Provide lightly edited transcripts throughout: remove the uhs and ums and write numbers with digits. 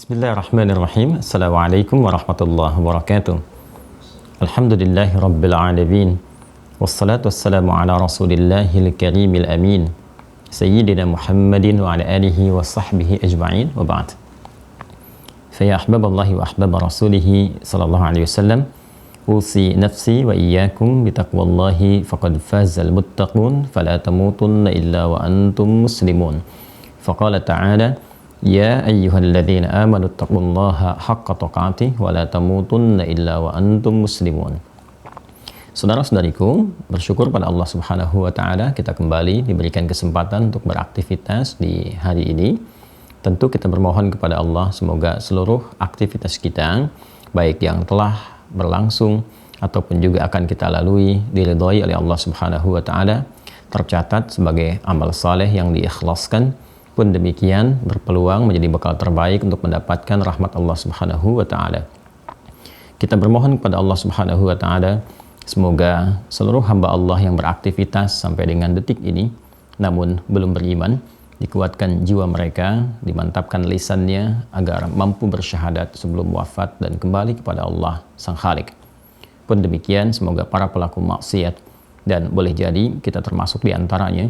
Bismillahirrahmanirrahim. Assalamualaikum warahmatullahi wabarakatuh. Alhamdulillahi rabbil alamin. Wassalatu wassalamu ala rasulillahil karimil amin. Sayyidina Muhammadin wa ala alihi wa sahbihi ajma'in wa ba'd. Faya ahbaballahi wa ahbaba rasulihi sallallahu alaihi wasallam. Usi nafsi wa iyyakum bitaqwallahi faqad fazal muttaqun fala tamutunna illa wa antum muslimun. Faqala ta'ala Ya ayyuhalladzina amanu taqullaha haqqa tuqatih wa la tamutunna illa wa antum muslimun. Saudara-saudariku, bersyukur pada Allah Subhanahu wa taala kita kembali diberikan kesempatan untuk beraktivitas di hari ini. Tentu kita bermohon kepada Allah semoga seluruh aktivitas kita baik yang telah berlangsung ataupun juga akan kita lalui diridhai oleh Allah Subhanahu wa taala tercatat sebagai amal saleh yang diikhlaskan. Pun demikian berpeluang menjadi bekal terbaik untuk mendapatkan rahmat Allah Subhanahu wa taala. Kita bermohon kepada Allah Subhanahu wa taala semoga seluruh hamba Allah yang beraktivitas sampai dengan detik ini namun belum beriman dikuatkan jiwa mereka, dimantapkan lisannya agar mampu bersyahadat sebelum wafat dan kembali kepada Allah Sang Khalik. Pun demikian semoga para pelaku maksiat dan boleh jadi kita termasuk di antaranya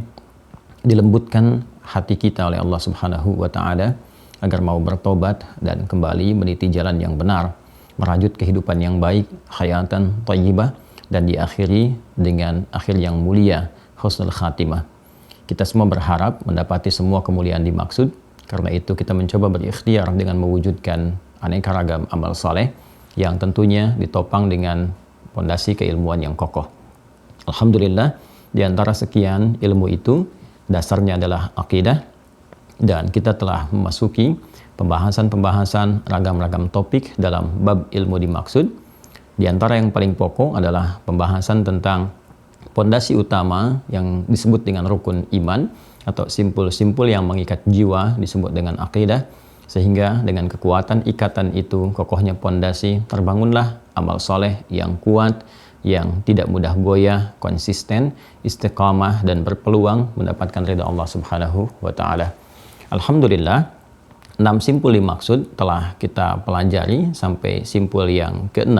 dilembutkan hati kita oleh Allah Subhanahu wa taala agar mau bertobat dan kembali meniti jalan yang benar, merajut kehidupan yang baik, hayatan thayyibah, dan diakhiri dengan akhir yang mulia, husnul khatimah. Kita semua berharap mendapati semua kemuliaan dimaksud, karena itu kita mencoba berikhtiar dengan mewujudkan aneka ragam amal saleh yang tentunya ditopang dengan pondasi keilmuan yang kokoh. Alhamdulillah, di antara sekian ilmu itu dasarnya adalah akidah, dan kita telah memasuki pembahasan-pembahasan ragam-ragam topik dalam bab ilmu dimaksud. Di antara yang paling pokok adalah pembahasan tentang pondasi utama yang disebut dengan rukun iman atau simpul-simpul yang mengikat jiwa disebut dengan akidah, sehingga dengan kekuatan ikatan itu, kokohnya pondasi, terbangunlah amal soleh yang kuat, yang tidak mudah goyah, konsisten, istiqamah, dan berpeluang mendapatkan ridha Allah Subhanahu wa taala. Alhamdulillah, 6 simpul dimaksud telah kita pelajari sampai simpul yang ke-6,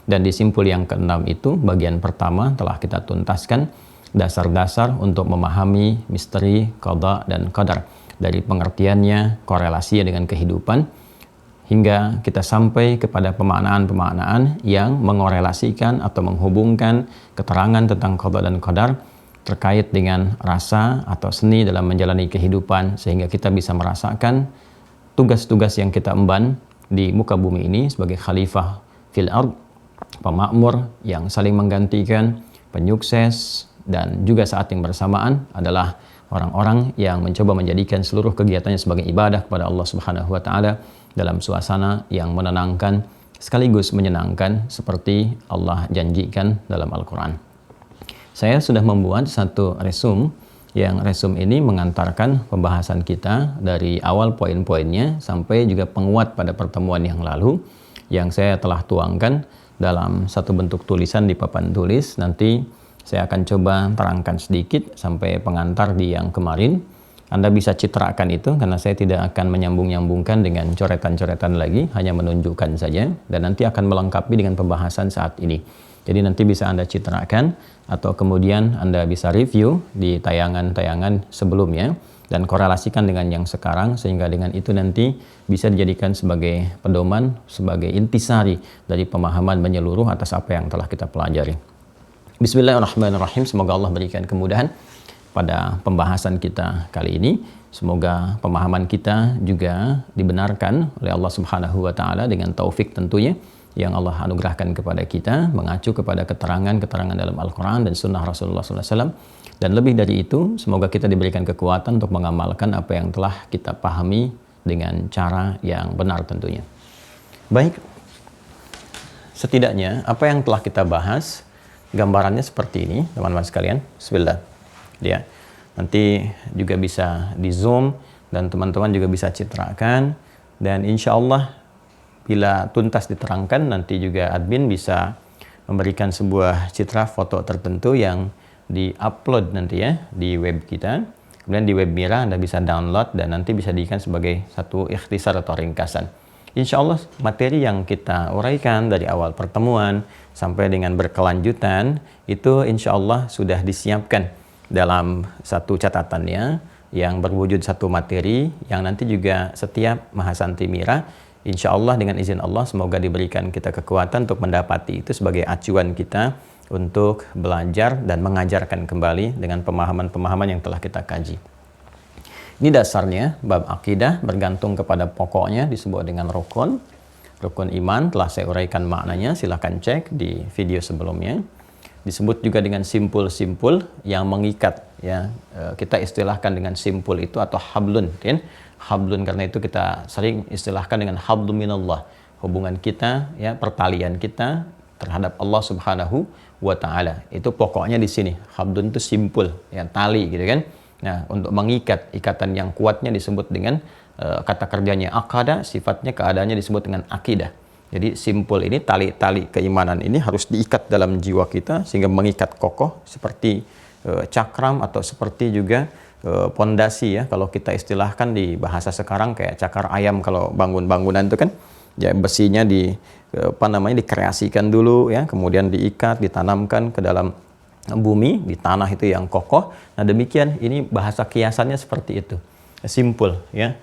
dan di simpul yang ke-6 itu bagian pertama telah kita tuntaskan dasar-dasar untuk memahami misteri qada dan qadar, dari pengertiannya, korelasinya dengan kehidupan, hingga kita sampai kepada pemaknaan-pemaknaan yang mengorelasikan atau menghubungkan keterangan tentang qada dan qadar terkait dengan rasa atau seni dalam menjalani kehidupan, sehingga kita bisa merasakan tugas-tugas yang kita emban di muka bumi ini sebagai khalifah fil ard, pemakmur yang saling menggantikan, penyukses, dan juga saat yang bersamaan adalah orang-orang yang mencoba menjadikan seluruh kegiatannya sebagai ibadah kepada Allah Subhanahu wa taala dalam suasana yang menenangkan sekaligus menyenangkan seperti Allah janjikan dalam Al-Quran. Saya sudah membuat satu resume, yang resume ini mengantarkan pembahasan kita dari awal poin-poinnya sampai juga penguat pada pertemuan yang lalu, yang saya telah tuangkan dalam satu bentuk tulisan di papan tulis. Nanti saya akan coba terangkan sedikit sampai pengantar di yang kemarin. Anda bisa citrakan itu, karena saya tidak akan menyambung-nyambungkan dengan coretan-coretan lagi, hanya menunjukkan saja, dan nanti akan melengkapi dengan pembahasan saat ini. Jadi nanti bisa Anda citrakan, atau kemudian Anda bisa review di tayangan-tayangan sebelumnya, dan korelasikan dengan yang sekarang, sehingga dengan itu nanti bisa dijadikan sebagai pedoman, sebagai intisari dari pemahaman menyeluruh atas apa yang telah kita pelajari. Bismillahirrahmanirrahim. Semoga Allah berikan kemudahan pada pembahasan kita kali ini. Semoga pemahaman kita juga dibenarkan oleh Allah Subhanahu wa taala dengan taufik tentunya yang Allah anugerahkan kepada kita, mengacu kepada keterangan-keterangan dalam Al-Quran dan Sunnah Rasulullah SAW. Dan lebih dari itu, semoga kita diberikan kekuatan untuk mengamalkan apa yang telah kita pahami dengan cara yang benar tentunya. Baik, setidaknya apa yang telah kita bahas, gambarannya seperti ini, teman-teman sekalian. Bismillah. Ya, nanti juga bisa di zoom dan teman-teman juga bisa citrakan, dan insya Allah bila tuntas diterangkan nanti juga admin bisa memberikan sebuah citra foto tertentu yang di-upload nanti ya di web kita. Kemudian di web Mira Anda bisa download dan nanti bisa dijadikan sebagai satu ikhtisar atau ringkasan. Insya Allah materi yang kita uraikan dari awal pertemuan sampai dengan berkelanjutan itu insya Allah sudah disiapkan dalam satu catatannya yang berwujud satu materi yang nanti juga setiap Mahasanti Mira insya Allah dengan izin Allah semoga diberikan kita kekuatan untuk mendapati itu sebagai acuan kita untuk belajar dan mengajarkan kembali dengan pemahaman-pemahaman yang telah kita kaji. Ini dasarnya, bab akidah bergantung kepada pokoknya disebut dengan rukun. Rukun iman telah saya uraikan maknanya, silahkan cek di video sebelumnya. Disebut juga dengan simpul-simpul yang mengikat, ya. Kita istilahkan dengan simpul itu atau hablun, kan? Hablun karena itu kita sering istilahkan dengan hablum minallah. Hubungan kita, ya, pertalian kita terhadap Allah Subhanahu wa taala. Itu pokoknya di sini. Hablun itu simpul, ya, tali gitu kan. Nah, untuk mengikat ikatan yang kuatnya disebut dengan kata kerjanya aqada, sifatnya keadaannya disebut dengan akidah. Jadi simpul ini, tali-tali keimanan ini harus diikat dalam jiwa kita sehingga mengikat kokoh seperti cakram atau seperti juga pondasi, ya. Kalau kita istilahkan di bahasa sekarang kayak cakar ayam kalau bangun-bangunan itu kan, ya, besinya dikreasikan dulu, ya, kemudian diikat, ditanamkan ke dalam bumi, di tanah itu yang kokoh. Nah, demikian ini bahasa kiasannya seperti itu. Simpul, ya.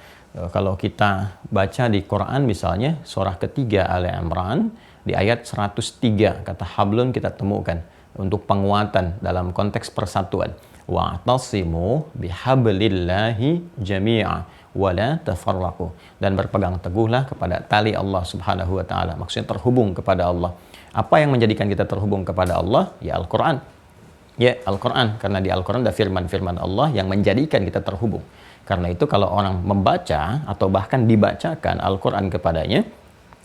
Kalau kita baca di Quran misalnya surah ketiga Ali Imran di ayat 103 kata hablun kita temukan untuk penguatan dalam konteks persatuan. Wa'tasimu bihablillahi jami'a wa la tafarraqu, dan berpegang teguhlah kepada tali Allah Subhanahu wa taala. Maksudnya terhubung kepada Allah. Apa yang menjadikan kita terhubung kepada Allah? Ya Al-Qur'an. Ya, Al-Quran, karena di Al-Quran ada firman-firman Allah yang menjadikan kita terhubung. Karena itu kalau orang membaca atau bahkan dibacakan Al-Quran kepadanya,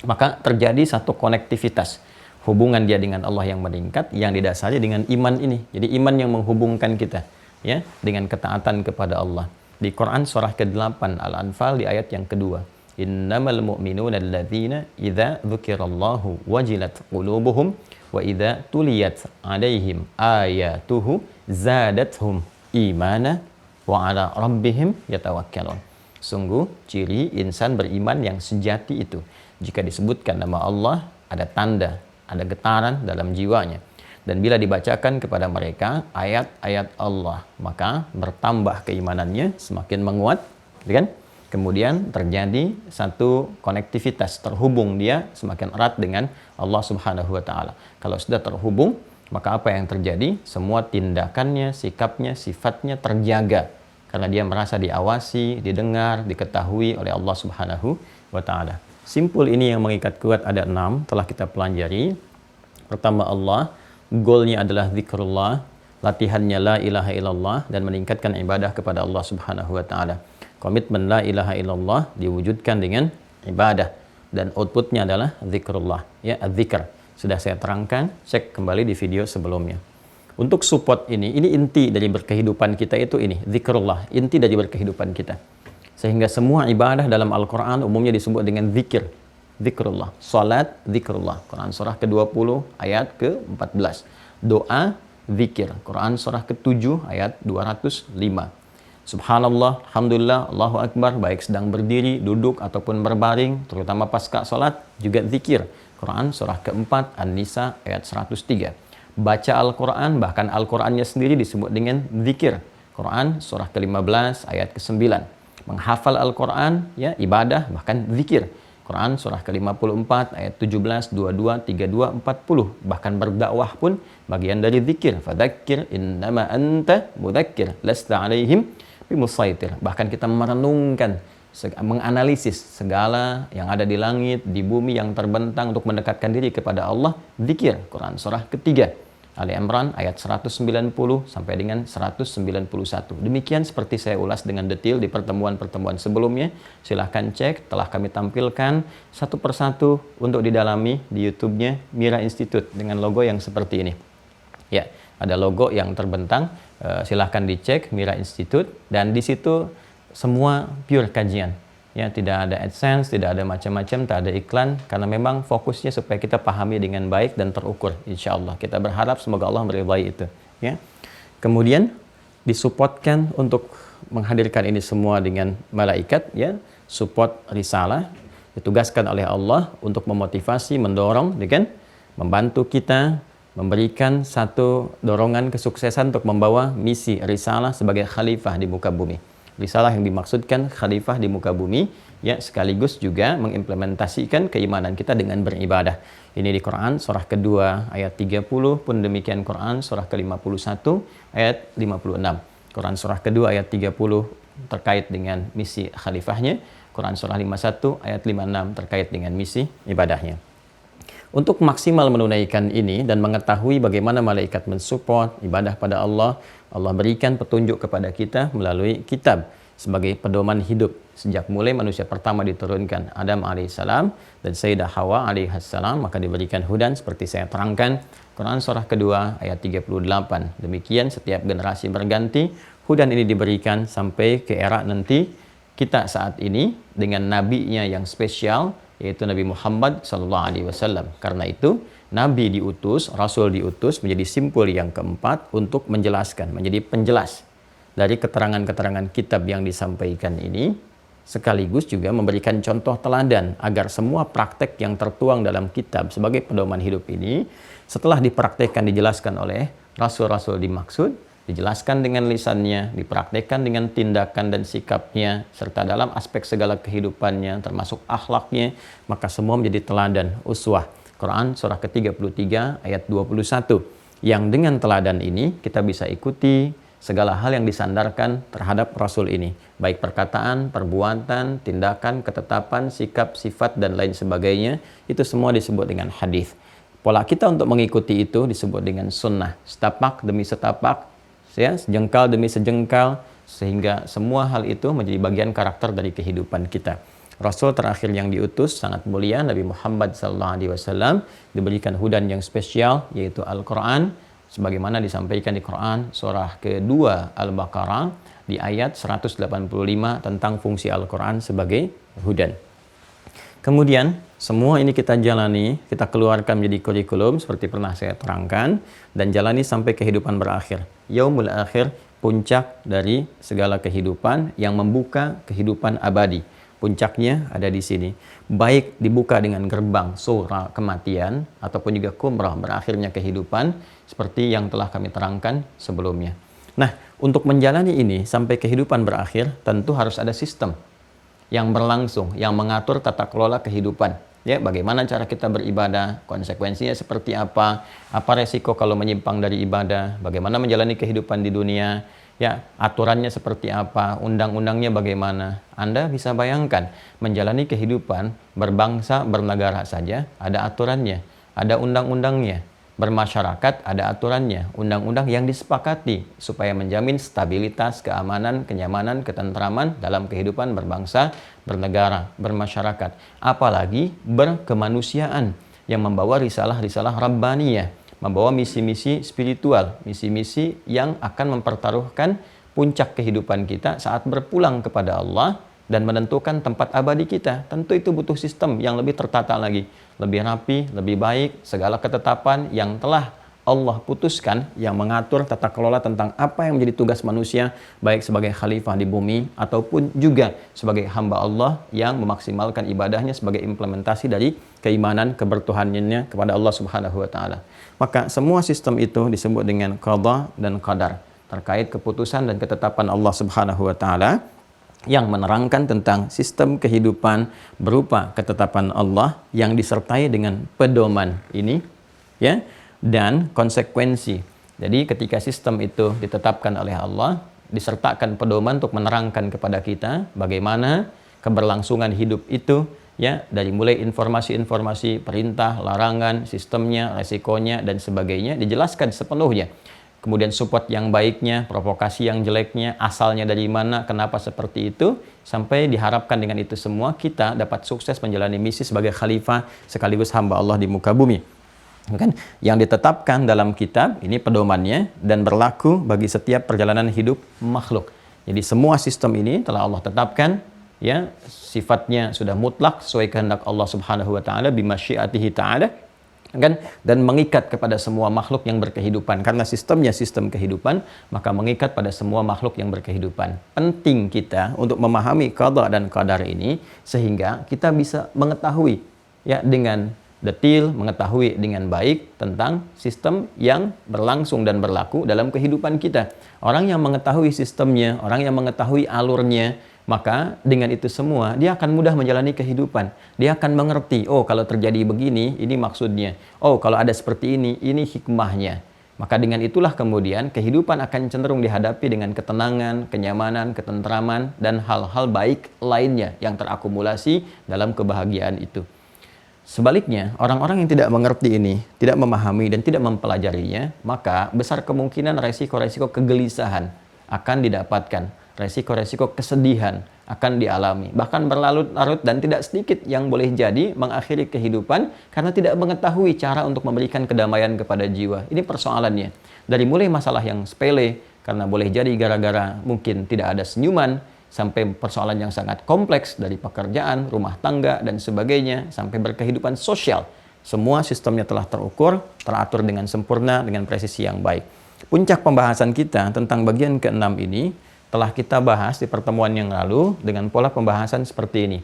maka terjadi satu konektivitas. Hubungan dia dengan Allah yang meningkat, yang didasari dengan iman ini. Jadi iman yang menghubungkan kita, ya, dengan ketaatan kepada Allah. Di Quran surah ke-8 Al-Anfal di ayat yang kedua. Innamal mu'minuna alladzina idza dzukirallahu wajilat qulubuhum wa idza tuliyat alaihim ayatuhu zadathum imana wa ala rabbihim yatawakkalun. Sungguh ciri insan beriman yang sejati itu, jika disebutkan nama Allah ada tanda, ada getaran dalam jiwanya, dan bila dibacakan kepada mereka ayat-ayat Allah maka bertambah keimanannya, semakin menguat, gitu kan? Kemudian terjadi satu konektivitas, terhubung dia semakin erat dengan Allah Subhanahu wa taala. Kalau sudah terhubung, maka apa yang terjadi? Semua tindakannya, sikapnya, sifatnya terjaga karena dia merasa diawasi, didengar, diketahui oleh Allah Subhanahu wa taala. Simpul ini yang mengikat kuat ada 6 telah kita pelajari. Pertama Allah, goalnya adalah zikrullah, latihannya la ilaha illallah dan meningkatkan ibadah kepada Allah Subhanahu wa taala. Komitmen la ilaha illallah diwujudkan dengan ibadah dan outputnya adalah zikrullah, ya, az-zikr. Sudah saya terangkan, cek kembali di video sebelumnya. Untuk support ini inti dari berkehidupan kita itu ini, zikrullah, inti dari berkehidupan kita. Sehingga semua ibadah dalam Al-Quran umumnya disebut dengan zikir, zikrullah. Salat, zikrullah. Quran surah ke-20 ayat ke-14. Doa, zikir. Quran surah ke-7 ayat 205. Subhanallah, Alhamdulillah, Allahu Akbar, baik sedang berdiri, duduk, ataupun berbaring, terutama pasca sholat, juga zikir. Quran surah ke-4, An-Nisa ayat 103. Baca Al-Quran, bahkan Al-Qurannya sendiri disebut dengan zikir. Quran surah ke-15 ayat ke-9. Menghafal Al-Quran, ya, ibadah, bahkan zikir. Quran surah ke-54 ayat 17, 22, 32, 40. Bahkan berdakwah pun bagian dari zikir. Fadzakir innama anta mudzakir lasta alaihim bimusaitir. Bahkan kita merenungkan, menganalisis segala yang ada di langit, di bumi yang terbentang untuk mendekatkan diri kepada Allah, zikir. Quran surah ketiga Ali Imran ayat 190 sampai dengan 191. Demikian seperti saya ulas dengan detail di pertemuan-pertemuan sebelumnya. Silahkan cek, telah kami tampilkan satu persatu untuk didalami di YouTube-nya Mira Institute dengan logo yang seperti ini. Ya, ada logo yang terbentang, silahkan dicek Mira Institute, dan di situ semua pure kajian. Ya, tidak ada AdSense, tidak ada macam-macam, tak ada iklan, karena memang fokusnya supaya kita pahami dengan baik dan terukur, insya Allah. Kita berharap semoga Allah meridai itu. Ya. Kemudian disupportkan untuk menghadirkan ini semua dengan malaikat, ya, support risalah, ditugaskan oleh Allah untuk memotivasi, mendorong, kan? Membantu kita, memberikan satu dorongan kesuksesan untuk membawa misi risalah sebagai khalifah di muka bumi. Risalah yang dimaksudkan khalifah di muka bumi, ya, sekaligus juga mengimplementasikan keimanan kita dengan beribadah. Ini di Quran surah kedua ayat 30, pun demikian Quran surah ke-51 ayat 56. Quran surah kedua ayat 30 terkait dengan misi khalifahnya, Quran surah 51 ayat 56 terkait dengan misi ibadahnya. Untuk maksimal menunaikan ini dan mengetahui bagaimana malaikat mensupport ibadah pada Allah, Allah berikan petunjuk kepada kita melalui kitab sebagai pedoman hidup sejak mulai manusia pertama diturunkan Adam alaihissalam dan Sayyidah Hawa alaihissalam, maka diberikan hudan seperti saya terangkan Quran surah kedua ayat 38. Demikian setiap generasi berganti, hudan ini diberikan sampai ke era nanti kita saat ini dengan nabinya yang spesial, yaitu Nabi Muhammad SAW. Karena itu Nabi diutus, Rasul diutus menjadi simpul yang keempat untuk menjelaskan, menjadi penjelas dari keterangan-keterangan kitab yang disampaikan ini, sekaligus juga memberikan contoh teladan agar semua praktek yang tertuang dalam kitab sebagai pedoman hidup ini setelah dipraktekkan, dijelaskan oleh Rasul-Rasul dimaksud, dijelaskan dengan lisannya, dipraktekkan dengan tindakan dan sikapnya, serta dalam aspek segala kehidupannya, termasuk akhlaknya, maka semua menjadi teladan, uswah. Quran surah ke-33 ayat 21. Yang dengan teladan ini kita bisa ikuti segala hal yang disandarkan terhadap Rasul ini, baik perkataan, perbuatan, tindakan, ketetapan, sikap, sifat, dan lain sebagainya, itu semua disebut dengan hadis. Pola kita untuk mengikuti itu disebut dengan sunnah, setapak demi setapak, ya, sejengkal demi sejengkal, sehingga semua hal itu menjadi bagian karakter dari kehidupan kita. Rasul terakhir yang diutus sangat mulia, Nabi Muhammad SAW, diberikan hudan yang spesial, yaitu Al-Quran, sebagaimana disampaikan di Quran surah kedua Al-Baqarah di ayat 185 tentang fungsi Al-Quran sebagai hudan. Kemudian semua ini kita jalani, kita keluarkan menjadi kurikulum seperti pernah saya terangkan, dan jalani sampai kehidupan berakhir. Yaumul akhir, puncak dari segala kehidupan yang membuka kehidupan abadi. Puncaknya ada di sini. Baik dibuka dengan gerbang sura kematian ataupun juga kumrah berakhirnya kehidupan seperti yang telah kami terangkan sebelumnya. Nah, untuk menjalani ini sampai kehidupan berakhir tentu harus ada sistem yang berlangsung, yang mengatur tata kelola kehidupan. Ya, bagaimana cara kita beribadah, konsekuensinya seperti apa resiko kalau menyimpang dari ibadah, bagaimana menjalani kehidupan di dunia, ya, aturannya seperti apa, undang-undangnya bagaimana. Anda bisa bayangkan, menjalani kehidupan berbangsa, bernegara saja, ada aturannya, ada undang-undangnya. Bermasyarakat ada aturannya, undang-undang yang disepakati supaya menjamin stabilitas, keamanan, kenyamanan, ketentraman dalam kehidupan berbangsa, bernegara, bermasyarakat. Apalagi berkemanusiaan yang membawa risalah-risalah Rabbaniyah, membawa misi-misi spiritual, misi-misi yang akan mempertaruhkan puncak kehidupan kita saat berpulang kepada Allah dan menentukan tempat abadi kita. Tentu itu butuh sistem yang lebih tertata lagi, lebih rapi, lebih baik, segala ketetapan yang telah Allah putuskan yang mengatur tata kelola tentang apa yang menjadi tugas manusia, baik sebagai khalifah di bumi ataupun juga sebagai hamba Allah yang memaksimalkan ibadahnya sebagai implementasi dari keimanan kebertuhanannya kepada Allah Subhanahu wa taala. Maka semua sistem itu disebut dengan qada dan qadar, terkait keputusan dan ketetapan Allah Subhanahu wa taala yang menerangkan tentang sistem kehidupan berupa ketetapan Allah yang disertai dengan pedoman ini, ya, dan konsekuensi. Jadi ketika sistem itu ditetapkan oleh Allah, disertakan pedoman untuk menerangkan kepada kita bagaimana keberlangsungan hidup itu, ya, dari mulai informasi-informasi, perintah, larangan, sistemnya, resikonya, dan sebagainya dijelaskan sepenuhnya. Kemudian support yang baiknya, provokasi yang jeleknya, asalnya dari mana, kenapa seperti itu, sampai diharapkan dengan itu semua kita dapat sukses menjalani misi sebagai khalifah sekaligus hamba Allah di muka bumi. Kan? Yang ditetapkan dalam kitab ini pedomannya dan berlaku bagi setiap perjalanan hidup makhluk. Jadi semua sistem ini telah Allah tetapkan, ya, sifatnya sudah mutlak sesuai kehendak Allah Subhanahu wa taala bimasyiatihi ta'ala. kan, dan mengikat kepada semua makhluk yang berkehidupan. Karena sistemnya sistem kehidupan, maka mengikat pada semua makhluk yang berkehidupan. Penting kita untuk memahami qada dan qadar ini sehingga kita bisa mengetahui ya dengan detil, mengetahui dengan baik tentang sistem yang berlangsung dan berlaku dalam kehidupan kita. Orang yang mengetahui sistemnya, orang yang mengetahui alurnya, maka dengan itu semua dia akan mudah menjalani kehidupan. Dia akan mengerti, oh kalau terjadi begini, ini maksudnya. Oh kalau ada seperti ini hikmahnya. Maka dengan itulah kemudian kehidupan akan cenderung dihadapi dengan ketenangan, kenyamanan, ketentraman, dan hal-hal baik lainnya yang terakumulasi dalam kebahagiaan itu. Sebaliknya, orang-orang yang tidak mengerti ini, tidak memahami dan tidak mempelajarinya, maka besar kemungkinan resiko-resiko kegelisahan akan didapatkan. Resiko-resiko kesedihan akan dialami. Bahkan berlarut-larut dan tidak sedikit yang boleh jadi mengakhiri kehidupan karena tidak mengetahui cara untuk memberikan kedamaian kepada jiwa. Ini persoalannya. Dari mulai masalah yang sepele, karena boleh jadi gara-gara mungkin tidak ada senyuman, sampai persoalan yang sangat kompleks dari pekerjaan, rumah tangga, dan sebagainya, sampai berkehidupan sosial. Semua sistemnya telah terukur, teratur dengan sempurna, dengan presisi yang baik. Puncak pembahasan kita tentang bagian ke-6 ini telah kita bahas di pertemuan yang lalu dengan pola pembahasan seperti ini.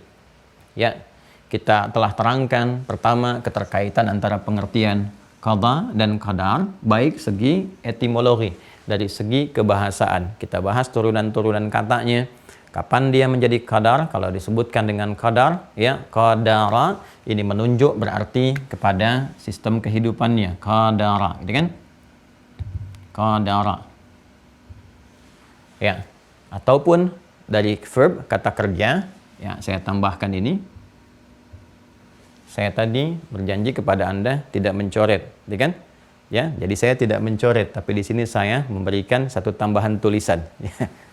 Ya, kita telah terangkan pertama keterkaitan antara pengertian qada dan qadar, baik segi etimologi, dari segi kebahasaan. Kita bahas turunan-turunan katanya. Kapan dia menjadi qadar? Kalau disebutkan dengan qadar, ya, qadara, ini menunjuk berarti kepada sistem kehidupannya. Qadara, gitu kan? Qadara. Ya. Ataupun dari verb, kata kerja, ya, saya tambahkan ini. Saya tadi berjanji kepada Anda tidak mencoret, gitu kan? Ya, jadi saya tidak mencoret, tapi di sini saya memberikan satu tambahan tulisan.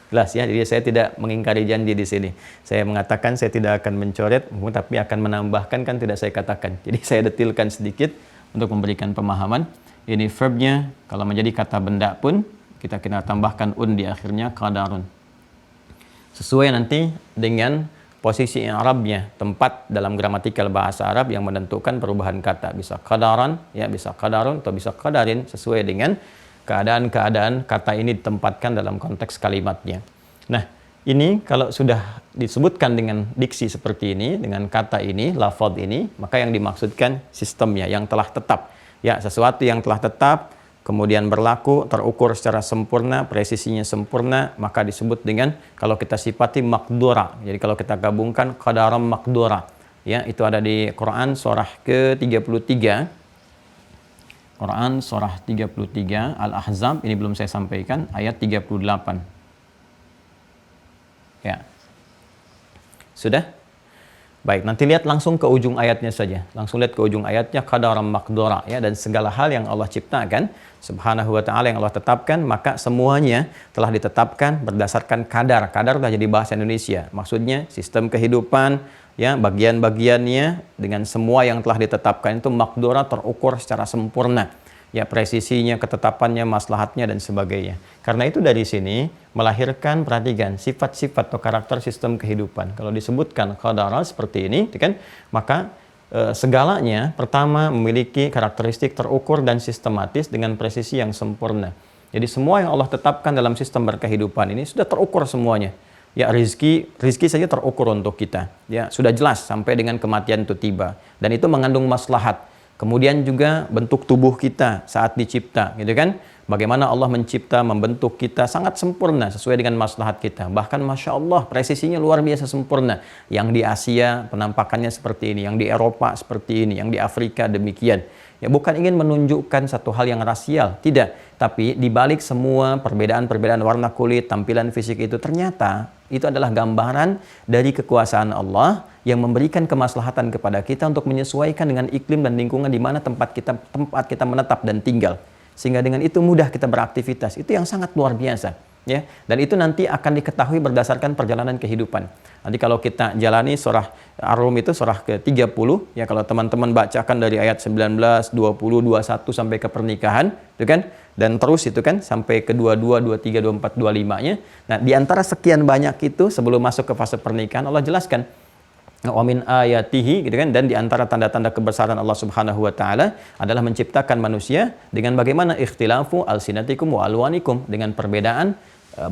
Jelas ya, jadi saya tidak mengingkari janji di sini. Saya mengatakan saya tidak akan mencoret, tapi akan menambahkan, kan tidak saya katakan. Jadi saya detilkan sedikit untuk memberikan pemahaman. Ini verbnya, kalau menjadi kata benda pun, kita tambahkan un di akhirnya, qadarun. Sesuai nanti dengan posisi i'rabnya, tempat dalam gramatikal bahasa Arab yang menentukan perubahan kata. Bisa qadaran, ya, bisa qadarun, atau bisa qadarin, sesuai dengan keadaan-keadaan kata ini ditempatkan dalam konteks kalimatnya. Nah, ini kalau sudah disebutkan dengan diksi seperti ini, dengan kata ini, lafadz ini, maka yang dimaksudkan sistemnya yang telah tetap. Ya, sesuatu yang telah tetap, kemudian berlaku, terukur secara sempurna, presisinya sempurna, maka disebut dengan, kalau kita sifati, maqdura. Jadi kalau kita gabungkan qadaram maqdura, ya, itu ada di Quran surah ke-33. Quran surah 33 Al-Ahzab, ini belum saya sampaikan, ayat 38. Ya. Sudah? Baik, nanti lihat langsung ke ujung ayatnya saja. Langsung lihat ke ujung ayatnya, qadaram maqdura, ya, dan segala hal yang Allah ciptakan, subhanahu wa ta'ala, yang Allah tetapkan, maka semuanya telah ditetapkan berdasarkan kadar. Kadar sudah jadi bahasa Indonesia. Maksudnya sistem kehidupan, ya, bagian-bagiannya dengan semua yang telah ditetapkan itu maqdura, terukur secara sempurna. Ya, presisinya, ketetapannya, maslahatnya, dan sebagainya. Karena itu dari sini melahirkan, perhatikan, sifat-sifat atau karakter sistem kehidupan. Kalau disebutkan qadara seperti ini, kan, maka segalanya pertama memiliki karakteristik terukur dan sistematis dengan presisi yang sempurna. Jadi semua yang Allah tetapkan dalam sistem berkehidupan ini sudah terukur semuanya. Ya, rizki saja terukur untuk kita. Ya, sudah jelas sampai dengan kematian itu tiba. Dan itu mengandung maslahat. Kemudian juga bentuk tubuh kita saat dicipta, gitu kan? Bagaimana Allah mencipta, membentuk kita sangat sempurna sesuai dengan maslahat kita. Bahkan Masya Allah, presisinya luar biasa sempurna. Yang di Asia penampakannya seperti ini, yang di Eropa seperti ini, yang di Afrika demikian. Ya, bukan ingin menunjukkan satu hal yang rasial, tidak. Tapi dibalik semua perbedaan-perbedaan warna kulit, tampilan fisik itu, ternyata itu adalah gambaran dari kekuasaan Allah yang memberikan kemaslahatan kepada kita untuk menyesuaikan dengan iklim dan lingkungan di mana tempat kita menetap dan tinggal. Sehingga dengan itu mudah kita beraktivitas. Itu yang sangat luar biasa. Ya, dan itu nanti akan diketahui berdasarkan perjalanan kehidupan. Nanti kalau kita jalani surah Ar-Rum itu surah ke-30, ya, kalau teman-teman bacakan dari ayat 19, 20, 21 sampai ke pernikahan, itu kan, dan terus itu kan sampai ke 22, 23, 24, 25-nya. Nah, di antara sekian banyak itu sebelum masuk ke fase pernikahan Allah jelaskan wa min ayatihi gitu kan, dan di antara tanda-tanda kebesaran Allah Subhanahu wa taala adalah menciptakan manusia dengan bagaimana ikhtilafu alsinatikum wa alwanikum, dengan perbedaan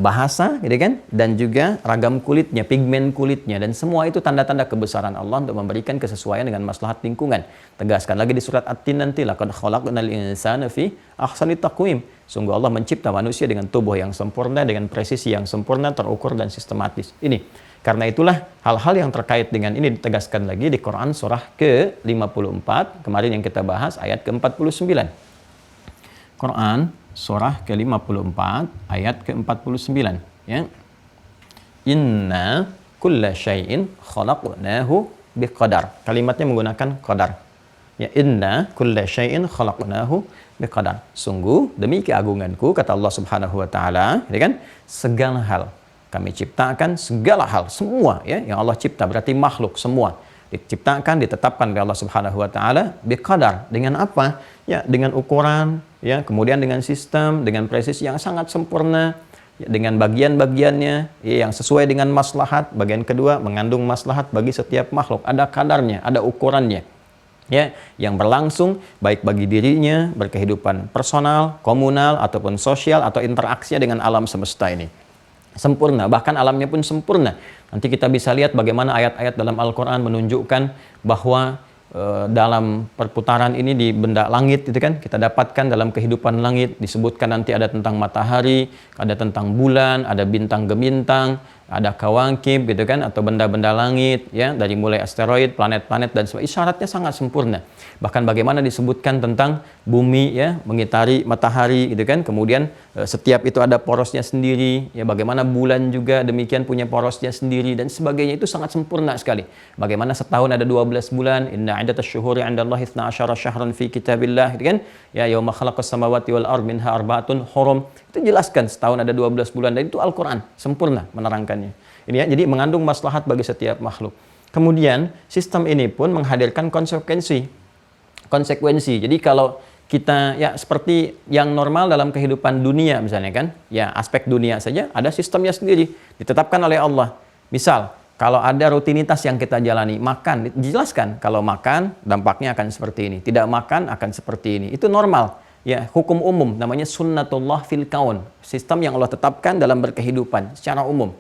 bahasa gitu kan, dan juga ragam kulitnya, pigmen kulitnya, dan semua itu tanda-tanda kebesaran Allah untuk memberikan kesesuaian dengan maslahat lingkungan. Tegaskan lagi di surat At-Tin nanti, laqad khalaqnal insana fi ahsani taqwim. Sungguh Allah mencipta manusia dengan tubuh yang sempurna, dengan presisi yang sempurna, terukur dan sistematis. Ini karena itulah hal-hal yang terkait dengan ini ditegaskan lagi di Quran surah ke-54, kemarin yang kita bahas ayat ke-49. Quran surah ke-54 ayat ke-49 ya. Inna kulla syai'in khalaqnahu biqadar. Kalimatnya menggunakan qadar. Ya, inna kulla syai'in khalaqnahu biqadar. Sungguh demi keagunganku, kata Allah Subhanahu wa taala, ya kan? Segala hal kami ciptakan, segala hal, semua ya yang Allah cipta, berarti makhluk semua diciptakan, ditetapkan oleh Allah Subhanahu wa taala biqadar. Dengan apa? Ya, dengan ukuran, ya, kemudian dengan sistem, dengan presisi yang sangat sempurna, ya, dengan bagian-bagiannya ya, yang sesuai dengan maslahat. Bagian kedua mengandung maslahat bagi setiap makhluk, ada kadarnya, ada ukurannya. Ya, yang berlangsung baik bagi dirinya, berkehidupan personal, komunal ataupun sosial, atau interaksi dengan alam semesta ini. Sempurna, bahkan alamnya pun sempurna. Nanti kita bisa lihat bagaimana ayat-ayat dalam Al-Quran menunjukkan bahwa dalam perputaran ini di benda langit itu kan, kita dapatkan dalam kehidupan langit disebutkan nanti ada tentang matahari, ada tentang bulan, ada bintang gemintang, ada kawakib gitu kan, atau benda-benda langit ya, dari mulai asteroid, planet-planet dan sebagainya. Isyaratnya sangat sempurna. Bahkan bagaimana disebutkan tentang bumi ya, mengitari matahari gitu kan, kemudian setiap itu ada porosnya sendiri ya, bagaimana bulan juga demikian punya porosnya sendiri dan sebagainya. Itu sangat sempurna sekali. Bagaimana setahun ada 12 bulan, inna iddatasy syuhuri 'indallahi 12 syahran fi kitabillah gitu kan, ya yauma khalaqas samawati wal ardh minha arba'atun hurum. Itu jelaskan setahun ada 12 bulan, dan itu Al-Quran sempurna menerangkannya. Ini ya, jadi mengandung maslahat bagi setiap makhluk. Kemudian sistem ini pun menghadirkan konsekuensi. Jadi kalau kita ya seperti yang normal dalam kehidupan dunia misalnya kan, ya aspek dunia saja ada sistemnya sendiri ditetapkan oleh Allah. Misal kalau ada rutinitas yang kita jalani, makan dijelaskan kalau makan dampaknya akan seperti ini, tidak makan akan seperti ini. Itu normal. Ya, hukum umum namanya sunnatullah fil kaun. Sistem yang Allah tetapkan dalam berkehidupan secara umum.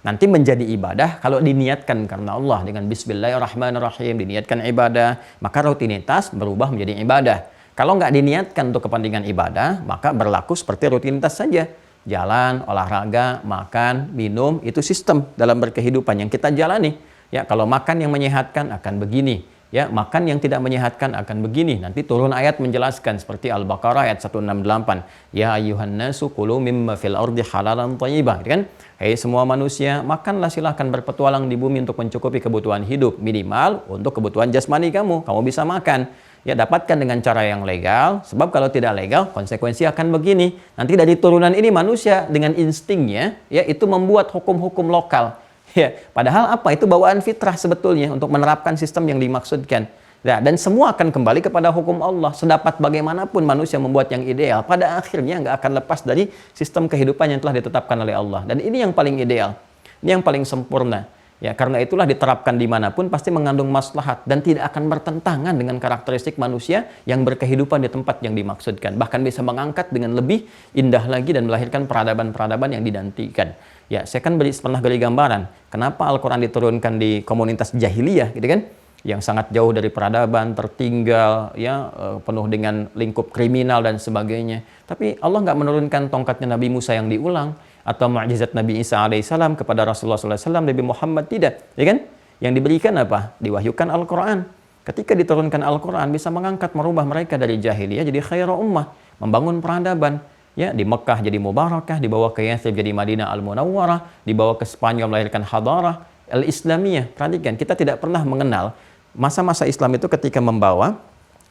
Nanti menjadi ibadah kalau diniatkan karena Allah dengan bismillahirrahmanirrahim, diniatkan ibadah, maka rutinitas berubah menjadi ibadah. Kalau nggak diniatkan untuk kepentingan ibadah, maka berlaku seperti rutinitas saja. Jalan, olahraga, makan, minum, itu sistem dalam berkehidupan yang kita jalani. Ya, kalau makan yang menyehatkan akan begini. Ya, makan yang tidak menyehatkan akan begini. Nanti turun ayat menjelaskan seperti Al-Baqarah ayat 168. Ya ayyuhan nasu kulu mimma fil ardi halalan thayyibah. Gitu kan? Hei semua manusia, makanlah, silahkan berpetualang di bumi untuk mencukupi kebutuhan hidup. Minimal untuk kebutuhan jasmani kamu. Kamu bisa makan. Ya, dapatkan dengan cara yang legal. Sebab kalau tidak legal, konsekuensi akan begini. Nanti dari turunan ini manusia dengan instingnya, ya itu membuat hukum-hukum lokal. Ya, padahal apa? Itu bawaan fitrah sebetulnya untuk menerapkan sistem yang dimaksudkan. Nah, dan semua akan kembali kepada hukum Allah. Sedapat bagaimanapun manusia membuat yang ideal, pada akhirnya nggak akan lepas dari sistem kehidupan yang telah ditetapkan oleh Allah. Dan ini yang paling ideal, ini yang paling sempurna. Ya, karena itulah diterapkan dimanapun pasti mengandung maslahat dan tidak akan bertentangan dengan karakteristik manusia yang berkehidupan di tempat yang dimaksudkan. Bahkan bisa mengangkat dengan lebih indah lagi dan melahirkan peradaban-peradaban yang dinantikan. Ya, saya kan pernah beri gambaran kenapa Al-Quran diturunkan di komunitas jahiliyah, gitu kan? Yang sangat jauh dari peradaban, tertinggal, ya penuh dengan lingkup kriminal dan sebagainya. Tapi Allah nggak menurunkan tongkatnya Nabi Musa yang diulang atau mukjizat Nabi Isa alaihissalam kepada Rasulullah SAW, Nabi Muhammad tidak, ya kan? Yang diberikan apa? Diwahyukan Al-Quran. Ketika diturunkan Al-Quran bisa mengangkat, merubah mereka dari jahiliyah jadi khairu ummah, membangun peradaban. Ya, di Mekah jadi Mubarakah, dibawa ke Yathrib jadi Madinah Al-Munawwarah, dibawa ke Spanyol melahirkan Hadarah Al-Islamiyah. Perhatikan, kita tidak pernah mengenal masa-masa Islam itu ketika membawa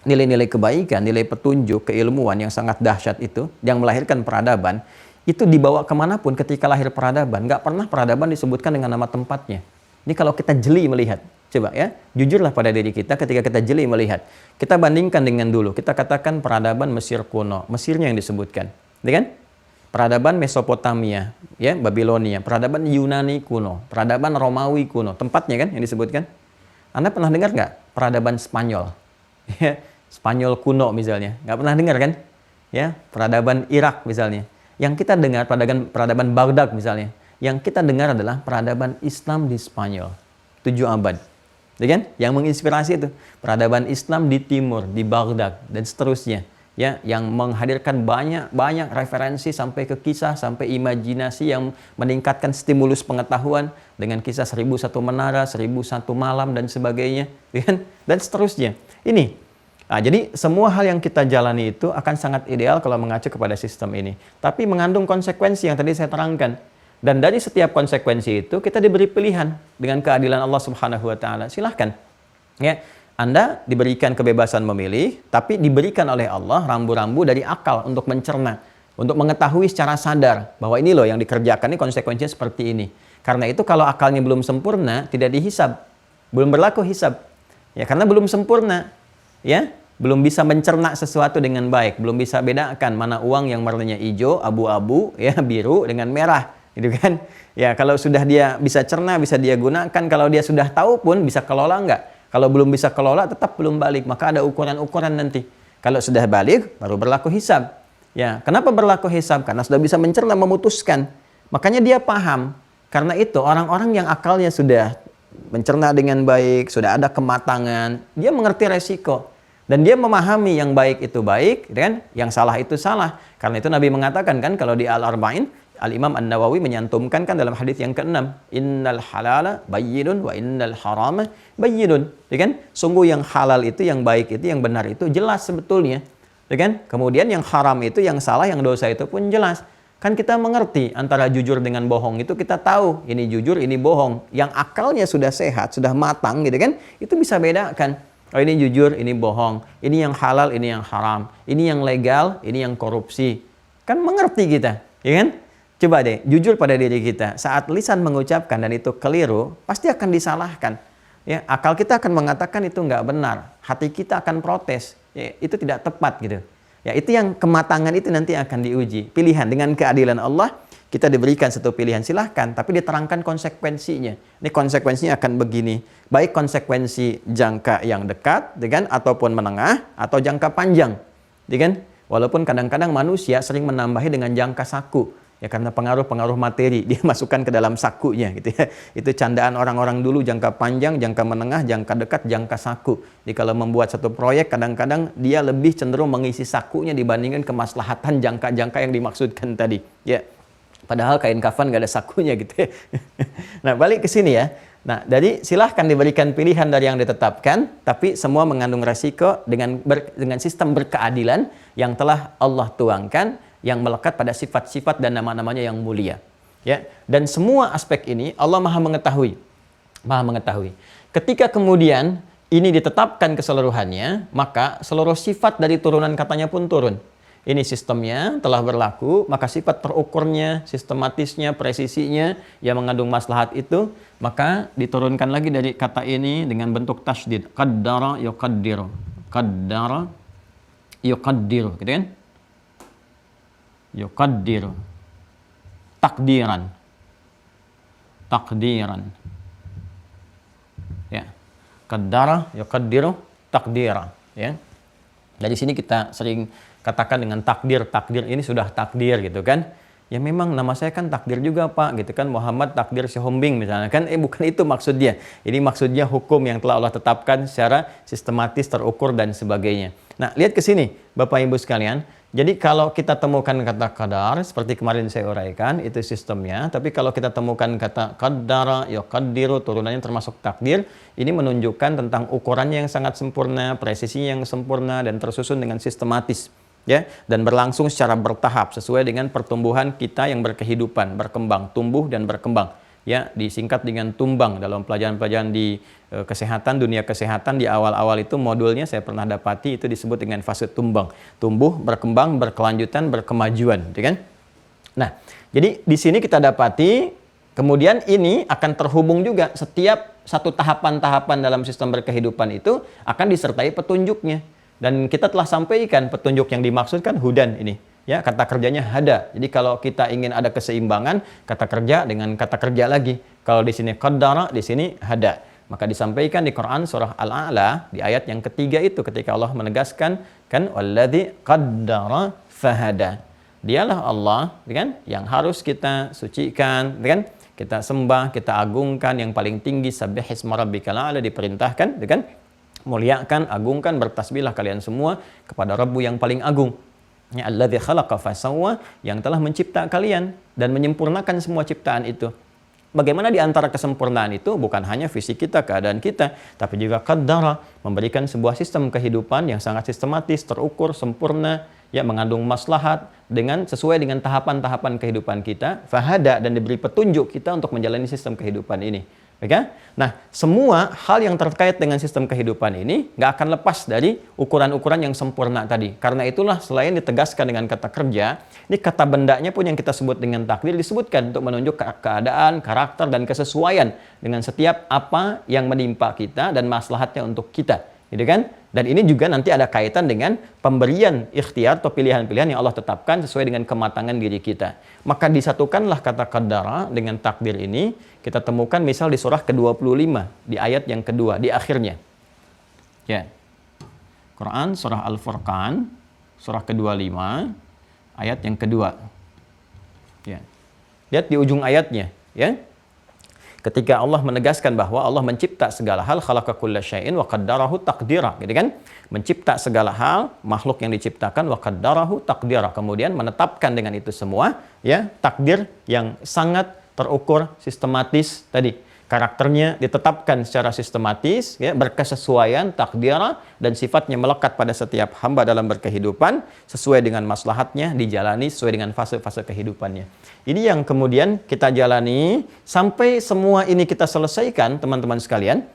nilai-nilai kebaikan, nilai petunjuk, keilmuan yang sangat dahsyat itu, yang melahirkan peradaban, itu dibawa kemanapun ketika lahir peradaban. Nggak pernah peradaban disebutkan dengan nama tempatnya. Ini kalau kita jeli melihat, coba ya, jujurlah pada diri kita ketika kita jeli melihat. Kita bandingkan dengan dulu, kita katakan peradaban Mesir kuno, Mesirnya yang disebutkan. Ya kan? Peradaban Mesopotamia, ya, Babilonia, peradaban Yunani kuno, peradaban Romawi kuno, tempatnya kan yang disebutkan. Anda pernah dengar nggak peradaban Spanyol? Ya, Spanyol kuno misalnya, nggak pernah dengar kan? Ya, peradaban Irak misalnya. Yang kita dengar peradaban Baghdad misalnya. Yang kita dengar adalah peradaban Islam di Spanyol. 7 abad. Ya kan? Yang menginspirasi itu peradaban Islam di timur, di Baghdad dan seterusnya. Ya, yang menghadirkan banyak referensi sampai ke kisah, sampai imajinasi yang meningkatkan stimulus pengetahuan dengan kisah 1001 menara, 1001 malam dan sebagainya, ya kan? Dan seterusnya. Ini. Nah, jadi semua hal yang kita jalani itu akan sangat ideal kalau mengacu kepada sistem ini. Tapi mengandung konsekuensi yang tadi saya terangkan. Dan dari setiap konsekuensi itu kita diberi pilihan dengan keadilan Allah Subhanahu wa taala. Silahkan. Ya. Anda diberikan kebebasan memilih, tapi diberikan oleh Allah rambu-rambu dari akal untuk mencerna, untuk mengetahui secara sadar bahwa ini loh yang dikerjakan, ini konsekuensinya seperti ini. Karena itu kalau akalnya belum sempurna, tidak dihisab, belum berlaku hisab. Ya, karena belum sempurna, ya, belum bisa mencerna sesuatu dengan baik, belum bisa bedakan mana uang yang warnanya hijau, abu-abu, ya, biru dengan merah, gitu kan? Ya, kalau sudah dia bisa cerna, bisa dia gunakan, kalau dia sudah tahu pun bisa kelola enggak? Kalau belum bisa kelola, tetap belum balik. Maka ada ukuran-ukuran nanti. Kalau sudah balik, baru berlaku hisab. Ya, kenapa berlaku hisab? Karena sudah bisa mencerna, memutuskan. Makanya dia paham. Karena itu, orang-orang yang akalnya sudah mencerna dengan baik, sudah ada kematangan, dia mengerti resiko. Dan dia memahami yang baik itu baik, kan? Yang salah itu salah. Karena itu Nabi mengatakan kan, kalau di Al-Arba'in, Al-Imam An-Nawawi menyantumkan kan dalam hadis yang ke-6, innal halala bayyinun wa innal harama bayyinun. Ya kan? Sungguh yang halal itu, yang baik itu, yang benar itu jelas sebetulnya. Ya kan? Kemudian yang haram itu, yang salah, yang dosa itu pun jelas. Kan kita mengerti antara jujur dengan bohong itu, kita tahu ini jujur, ini bohong. Yang akalnya sudah sehat, sudah matang gitu kan, itu bisa bedakan. Oh, ini jujur, ini bohong. Ini yang halal, ini yang haram. Ini yang legal, ini yang korupsi. Kan mengerti kita, ya kan? Coba deh, jujur pada diri kita. Saat lisan mengucapkan dan itu keliru, pasti akan disalahkan. Ya, akal kita akan mengatakan itu nggak benar. Hati kita akan protes. Ya, itu tidak tepat gitu. Ya, itu yang kematangan itu nanti akan diuji. Pilihan dengan keadilan Allah, kita diberikan satu pilihan, silahkan. Tapi diterangkan konsekuensinya. Ini konsekuensinya akan begini. Baik konsekuensi jangka yang dekat, kan, ataupun menengah, atau jangka panjang. Kan? Walaupun kadang-kadang manusia sering menambahi dengan jangka saku. Ya, karena pengaruh-pengaruh materi dia masukkan ke dalam sakunya gitu ya. Itu candaan orang-orang dulu, jangka panjang, jangka menengah, jangka dekat, jangka saku. Jadi kalau membuat satu proyek kadang-kadang dia lebih cenderung mengisi sakunya dibandingkan kemaslahatan jangka-jangka yang dimaksudkan tadi. Ya. Padahal kain kafan gak ada sakunya gitu ya. Nah, balik ke sini ya. Nah, jadi silahkan diberikan pilihan dari yang ditetapkan, tapi semua mengandung resiko dengan sistem berkeadilan yang telah Allah tuangkan, yang melekat pada sifat-sifat dan nama-namanya yang mulia. Ya, dan semua aspek ini Allah Maha mengetahui. Maha mengetahui. Ketika kemudian ini ditetapkan keseluruhannya, maka seluruh sifat dari turunan katanya pun turun. Ini sistemnya telah berlaku, maka sifat terukurnya, sistematisnya, presisinya yang mengandung maslahat itu, maka diturunkan lagi dari kata ini dengan bentuk tasydid. Qaddara yuqaddiru. Qaddara yuqaddiru, gitu kan? Yuqaddiru. Takdiran. Ya. Qaddara yuqaddiru takdiran, ya. Dari sini kita sering katakan dengan takdir ini sudah takdir gitu kan. Ya memang nama saya kan takdir juga Pak gitu kan, Muhammad Takdir Sihombing misalnya kan, bukan itu maksudnya. Ini maksudnya hukum yang telah Allah tetapkan secara sistematis, terukur dan sebagainya. Nah, lihat ke sini Bapak Ibu sekalian. Jadi kalau kita temukan kata qadar seperti kemarin saya uraikan itu sistemnya, tapi kalau kita temukan kata qaddara yuqaddiru turunannya termasuk takdir, ini menunjukkan tentang ukurannya yang sangat sempurna, presisinya yang sempurna dan tersusun dengan sistematis. Ya, dan berlangsung secara bertahap sesuai dengan pertumbuhan kita yang berkehidupan, berkembang, tumbuh dan berkembang. Ya, disingkat dengan tumbang dalam pelajaran-pelajaran di kesehatan, dunia kesehatan di awal-awal itu modulnya saya pernah dapati itu disebut dengan fase tumbang. Tumbuh, berkembang, berkelanjutan, berkemajuan, gitu kan? Nah, jadi di sini kita dapati kemudian ini akan terhubung juga setiap satu tahapan-tahapan dalam sistem berkehidupan itu akan disertai petunjuknya. Dan kita telah sampaikan petunjuk yang dimaksudkan hudan ini. Ya, kata kerjanya hada. Jadi kalau kita ingin ada keseimbangan, kata kerja dengan kata kerja lagi. Kalau di sini qaddara, di sini hada. Maka disampaikan di Quran surah Al-A'la di ayat yang ketiga itu ketika Allah menegaskan kan walladzi qaddara fahada. Dialah Allah kan yang harus kita sucikan kan, kita sembah, kita agungkan yang paling tinggi. Sabbihisma rabbikal a'la diperintahkan kan, muliakan, agungkan, bertasbihlah kalian semua kepada Rabbu yang paling agung. Ya alladzi khalaqa fasawwa, yang telah mencipta kalian dan menyempurnakan semua ciptaan itu. Bagaimana di antara kesempurnaan itu bukan hanya fisik kita, keadaan kita, tapi juga qaddara, memberikan sebuah sistem kehidupan yang sangat sistematis, terukur, sempurna, ya mengandung maslahat dengan sesuai dengan tahapan-tahapan kehidupan kita, fahada, dan diberi petunjuk kita untuk menjalani sistem kehidupan ini. Oke? Nah, semua hal yang terkait dengan sistem kehidupan ini nggak akan lepas dari ukuran-ukuran yang sempurna tadi. Karena itulah selain ditegaskan dengan kata kerja, ini kata bendanya pun yang kita sebut dengan takdir disebutkan untuk menunjuk keadaan, karakter, dan kesesuaian dengan setiap apa yang menimpa kita dan maslahatnya untuk kita. Gitu kan? Dan ini juga nanti ada kaitan dengan pemberian ikhtiar atau pilihan-pilihan yang Allah tetapkan sesuai dengan kematangan diri kita. Maka disatukanlah kata qaddara dengan takdir ini, kita temukan misal di surah ke-25, di ayat yang kedua, di akhirnya. Ya. Quran surah Al-Furqan, surah ke-25, ayat yang kedua. Ya. Lihat di ujung ayatnya, ya. Ketika Allah menegaskan bahwa Allah mencipta segala hal, khalaqa kulla syai'in wa qaddarahu taqdira, gitu kan? Mencipta segala hal, makhluk yang diciptakan, wa qaddarahu taqdira, kemudian menetapkan dengan itu semua, ya, takdir yang sangat terukur, sistematis tadi. Karakternya ditetapkan secara sistematis, ya, berkesesuaian, takdira, dan sifatnya melekat pada setiap hamba dalam berkehidupan sesuai dengan maslahatnya, dijalani sesuai dengan fase-fase kehidupannya. Ini yang kemudian kita jalani sampai semua ini kita selesaikan, teman-teman sekalian,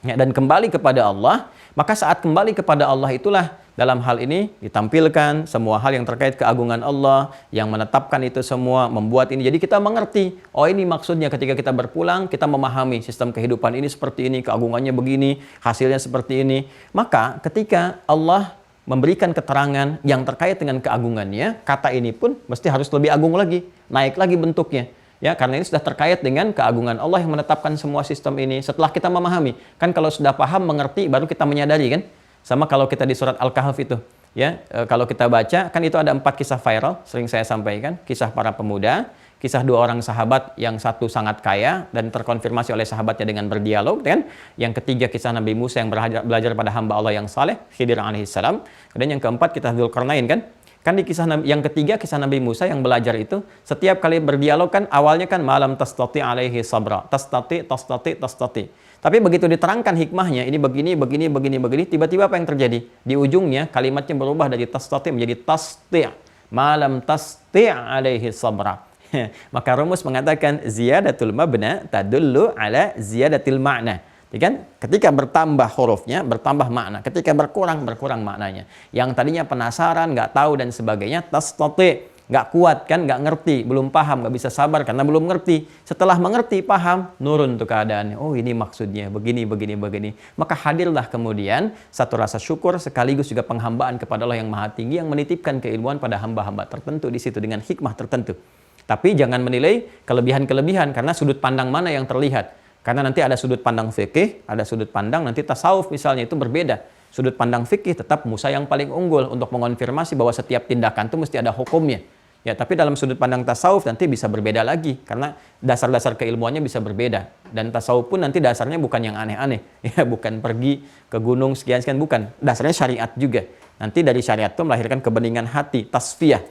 ya, dan kembali kepada Allah. Maka saat kembali kepada Allah itulah dalam hal ini ditampilkan semua hal yang terkait keagungan Allah yang menetapkan itu semua, membuat ini. Jadi kita mengerti, oh ini maksudnya ketika kita berpulang, kita memahami sistem kehidupan ini seperti ini, keagungannya begini, hasilnya seperti ini. Maka ketika Allah memberikan keterangan yang terkait dengan keagungannya, kata ini pun mesti harus lebih agung lagi, naik lagi bentuknya. Ya, karena ini sudah terkait dengan keagungan Allah yang menetapkan semua sistem ini. Setelah kita memahami, kan kalau sudah paham, mengerti, baru kita menyadari kan. Sama kalau kita di surat Al-Kahf itu, ya, kalau kita baca, kan itu ada 4 kisah viral, sering saya sampaikan, kisah para pemuda, kisah 2 orang sahabat, yang satu sangat kaya dan terkonfirmasi oleh sahabatnya dengan berdialog, kan? Yang ketiga kisah Nabi Musa yang belajar pada hamba Allah yang saleh, Khidir alaihissalam. Kemudian yang keempat kisah Dzulqarnain, kan? Kan di kisah yang ketiga kisah Nabi Musa yang belajar itu, setiap kali berdialog kan awalnya kan malam tastati alaihi sabra, tastati. Tapi begitu diterangkan hikmahnya, ini begini, tiba-tiba apa yang terjadi? Di ujungnya kalimatnya berubah dari tastati menjadi tasti'. Malam tasti' alaihi sabra. Maka rumus mengatakan ziyadatul mabna tadullu ala ziyadatil ma'na. Kan? Ketika bertambah hurufnya, bertambah makna. Ketika berkurang maknanya. Yang tadinya penasaran, nggak tahu dan sebagainya, tastati, nggak kuat kan, nggak ngerti, belum paham, nggak bisa sabar karena belum ngerti. Setelah mengerti, paham, nurun tuh keadaannya. Oh ini maksudnya, begini. Maka hadirlah kemudian satu rasa syukur sekaligus juga penghambaan kepada Allah yang Maha Tinggi yang menitipkan keilmuan pada hamba-hamba tertentu di situ dengan hikmah tertentu. Tapi jangan menilai kelebihan-kelebihan karena sudut pandang mana yang terlihat. Karena nanti ada sudut pandang fikih, ada sudut pandang nanti tasawuf misalnya, itu berbeda. Sudut pandang fikih tetap Musa yang paling unggul untuk mengonfirmasi bahwa setiap tindakan itu mesti ada hukumnya. Ya, tapi dalam sudut pandang tasawuf nanti bisa berbeda lagi karena dasar-dasar keilmuannya bisa berbeda. Dan tasawuf pun nanti dasarnya bukan yang aneh-aneh, ya, bukan pergi ke gunung sekian-sekian, bukan. Dasarnya syariat juga. Nanti dari syariat itu melahirkan kebeningan hati, tasfiyah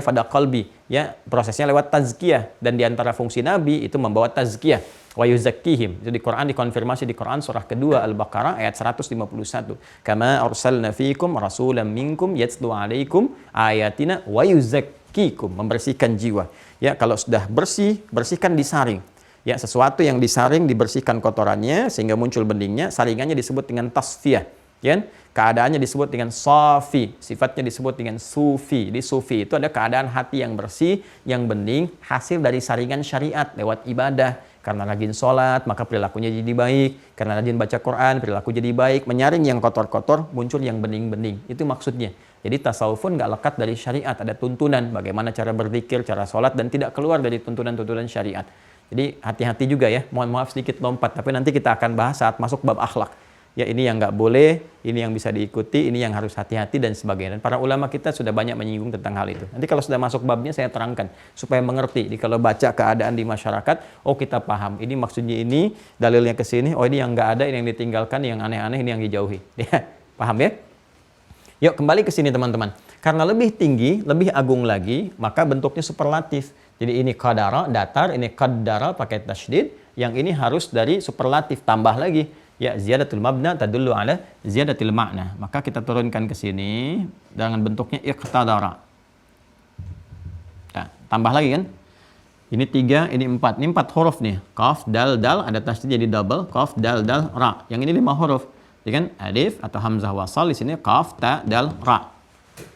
pada qalbi, ya, prosesnya lewat tazkiyah, dan diantara fungsi Nabi itu membawa tazkiyah. Wa yuzakkihim. Jadi Quran dikonfirmasi di Quran surah kedua Al-Baqarah ayat 151. Kama arsalna fiikum rasulan minkum yatlu alaikum ayatina wa yuzakkikum, membersihkan jiwa. Ya, kalau sudah bersih, bersihkan disaring. Ya, sesuatu yang disaring dibersihkan kotorannya sehingga muncul beningnya, saringannya disebut dengan tasfiyah. Ya, keadaannya disebut dengan safi, sifatnya disebut dengan sufi. Di sufi itu ada keadaan hati yang bersih, yang bening, hasil dari saringan syariat lewat ibadah. Karena rajin sholat, maka perilakunya jadi baik. Karena rajin baca Quran, perilaku jadi baik. Menyaring yang kotor-kotor, muncul yang bening-bening. Itu maksudnya. Jadi tasawuf pun nggak lekat dari syariat. Ada tuntunan bagaimana cara berzikir, cara sholat, dan tidak keluar dari tuntunan-tuntunan syariat. Jadi hati-hati juga ya. Mohon maaf sedikit lompat, tapi nanti kita akan bahas saat masuk bab akhlak. Ya, ini yang nggak boleh, ini yang bisa diikuti, ini yang harus hati-hati dan sebagainya. Dan para ulama kita sudah banyak menyinggung tentang hal itu. Nanti kalau sudah masuk babnya saya terangkan supaya mengerti. Jadi kalau baca keadaan di masyarakat, oh kita paham. Ini maksudnya ini, dalilnya ke sini. Oh ini yang nggak ada, ini yang ditinggalkan, yang aneh-aneh, ini yang dijauhi. Ya, paham ya? Yuk kembali ke sini teman-teman. Karena lebih tinggi, lebih agung lagi, maka bentuknya superlatif. Jadi ini qadara, datar, ini qaddara pakai tasydid. Yang ini harus dari superlatif, tambah lagi. Ya, ziyadatul mabna tadullu ala ziyadatil ma'na. Maka kita turunkan ke sini dengan bentuknya iqtadara. Nah, tambah lagi kan? Ini 3, ini 4. Ini 4 huruf nih. Qaf, dal, dal, ada tasydid jadi double. Qaf, dal, dal, ra. Yang ini 5 huruf. Ya kan? Alif atau hamzah wasal di sini qaf, ta, dal, ra.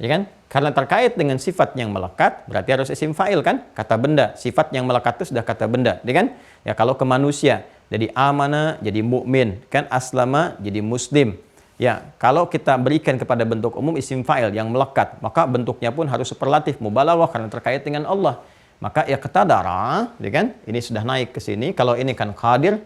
Ya kan? Karena terkait dengan sifat yang melekat, berarti harus isim fa'il kan? Kata benda. Sifat yang melekat itu sudah kata benda, ya kan? Ya kalau ke manusia, jadi amana jadi mukmin, kan? Aslama jadi muslim. Ya, kalau kita berikan kepada bentuk umum isim fa'il yang melekat, maka bentuknya pun harus superlatif, mubalaghah karena terkait dengan Allah. Maka ya iqtadara, ya kan? Ini sudah naik ke sini. Kalau ini kan qadir,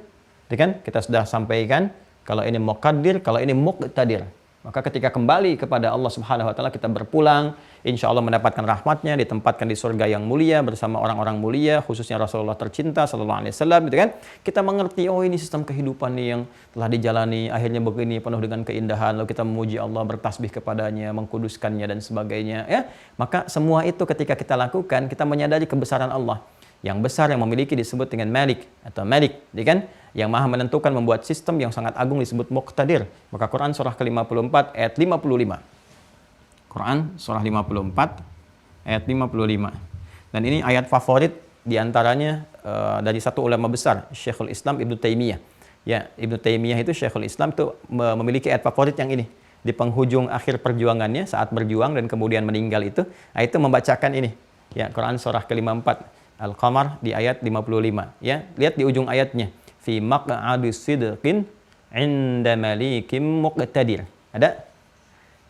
ya kan? Kita sudah sampaikan. Kalau ini muqaddir, kalau ini muqtadir. Maka ketika kembali kepada Allah Subhanahu wa taala kita berpulang, insya Allah mendapatkan rahmatnya, ditempatkan di surga yang mulia bersama orang-orang mulia, khususnya Rasulullah tercinta sallallahu alaihi wasallam, gitu kan? Kita mengerti, oh ini sistem kehidupan nih yang telah dijalani, akhirnya begini penuh dengan keindahan, lalu kita memuji Allah, bertasbih kepadanya, mengkuduskannya dan sebagainya, ya. Maka semua itu ketika kita lakukan, kita menyadari kebesaran Allah. Yang besar yang memiliki disebut dengan Malik atau Malik, ya kan? Yang maha menentukan, membuat sistem yang sangat agung disebut Muqtadir. Maka Quran surah ke-54 ayat 55. Quran surah 54 ayat 55. Dan ini ayat favorit diantaranya dari satu ulama besar, Syekhul Islam Ibnu Taimiyah. Ya, Ibnu Taimiyah itu Syekhul Islam itu memiliki ayat favorit yang ini. Di penghujung akhir perjuangannya saat berjuang dan kemudian meninggal itu membacakan ini. Ya, Quran surah ke-54 Al-Qamar di ayat 55. Ya, lihat di ujung ayatnya. Fi maq'adi sidqin 'inda malikim muqtadir. Ada?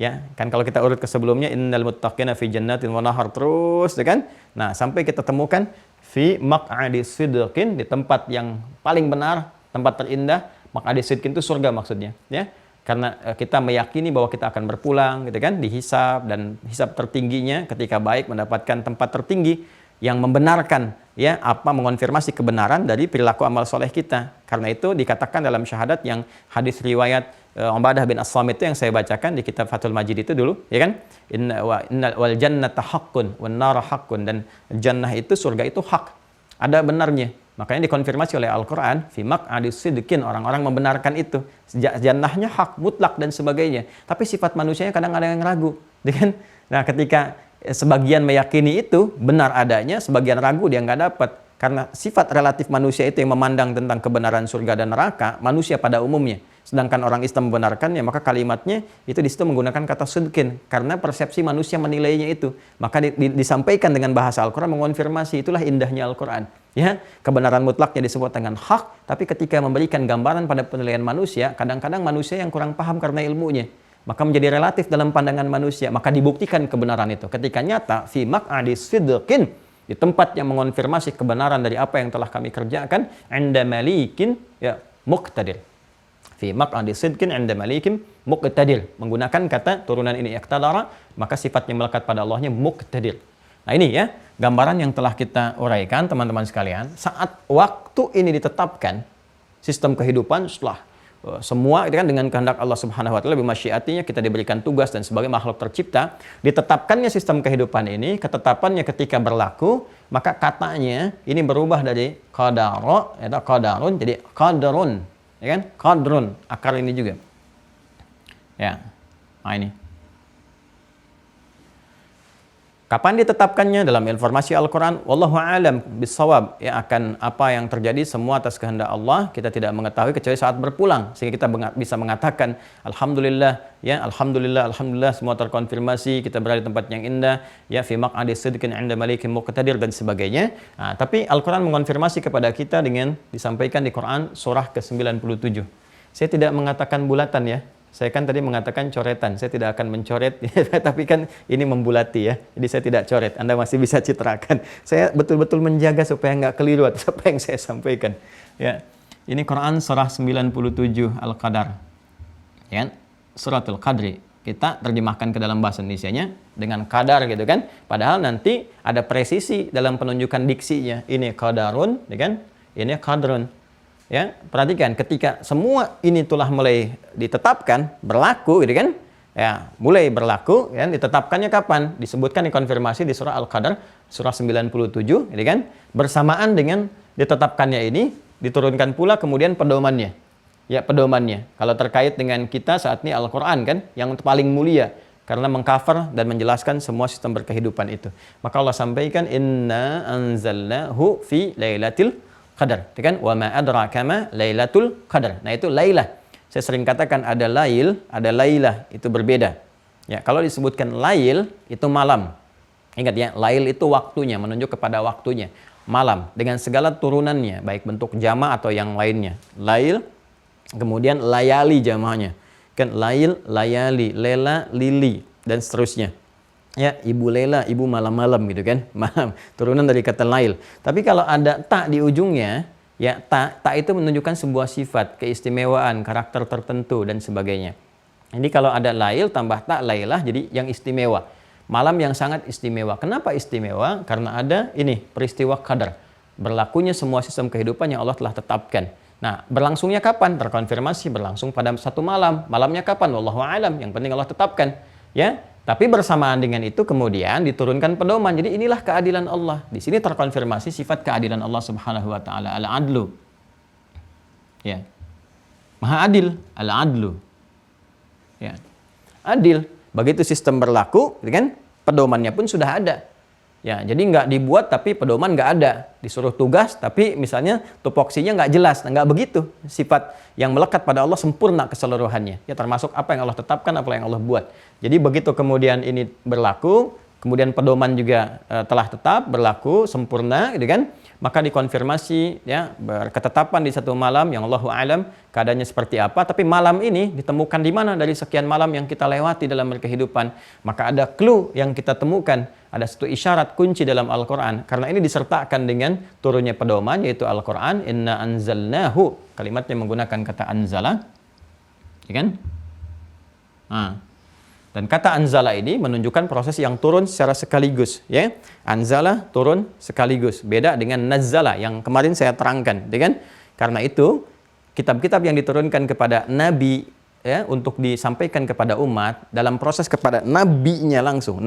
Ya, kan kalau kita urut ke sebelumnya innal muttaqina fi jannatin wa nahar terus, ya kan? Nah, sampai kita temukan fi maq'adi sidqin, di tempat yang paling benar, tempat terindah. Maq'adi sidqin itu surga maksudnya, ya. Karena kita meyakini bahwa kita akan berpulang, gitu kan, dihisab, dan hisab tertingginya ketika baik mendapatkan tempat tertinggi yang membenarkan, ya, mengonfirmasi kebenaran dari perilaku amal soleh kita. Karena itu dikatakan dalam syahadat yang hadis riwayat Ubadah bin As-Samit itu yang saya bacakan di kitab Fathul Majid itu dulu, ya kan? Innal wal jannata haqqun wan nar haqqun, dan jannah itu, surga itu hak, ada benarnya. Makanya dikonfirmasi oleh Al-Qur'an, fi maq'adi sidqin, orang-orang membenarkan itu. Jannahnya hak, mutlak dan sebagainya. Tapi sifat manusianya kadang ada yang ragu, ya kan? Nah, ketika sebagian meyakini itu benar adanya, sebagian ragu dia nggak dapat. Karena sifat relatif manusia itu yang memandang tentang kebenaran surga dan neraka, manusia pada umumnya. Sedangkan orang Islam membenarkannya, maka kalimatnya itu di situ menggunakan kata sidqin. Karena persepsi manusia menilainya itu. Maka disampaikan dengan bahasa Al-Quran, mengonfirmasi, itulah indahnya Al-Quran. Ya, kebenaran mutlaknya disebut dengan hak, tapi ketika memberikan gambaran pada penilaian manusia, kadang-kadang manusia yang kurang paham karena ilmunya. Maka menjadi relatif dalam pandangan manusia, maka dibuktikan kebenaran itu ketika nyata fi maq'adi sidqin, di tempat yang mengonfirmasi kebenaran dari apa yang telah kami kerjakan, 'inda malikin ya muqtadir. Fi maq'adi sidqin 'inda malikin muqtadir, menggunakan kata turunan ini iqtadara, maka sifatnya melekat pada Allahnya muqtadir. Nah, ini ya gambaran yang telah kita uraikan teman-teman sekalian. Saat waktu ini ditetapkan, sistem kehidupan setelah semua itu kan dengan kehendak Allah Subhanahu wa taala, bimasyiatinya kita diberikan tugas dan sebagai makhluk tercipta, ditetapkannya sistem kehidupan ini, ketetapannya ketika berlaku, maka katanya ini berubah dari qadara atau qadarun jadi qadrun, ya kan? Qadrun, akar ini juga. Ya. Nah, ini. Kapan ditetapkannya? Dalam informasi Al-Quran, wallahu a'lam bissawab, ya, akan apa yang terjadi semua atas kehendak Allah, kita tidak mengetahui kecuali saat berpulang, sehingga kita bisa mengatakan alhamdulillah, ya, alhamdulillah semua terkonfirmasi, kita berada di tempat yang indah, ya, fi maq'adi sidqin 'inda malikin muqtadir dan sebagainya. Nah, tapi Al-Quran mengonfirmasi kepada kita dengan disampaikan di Quran surah ke-97. Saya tidak mengatakan bulatan, ya, Saya kan tadi mengatakan coretan, saya tidak akan mencoret, tapi kan ini membulati ya, jadi saya tidak coret, Anda masih bisa citrakan. Saya betul-betul menjaga supaya nggak keliru atas apa yang saya sampaikan. Ya, ini Quran surah 97 Al-Qadar, ya, suratul Qadri. Kita terjemahkan ke dalam bahasa Indonesianya dengan qadar gitu kan, padahal nanti ada presisi dalam penunjukan diksinya. Ini qadarun, ya kan? Ini qadrun. Ya, perhatikan ketika semua ini telah mulai ditetapkan, berlaku gitu kan? Ya, mulai berlaku ya, ditetapkannya kapan? Disebutkan dikonfirmasi di surah Al-Qadar surah 97, gitu kan? Bersamaan dengan ditetapkannya ini diturunkan pula kemudian pedomannya. Ya, pedomannya. Kalau terkait dengan kita saat ini Al-Qur'an kan yang paling mulia karena mengcover dan menjelaskan semua sistem berkehidupan itu. Maka Allah sampaikan inna anzalnahu fi lailatul qadar, kan? Wa ma adraka ma lailatul qadar. Nah, itu lailah. Saya sering katakan ada lail, ada lailah, itu berbeda. Ya, kalau disebutkan lail itu malam. Ingat ya, lail itu waktunya, menunjuk kepada waktunya. Malam dengan segala turunannya, baik bentuk jama atau yang lainnya. Lail, kemudian layali jamanya. Kan lail, layali, lela, lili dan seterusnya. Ya, ibu lela, ibu malam-malam gitu kan. Malam, turunan dari kata lail. Tapi kalau ada tak di ujungnya, ya tak itu menunjukkan sebuah sifat, keistimewaan, karakter tertentu dan sebagainya. Jadi kalau ada lail tambah tak lailah jadi yang istimewa. Malam yang sangat istimewa. Kenapa istimewa? Karena ada ini peristiwa qadar. Berlakunya semua sistem kehidupan yang Allah telah tetapkan. Nah, berlangsungnya kapan? Terkonfirmasi berlangsung pada satu malam. Malamnya kapan? Wallahu a'lam. Yang penting Allah tetapkan. Ya, tapi bersamaan dengan itu kemudian diturunkan pedoman. Jadi inilah keadilan Allah. Di sini terkonfirmasi sifat keadilan Allah Subhanahu wa taala, al-adlu. Ya. Maha adil, al-adlu. Ya. Adil. Begitu sistem berlaku, kan? Pedomannya pun sudah ada. Ya, jadi nggak dibuat tapi pedoman nggak ada. Disuruh tugas tapi misalnya tupoksinya nggak jelas. Nah, nggak begitu. Sifat yang melekat pada Allah sempurna keseluruhannya. Ya, termasuk apa yang Allah tetapkan, apa yang Allah buat. Jadi begitu kemudian ini berlaku, kemudian pedoman juga telah tetap berlaku sempurna, gitu kan? Maka dikonfirmasi ya berketetapan di satu malam yang Allahu a'lam keadaannya seperti apa, tapi malam ini ditemukan di mana dari sekian malam yang kita lewati dalam berkehidupan. Maka ada clue yang kita temukan, ada satu isyarat kunci dalam Al-Qur'an. Karena ini disertakan dengan turunnya pedoman yaitu Al-Qur'an, inna anzalnahu. Kalimatnya menggunakan kata anzala. Ya kan? Nah, dan kata anzala ini menunjukkan proses yang turun secara sekaligus, ya. Anzala turun sekaligus, beda dengan nazzala yang kemarin saya terangkan, ya kan? Karena itu kitab-kitab yang diturunkan kepada nabi ya untuk disampaikan kepada umat dalam proses kepada nabinya langsung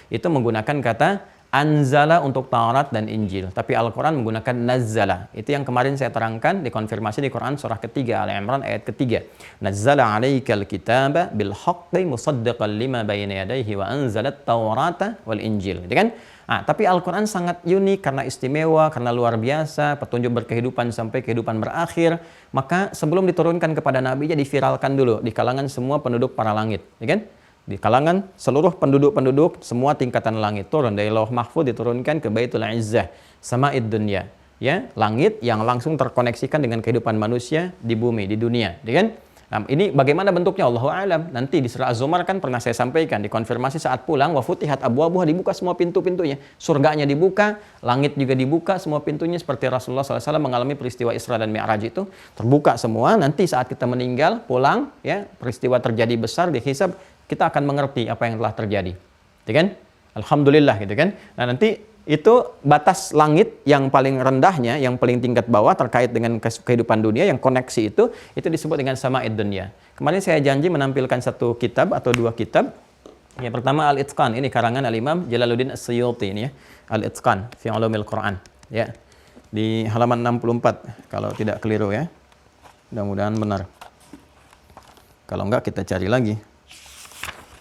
itu menggunakan kata anzala untuk Taurat dan Injil, tapi Al-Quran menggunakan nazzala. Itu yang kemarin saya terangkan, dikonfirmasi di Quran surah ketiga Al-Imran ayat ketiga. Nazzala 'alaikal kitaba bil haqqi musaddiqan lima bayna yadayhi wa anzalat Taurata wal Injil. Gitu kan? Tapi Al-Quran sangat unik karena istimewa, karena luar biasa, petunjuk berkehidupan sampai kehidupan berakhir. Maka sebelum diturunkan kepada nabinya diviralkan dulu di kalangan semua penduduk para langit, ya kan? Di kalangan seluruh penduduk-penduduk semua tingkatan langit turun dari Lauh Mahfuz diturunkan ke Baitul Izzah, Sama'id Dunya, ya, langit yang langsung terkoneksikan dengan kehidupan manusia di bumi, di dunia, ya kan? Nah, ini bagaimana bentuknya Allahu a'lam. Nanti di surah Az-Zumar kan pernah saya sampaikan, dikonfirmasi saat pulang wa futihat abwabuha, dibuka semua pintu-pintunya. Surganya dibuka, langit juga dibuka semua pintunya seperti Rasulullah SAW mengalami peristiwa Isra dan Mi'raj itu, terbuka semua. Nanti saat kita meninggal, pulang, ya, peristiwa terjadi besar dihisab, kita akan mengerti apa yang telah terjadi, ya kan? Alhamdulillah, gitu kan? Nah, nanti itu batas langit yang paling rendahnya, yang paling tingkat bawah terkait dengan kehidupan dunia, yang koneksi itu disebut dengan Sama'id Dunya. Kemarin saya janji menampilkan satu kitab atau dua kitab. Yang pertama Al-Itqan, ini karangan Al-Imam Jalaluddin As-Suyuti ini ya. Al-Itqan fi Ulumil Quran, ya. Di halaman 64 kalau tidak keliru ya. Mudah-mudahan benar. Kalau enggak kita cari lagi.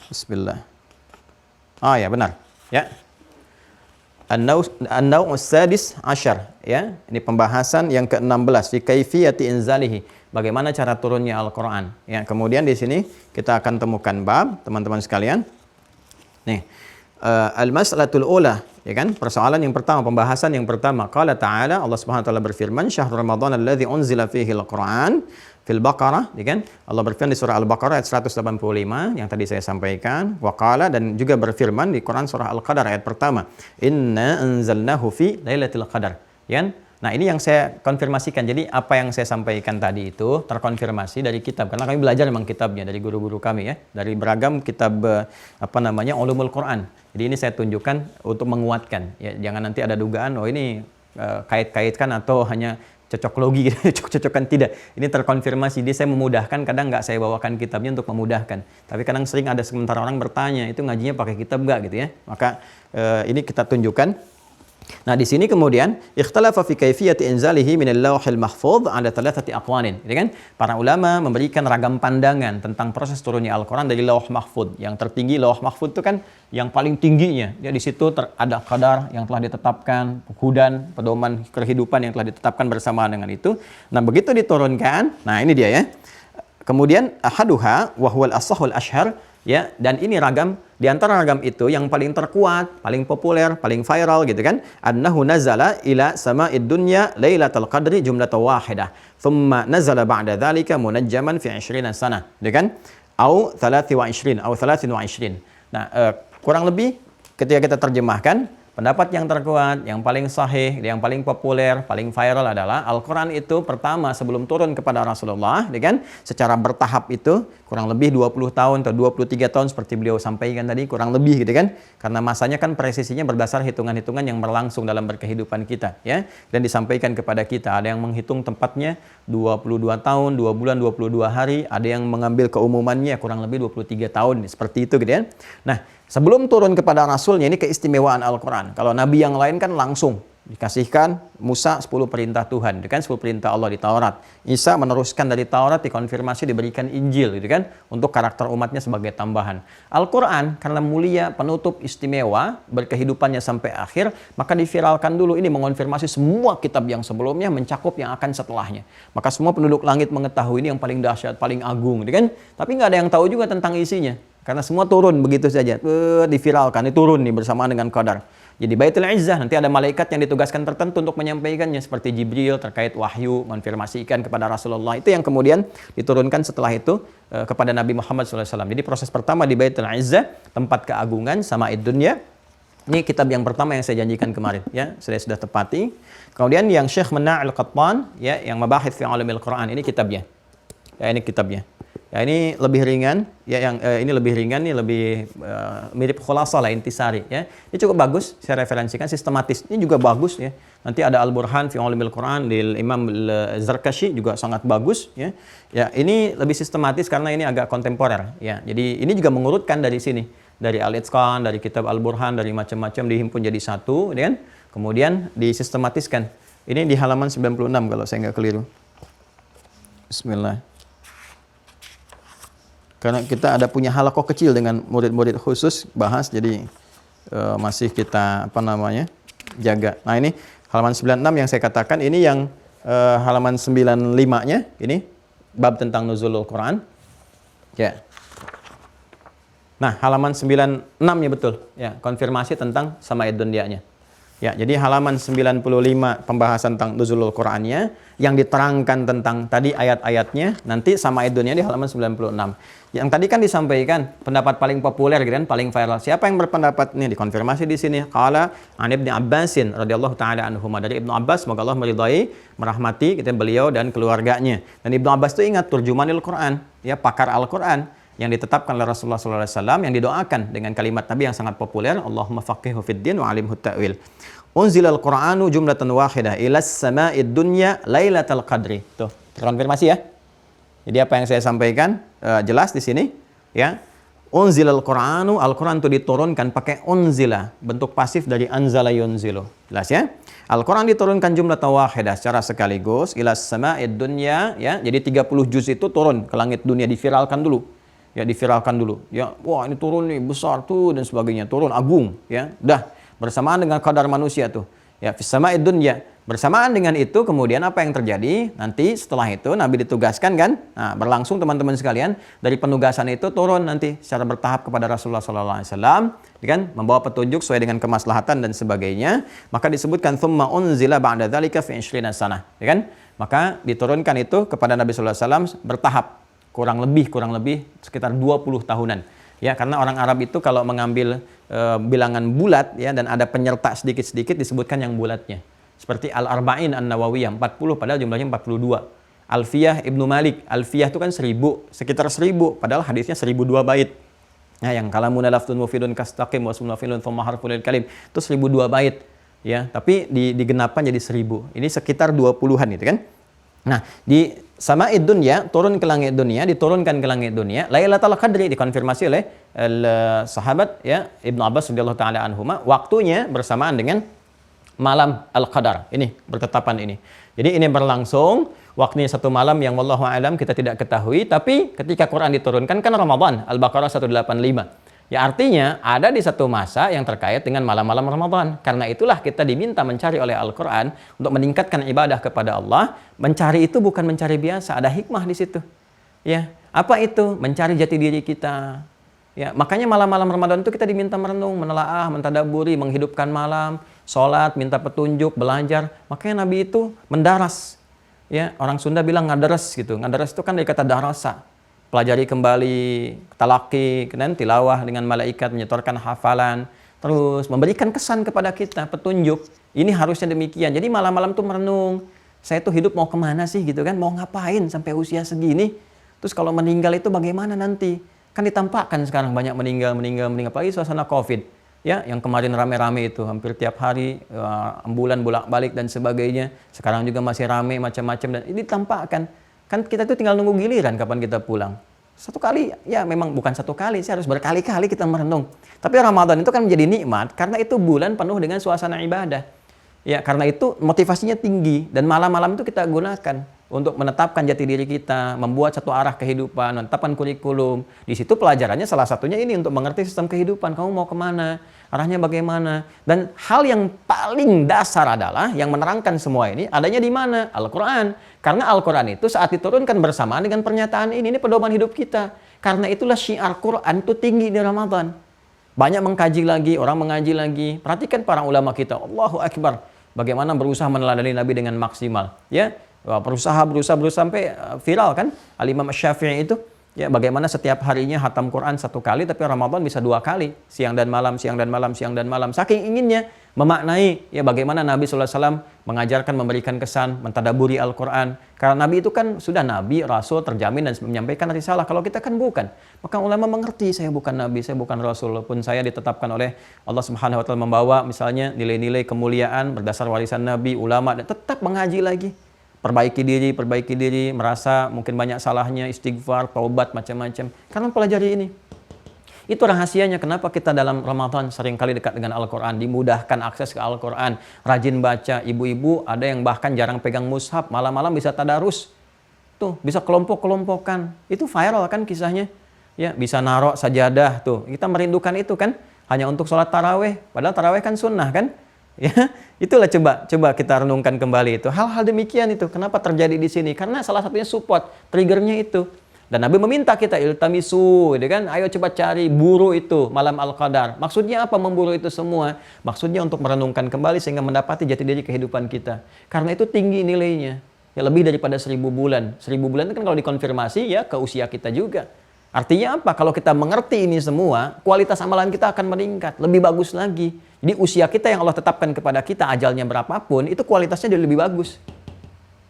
Bismillah. Ya benar, ya. An-Naw'us Sadis Ashar, ya. Ini pembahasan yang ke-16 fi kaifiyati inzalihi. Bagaimana cara turunnya Al-Qur'an. Ya, kemudian di sini kita akan temukan bab, teman-teman sekalian. Nih, al-mas'alatul ula ya kan? Persoalan yang pertama, pembahasan yang pertama. Qala ta'ala, Allah Subhanahu wa taala berfirman, "Syahrul Ramadan alladzi unzila fihi al-Qur'an." Fil Baqarah, ya kan? Allah berfirman di surah Al-Baqarah ayat 185 yang tadi saya sampaikan. Wa qala, dan juga berfirman di Quran surah Al-Qadar ayat pertama, "Inna anzalnahu fi lailatul qadar." Ya kan? Nah, ini yang saya konfirmasikan. Jadi apa yang saya sampaikan tadi itu terkonfirmasi dari kitab. Karena kami belajar memang kitabnya dari guru-guru kami ya, dari beragam kitab Ulumul Quran. Jadi ini saya tunjukkan untuk menguatkan ya, jangan nanti ada dugaan oh ini kait-kaitkan atau hanya cocok logi gitu, cocok-cocokan, tidak. Ini terkonfirmasi. Jadi saya memudahkan, kadang nggak saya bawakan kitabnya untuk memudahkan. Tapi kadang sering ada sementara orang bertanya, itu ngajinya pakai kitab nggak gitu ya. Maka ini kita tunjukkan. Nah, di sini kemudian ikhtalafa fi kaifiyati inzalihi min al-lauhil mahfuz ala thalathati aqwanin. Gitu kan? Para ulama memberikan ragam pandangan tentang proses turunnya Al-Qur'an dari lauh mahfuz. Yang tertinggi lauh mahfuz itu kan yang paling tingginya. Ya, di situ ada qadar yang telah ditetapkan, hudan, pedoman kehidupan yang telah ditetapkan bersamaan dengan itu. Nah, begitu diturunkan, nah ini dia ya. Kemudian ahaduha wa huwal as-sahhul ashhar, ya, dan ini ragam, di antara ragam itu yang paling terkuat, paling populer, paling viral gitu kan, annahu nazala ila sama'id dunya lailatul qadri jumlatan wahidah thumma nazala ba'da dzalika munajjaman fi 20 sanah, gitu kan, au 23 au 23. Nah, kurang lebih ketika kita terjemahkan, pendapat yang terkuat, yang paling sahih, yang paling populer, paling viral adalah Al-Quran itu pertama sebelum turun kepada Rasulullah, kan? Secara bertahap itu kurang lebih 20 tahun atau 23 tahun seperti beliau sampaikan tadi, kurang lebih gitu kan. Karena masanya kan presisinya berdasar hitungan-hitungan yang berlangsung dalam berkehidupan kita, ya. Dan disampaikan kepada kita, ada yang menghitung tempatnya 22 tahun, 2 bulan, 22 hari, ada yang mengambil keumumannya kurang lebih 23 tahun, seperti itu gitu ya. Nah, sebelum turun kepada Rasulnya, ini keistimewaan Al-Quran. Kalau Nabi yang lain kan langsung dikasihkan Musa 10 perintah Tuhan, kan 10 perintah Allah di Taurat. Isa meneruskan dari Taurat, dikonfirmasi, diberikan Injil, gitu kan, untuk karakter umatnya sebagai tambahan. Al-Quran karena mulia, penutup, istimewa, berkehidupannya sampai akhir, maka diviralkan dulu. Ini mengonfirmasi semua kitab yang sebelumnya, mencakup yang akan setelahnya. Maka semua penduduk langit mengetahui ini yang paling dahsyat, paling agung, gitu kan. Tapi nggak ada yang tahu juga tentang isinya. Karena semua turun begitu saja, diviralkan, ini turun nih bersamaan dengan qadar. Jadi Baitul Izzah, nanti ada malaikat yang ditugaskan tertentu untuk menyampaikannya, seperti Jibril terkait wahyu, mengonfirmasikan kepada Rasulullah. Itu yang kemudian diturunkan setelah itu kepada Nabi Muhammad SAW. Jadi proses pertama di Baitul Izzah, tempat keagungan, sama'id dunya. Ini kitab yang pertama yang saya janjikan kemarin, ya, saya sudah tepati. Kemudian yang Syekh Mana' Al-Qattan, ya, yang Mabahith fi Ulumil Quran, ini kitabnya. Ya, ini kitabnya. Ya, ini lebih ringan, ya, yang ini lebih ringan, ini lebih mirip Khulasah lah, intisari, ya. Ini cukup bagus, saya referensikan, sistematis. Ini juga bagus, ya. Nanti ada Al-Burhan fi Ulumil Quran di Imam Zarkashi juga sangat bagus, ya. Ya, ini lebih sistematis karena ini agak kontemporer, ya. Jadi ini juga mengurutkan dari sini, dari Al-Itqan, dari kitab Al-Burhan, dari macam-macam dihimpun jadi satu, kan? Kemudian disistematiskan. Ini di halaman 96 kalau saya nggak keliru. Bismillah. Karena kita ada punya halakoh kecil dengan murid-murid khusus bahas, jadi masih kita jaga. Nah, ini halaman 96 yang saya katakan, ini yang halaman 95-nya, ini bab tentang nuzulul Quran. Ya. Nah, halaman 96-nya betul, ya, konfirmasi tentang sama'id dunyanya. Ya, jadi halaman 95 pembahasan tentang nuzulul Qur'annya, yang diterangkan tentang tadi ayat-ayatnya, nanti sama'id dunya di halaman 96. Yang tadi kan disampaikan pendapat paling populer gitu kan, paling viral. Siapa yang berpendapat ini dikonfirmasi di sini. Qala an Ibnu Abbasin radhiyallahu taala anhuma, dari Ibnu Abbas, semoga Allah meridai, merahmati kita beliau dan keluarganya. Dan Ibnu Abbas itu ingat turjumanil Qur'an, ya, pakar Al-Qur'an yang ditetapkan oleh Rasulullah SAW, yang didoakan dengan kalimat Nabi yang sangat populer, Allahumma faqihhu fid din wa alimhu ta'wil. Unzilal Qur'anu jumlatan wahidah ilas sama'id dunya lailatul qadri. Tuh, terkonfirmasi ya. Jadi apa yang saya sampaikan jelas di sini, ya. Unzilal Qur'anu, Al-Qur'an itu diturunkan pakai unzila, bentuk pasif dari anzala yunzilu. Jelas ya? Al-Qur'an diturunkan jumlatan wahidah secara sekaligus ilas sama'id dunya, ya. Jadi 30 juz itu turun ke langit dunia, diviralkan dulu. Ya, diviralkan dulu. Ya, wah ini turun nih, besar tuh, dan sebagainya. Turun, agung, ya. Dah, bersamaan dengan kadar manusia tuh. Ya, fis sama'id dunya. bersamaan dengan itu kemudian apa yang terjadi? Nanti setelah itu Nabi ditugaskan kan? Nah, berlangsung teman-teman sekalian, dari penugasan itu turun nanti secara bertahap kepada Rasulullah SAW, kan? Membawa petunjuk sesuai dengan kemaslahatan dan sebagainya. Maka disebutkan tsumma unzila ba'da dzalika fi 20 sanah, kan? Maka diturunkan itu kepada Nabi SAW bertahap, kurang lebih sekitar 20 tahunan. Ya, karena orang Arab itu kalau mengambil bilangan bulat ya dan ada penyerta sedikit-sedikit disebutkan yang bulatnya. Seperti Al-Arba'in An-Nawawiyah 40 padahal jumlahnya 42. Alfiyah Ibnu Malik, Alfiyah itu kan 1000, sekitar 1000 padahal hadisnya 1002 bait. Nah, yang kalamun laftun mufidun kastaqim wa sunafilun thumma harful kalim itu 1002 bait ya, tapi digenapkan jadi 1000. Ini sekitar 20-an itu kan. Nah, di sama'id dunya, turun ke langit dunia, diturunkan ke langit dunia, Lailatul Qadri dikonfirmasi oleh sahabat ya Ibnu Abbas radhiyallahu taala anhuma, waktunya bersamaan dengan malam Al-Qadar. Ini bertetapan ini. Jadi ini berlangsung waktunya satu malam yang wallahu alam kita tidak ketahui, tapi ketika Quran diturunkan kan Ramadan, Al-Baqarah 185. Ya artinya ada di satu masa yang terkait dengan malam-malam Ramadan. Karena itulah kita diminta mencari oleh Al-Quran untuk meningkatkan ibadah kepada Allah. Mencari itu bukan mencari biasa, ada hikmah di situ. Ya, apa itu? Mencari jati diri kita. Ya, makanya malam-malam Ramadan itu kita diminta merenung, menelaah, mentadaburi, menghidupkan malam, sholat, minta petunjuk, belajar. Makanya Nabi itu mendaras. Ya, orang Sunda bilang ngadaras gitu. Ngadaras itu kan dari kata darasa. Pelajari kembali, talaki, dan tilawah dengan malaikat, menyetorkan hafalan, terus memberikan kesan kepada kita, petunjuk. Ini harusnya demikian. Jadi malam-malam tuh merenung. Saya tuh hidup mau kemana sih gitu kan? Mau ngapain sampai usia segini? Terus kalau meninggal itu bagaimana nanti? Kan ditampakkan sekarang banyak meninggal, apalagi suasana COVID. Ya, yang kemarin rame-rame itu, hampir tiap hari, ambulan bolak-balik dan sebagainya. Sekarang juga masih rame macam-macam dan ini ditampakkan. Kan kita tuh tinggal nunggu giliran kapan kita pulang. Satu kali, ya memang bukan satu kali, sih harus berkali-kali kita merenung. Tapi Ramadan itu kan menjadi nikmat karena itu bulan penuh dengan suasana ibadah. Ya, karena itu motivasinya tinggi dan malam-malam itu kita gunakan untuk menetapkan jati diri kita, membuat satu arah kehidupan, menetapkan kurikulum. Di situ pelajarannya salah satunya ini untuk mengerti sistem kehidupan. Kamu mau kemana? Arahnya bagaimana? Dan hal yang paling dasar adalah yang menerangkan semua ini adanya di mana? Al-Quran. Karena Al-Quran itu saat diturunkan bersamaan dengan pernyataan ini pedoman hidup kita. Karena itulah syiar Quran itu tinggi di Ramadan. Banyak mengkaji lagi, orang mengaji lagi. Perhatikan para ulama kita, Allahu Akbar. Bagaimana berusaha meneladani Nabi dengan maksimal. Ya, berusaha sampai viral kan Al-Imam Syafi'i itu ya bagaimana setiap harinya hatam Quran 1 kali tapi Ramadan bisa 2 kali siang dan malam saking inginnya memaknai ya bagaimana Nabi SAW mengajarkan, memberikan kesan, mentadaburi Al-Quran karena Nabi itu kan sudah Nabi, Rasul terjamin dan menyampaikan risalah. Kalau kita kan bukan, maka ulama mengerti saya bukan Nabi, saya bukan Rasul walaupun saya ditetapkan oleh Allah Subhanahu Wa Taala membawa misalnya nilai-nilai kemuliaan berdasar warisan Nabi, ulama dan tetap mengaji lagi. Perbaiki diri, merasa mungkin banyak salahnya, istighfar, taubat, macam-macam. Karena pelajari ini. Itu rahasianya kenapa kita dalam Ramadan seringkali dekat dengan Al-Quran, dimudahkan akses ke Al-Quran, rajin baca, ibu-ibu ada yang bahkan jarang pegang mushaf, malam-malam bisa tadarus. Tuh, bisa kelompok-kelompokan. Itu viral kan kisahnya. Ya, bisa narok sajadah tuh. Kita merindukan itu kan hanya untuk sholat taraweh, padahal taraweh kan sunnah kan? Ya, itulah coba kita renungkan kembali itu. Hal-hal demikian itu kenapa terjadi di sini? Karena salah satunya support, triggernya itu. Dan Nabi meminta kita iltamisu, gitu kan? Ayo coba cari, buru itu malam Al-Qadar. Maksudnya apa memburu itu semua? Maksudnya untuk merenungkan kembali sehingga mendapati jati diri kehidupan kita. Karena itu tinggi nilainya. Ya lebih daripada 1000 bulan. 1000 bulan itu kan kalau dikonfirmasi ya ke usia kita juga. Artinya apa? Kalau kita mengerti ini semua, kualitas amalan kita akan meningkat, lebih bagus lagi. Jadi usia kita yang Allah tetapkan kepada kita, ajalnya berapapun, itu kualitasnya jadi lebih bagus.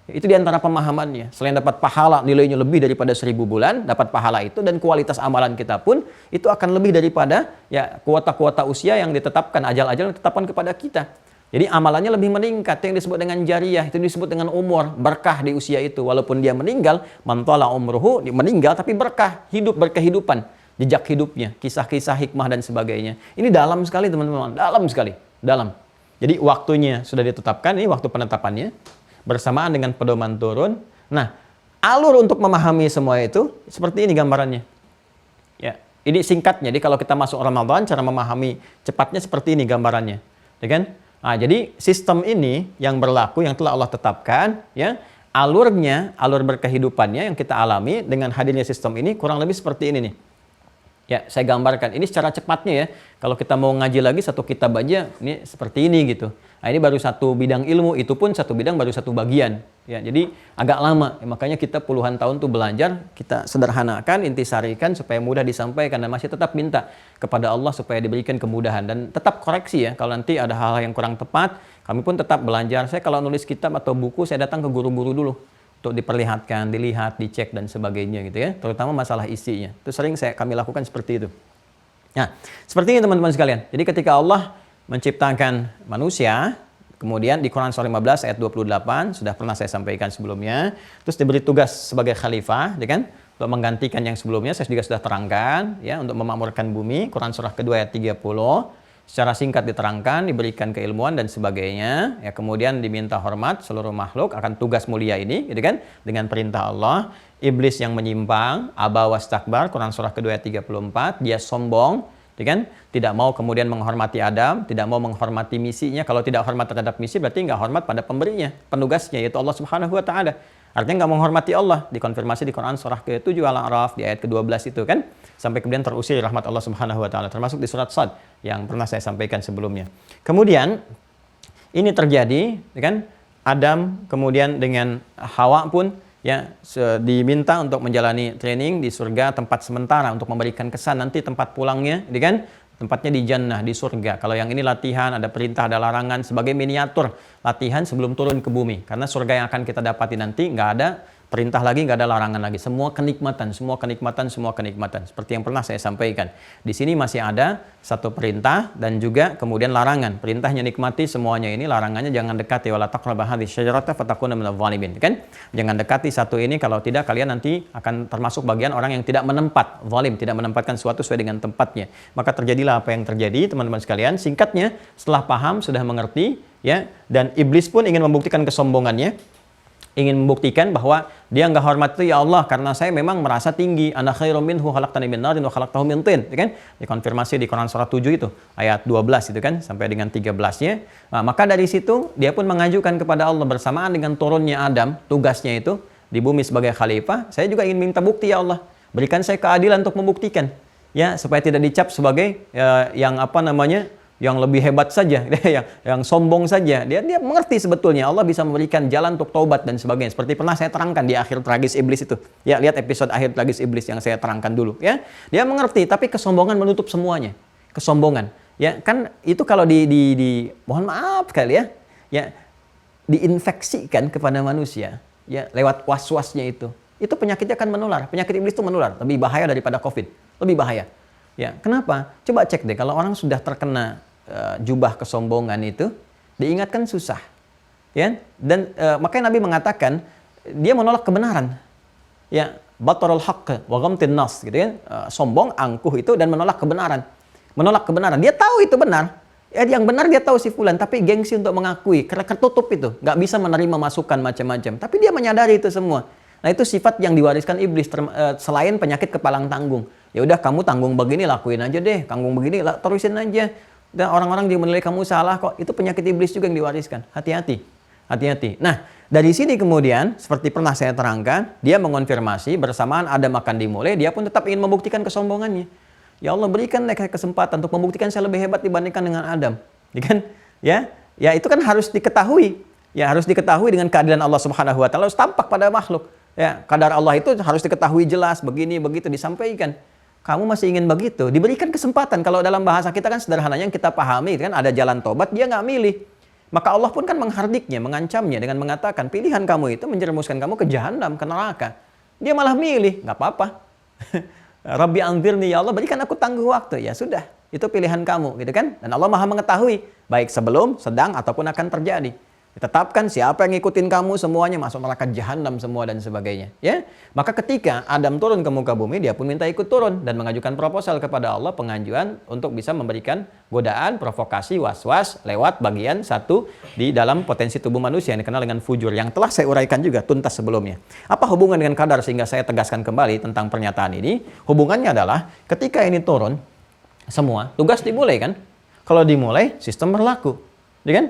Itu diantara pemahamannya. Selain dapat pahala, nilainya lebih daripada 1000 bulan, dapat pahala itu, dan kualitas amalan kita pun, itu akan lebih daripada ya kuota-kuota usia yang ditetapkan, ajal-ajal yang ditetapkan kepada kita. Jadi amalannya lebih meningkat, yang disebut dengan jariyah, itu disebut dengan umur, berkah di usia itu. Walaupun dia meninggal, mantala umruhu, dia meninggal tapi berkah, hidup berkehidupan, jejak hidupnya, kisah-kisah hikmah dan sebagainya. Ini dalam sekali teman-teman, dalam sekali, dalam. Jadi waktunya sudah ditetapkan, ini waktu penetapannya, bersamaan dengan pedoman turun. Nah, alur untuk memahami semua itu, seperti ini gambarannya. Ya, ini singkatnya, jadi kalau kita masuk Ramadan, cara memahami cepatnya seperti ini gambarannya. Ya kan? Nah, jadi sistem ini yang berlaku, yang telah Allah tetapkan, ya, alur berkehidupannya yang kita alami dengan hadirnya sistem ini kurang lebih seperti ini nih. Ya, saya gambarkan. Ini secara cepatnya ya. Kalau kita mau ngaji lagi satu kitab aja, ini seperti ini gitu. Nah, ini baru satu bidang ilmu, itu pun satu bidang baru satu bagian. Ya, jadi agak lama. Ya, makanya kita puluhan tahun tuh belajar, kita sederhanakan, intisarikan supaya mudah disampaikan dan masih tetap minta kepada Allah supaya diberikan kemudahan dan tetap koreksi ya. Kalau nanti ada hal-hal yang kurang tepat, kami pun tetap belajar. Saya kalau nulis kitab atau buku, saya datang ke guru-guru dulu untuk diperlihatkan, dilihat, dicek dan sebagainya gitu ya. Terutama masalah isinya. Itu sering kami lakukan seperti itu. Nah, seperti ini teman-teman sekalian. Jadi ketika Allah menciptakan manusia, kemudian di Quran surah 15 ayat 28 sudah pernah saya sampaikan sebelumnya, terus diberi tugas sebagai khalifah, ya kan? Untuk menggantikan yang sebelumnya saya juga sudah terangkan ya, untuk memakmurkan bumi, Quran surah kedua ayat 30. Secara singkat diterangkan, diberikan keilmuan dan sebagainya. Ya, kemudian diminta hormat seluruh makhluk akan tugas mulia ini, gitu kan? Dengan perintah Allah. Iblis yang menyimpang, aba wastakbar, Quran surah kedua ayat 34, dia sombong, gitu kan? Tidak mau kemudian menghormati Adam, tidak mau menghormati misinya. Kalau tidak hormat terhadap misi, berarti nggak hormat pada pemberinya, penugasnya, yaitu Allah Subhanahu Wa Taala. Artinya nggak menghormati Allah, dikonfirmasi di Quran surah ke-7 Al-A'raf di ayat ke-12 itu kan, sampai kemudian terusir rahmat Allah Subhanahu Wa Taala, termasuk di surat Shad yang pernah saya sampaikan sebelumnya. Kemudian ini terjadi, kan? Adam kemudian dengan Hawa pun ya diminta untuk menjalani training di surga, tempat sementara untuk memberikan kesan nanti tempat pulangnya, kan? Tempatnya di jannah, di surga. Kalau yang ini latihan, ada perintah, ada larangan, sebagai miniatur latihan sebelum turun ke bumi. Karena surga yang akan kita dapati nanti nggak ada perintah lagi, nggak ada larangan lagi. Semua kenikmatan, semua kenikmatan, semua kenikmatan. Seperti yang pernah saya sampaikan. Di sini masih ada satu perintah dan juga kemudian larangan. Perintahnya nikmati semuanya ini, larangannya jangan dekati wala taqrabu hadhihi syajarata fatakuna minadh dhalimin. Kan? Jangan dekati satu ini, kalau tidak kalian nanti akan termasuk bagian orang yang tidak menempat, zalim, tidak menempatkan sesuatu sesuai dengan tempatnya. Maka terjadilah apa yang terjadi, teman-teman sekalian. Singkatnya, setelah paham, sudah mengerti, ya, dan iblis pun ingin membuktikan kesombongannya, ingin membuktikan bahwa dia nggak hormat itu, ya Allah, karena saya memang merasa tinggi, ana khairum minhu khalaqtani min narin wa khalaqtahu min tin, kan? Dikonfirmasi di Quran surah 7 itu, ayat 12 itu kan, sampai dengan 13-nya. Nah, maka dari situ dia pun mengajukan kepada Allah bersamaan dengan turunnya Adam, tugasnya itu di bumi sebagai khalifah, saya juga ingin minta bukti, ya Allah. Berikan saya keadilan untuk membuktikan, ya, supaya tidak dicap sebagai yang apa namanya, yang lebih hebat saja, yang sombong saja. Dia mengerti sebetulnya Allah bisa memberikan jalan untuk taubat dan sebagainya. Seperti pernah saya terangkan di akhir tragis iblis itu. Ya, lihat episode akhir tragis iblis yang saya terangkan dulu. Ya, dia mengerti, tapi kesombongan menutup semuanya. Kesombongan, ya kan itu kalau mohon maaf kali ya, diinfeksikan kepada manusia, ya lewat was-wasnya itu penyakitnya akan menular. Penyakit iblis itu menular, lebih bahaya daripada COVID, lebih bahaya. Ya, kenapa? Coba cek deh, kalau orang sudah terkena jubah kesombongan itu, diingatkan susah. Ya, dan makanya Nabi mengatakan dia menolak kebenaran. Ya, batarul haqq wa ghamtin nas, gitu kan? Sombong, angkuh itu dan menolak kebenaran. Menolak kebenaran. Dia tahu itu benar. Ya, yang benar dia tahu si fulan, tapi gengsi untuk mengakui, karena tertutup itu, nggak bisa menerima masukan macam-macam. Tapi dia menyadari itu semua. Nah, itu sifat yang diwariskan iblis selain penyakit kepalang tanggung. Ya udah, kamu tanggung begini, lakuin aja deh. Tanggung begini, terusin aja. Dan orang-orang dia menilai kamu salah kok. Itu penyakit iblis juga yang diwariskan. Hati-hati. Hati-hati. Nah, dari sini kemudian, seperti pernah saya terangkan, dia mengonfirmasi bersamaan Adam akan dimulai, dia pun tetap ingin membuktikan kesombongannya. Ya Allah, berikan mereka kesempatan untuk membuktikan saya lebih hebat dibandingkan dengan Adam. Ya kan? Ya itu kan harus diketahui. Ya, harus diketahui dengan keadilan Allah Subhanahu Wa Taala, harus tampak pada makhluk. Ya, kadar Allah itu harus diketahui jelas, begini, begitu, disampaikan. Kamu masih ingin begitu, diberikan kesempatan. Kalau dalam bahasa kita kan sederhananya yang kita pahami kan, ada jalan tobat, dia nggak milih. Maka Allah pun kan menghardiknya, mengancamnya dengan mengatakan pilihan kamu itu menjerumuskan kamu ke jahanam, ke neraka. Dia malah milih, nggak apa-apa. Rabbi anzirni, ya Allah berikan aku tangguh waktu. Ya sudah, itu pilihan kamu, gitu kan? Dan Allah Maha mengetahui, baik sebelum, sedang, ataupun akan terjadi. Ditetapkan siapa yang ngikutin kamu semuanya masuk neraka jahanam semua dan sebagainya, ya. Maka ketika Adam turun ke muka bumi, dia pun minta ikut turun dan mengajukan proposal kepada Allah, pengajuan untuk bisa memberikan godaan, provokasi, was-was lewat bagian satu di dalam potensi tubuh manusia yang dikenal dengan fujur, yang telah saya uraikan juga tuntas sebelumnya. Apa hubungan dengan kadar sehingga saya tegaskan kembali tentang pernyataan ini? Hubungannya adalah ketika ini turun semua, tugas dimulai kan? Kalau dimulai, sistem berlaku. Ya kan?